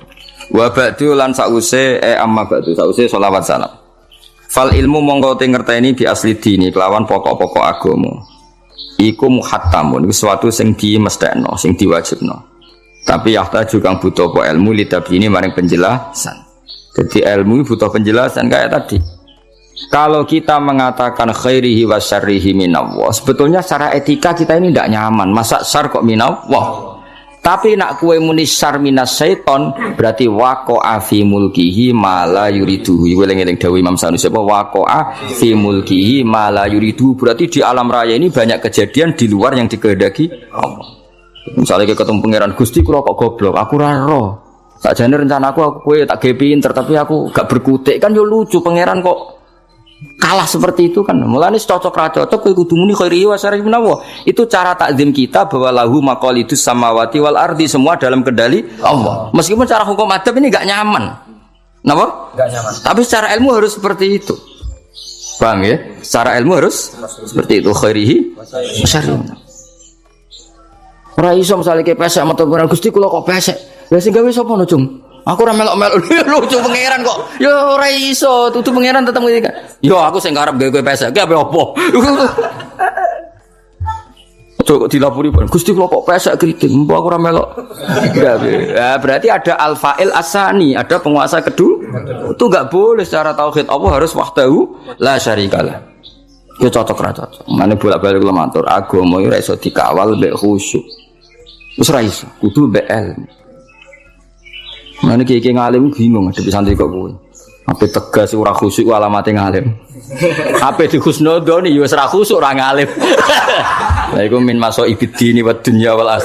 Wa ba'du lan sause amma ba'du sause sholawat salam. Fal ilmu mongko te ngerteni bi asli dini kelawan pokok-pokok agama. Iku muhattamun iku sesuatu sing dimestekno, sing diwajibno. Tapi yahta juga butuh apa ilmu litabini maring penjelasan. Jadi ilmu butuh penjelasan kayak tadi. Kalau kita mengatakan khairihi wa syarrihi minallah, sebetulnya secara etika kita ini tidak nyaman. Masa syar kok minallah? Tapi nak kue muni syar minas syaiton, berarti waqa'a fi mulkihi ma la yuridu. Eling-eling dawuh Imam Sanusi apa waqa'a fi mulkihi ma la yuridu. Berarti di alam raya ini banyak kejadian di luar yang dikehendaki Allah. Misalnya ketemu pangeran Gusti kula kok goblok, aku ora roh. Sakjane rencana aku kowe tak gawe pinter tapi aku gak berkutik kan yo lucu pangeran kok kalah seperti itu kan. Mulane cocok ra cocok kowe kudu muni khairi wa syarri minallah. Itu cara takzim kita bahwa lahu maqalidus samawati wal ardi, semua dalam kendali Allah. Meskipun cara hukum adab ini gak nyaman. Napa? Gak nyaman. Tapi secara ilmu harus seperti itu. Paham ya? Secara ilmu harus seperti itu khairihi wa syarri minallah. Ora iso misale ke pesek metu pangeran Gusti kula kok pesek. Lah sing gawe sapa no, Cung? Aku ora melok-melok lucu pangeran kok. Ya ora iso, tutu pangeran tetep ngene kan. Yo aku sing arep gawe pesek, ki apa opo? Cok dilapuri Gusti kula kok pesek kriting, mbok aku ora melok. Ya berarti ada al-fa'il asani, ada penguasa kedua. Itu enggak boleh secara tauhid Allah harus wahdahu la syarikalah. Ya cocok ra cocok. Mane bolak-balik kula matur, agama iki ora iso dikawal mbek khusyuk. Wis ra iso, kudu mbek ilmu. Mana kiai ngalim bingung, tapi santri kok kowe. Ape tegas ora khusyuk alamate ngalim. Ape di husnudon ya wis ra khusyuk ora ngalim. Lah iku min maso ibidini wa dunya wal